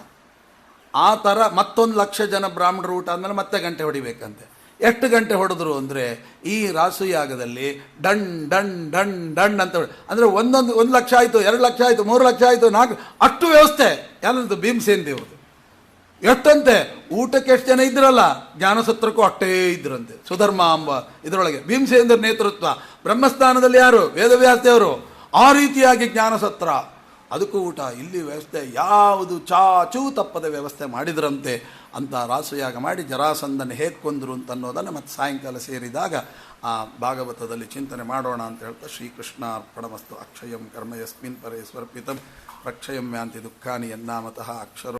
ಆ ಥರ ಮತ್ತೊಂದು 1,00,000 ಜನ ಬ್ರಾಹ್ಮಣರ ಊಟ ಆದಮೇಲೆ ಮತ್ತೆ ಗಂಟೆ ಹೊಡಿಬೇಕಂತೆ. ಎಷ್ಟು ಗಂಟೆ ಹೊಡೆದ್ರು ಅಂದರೆ ಈ ರಾಸುಯಾಗದಲ್ಲಿ ಡಣ್ ಡಣ್ ಡಣ್ ಡಣ್ ಅಂತ ಅಂದರೆ 1 ಲಕ್ಷ ಆಯಿತು, 2 ಲಕ್ಷ ಆಯಿತು, 3 ಲಕ್ಷ ಆಯಿತು, 4 ಅಷ್ಟು ವ್ಯವಸ್ಥೆ ಯಾರದು? ಭೀಮಸೇನ ದೇವ್ರದ್ದು. ಎಷ್ಟಂತೆ? ಊಟಕ್ಕೆ ಎಷ್ಟು ಜನ ಇದ್ರಲ್ಲ, ಜ್ಞಾನಸತ್ರಕ್ಕೂ ಅಷ್ಟೇ ಇದ್ರಂತೆ. ಸುಧರ್ಮ ಅಂಬ ಇದರೊಳಗೆ ಭೀಮಸೇಂದ್ರ ನೇತೃತ್ವ. ಬ್ರಹ್ಮಸ್ಥಾನದಲ್ಲಿ ಯಾರು? ವೇದವ್ಯಾಸದೇವರು. ಆ ರೀತಿಯಾಗಿ ಜ್ಞಾನಸತ್ರ, ಅದಕ್ಕೂ ಊಟ, ಇಲ್ಲಿ ವ್ಯವಸ್ಥೆ ಯಾವುದು ಚಾಚೂ ತಪ್ಪದ ವ್ಯವಸ್ಥೆ ಮಾಡಿದ್ರಂತೆ. ಅಂತ ರಾಸುಯಾಗ ಮಾಡಿ ಜರಾಸಂಧನ ಹೇಗೆ ಕೊಂದರು ಅಂತ ಅನ್ನೋದನ್ನು ಮತ್ತೆ ಸಾಯಂಕಾಲ ಸೇರಿದಾಗ ಆ ಭಾಗವತದಲ್ಲಿ ಚಿಂತನೆ ಮಾಡೋಣ ಅಂತ ಹೇಳ್ತಾ, ಶ್ರೀಕೃಷ್ಣ ಅರ್ಪಣಮಸ್ತು. ಅಕ್ಷಯಂ ಕರ್ಮ ಯಸ್ಮಿನ್ ಪರೇ ಸ್ವರ್ಪಿತಂ ಪ್ರಕ್ಷಯಂ ಯಾಂತಿ ದುಃಖಾನಿ ಯನ್ನಾಮತಃ ಅಕ್ಷರೋ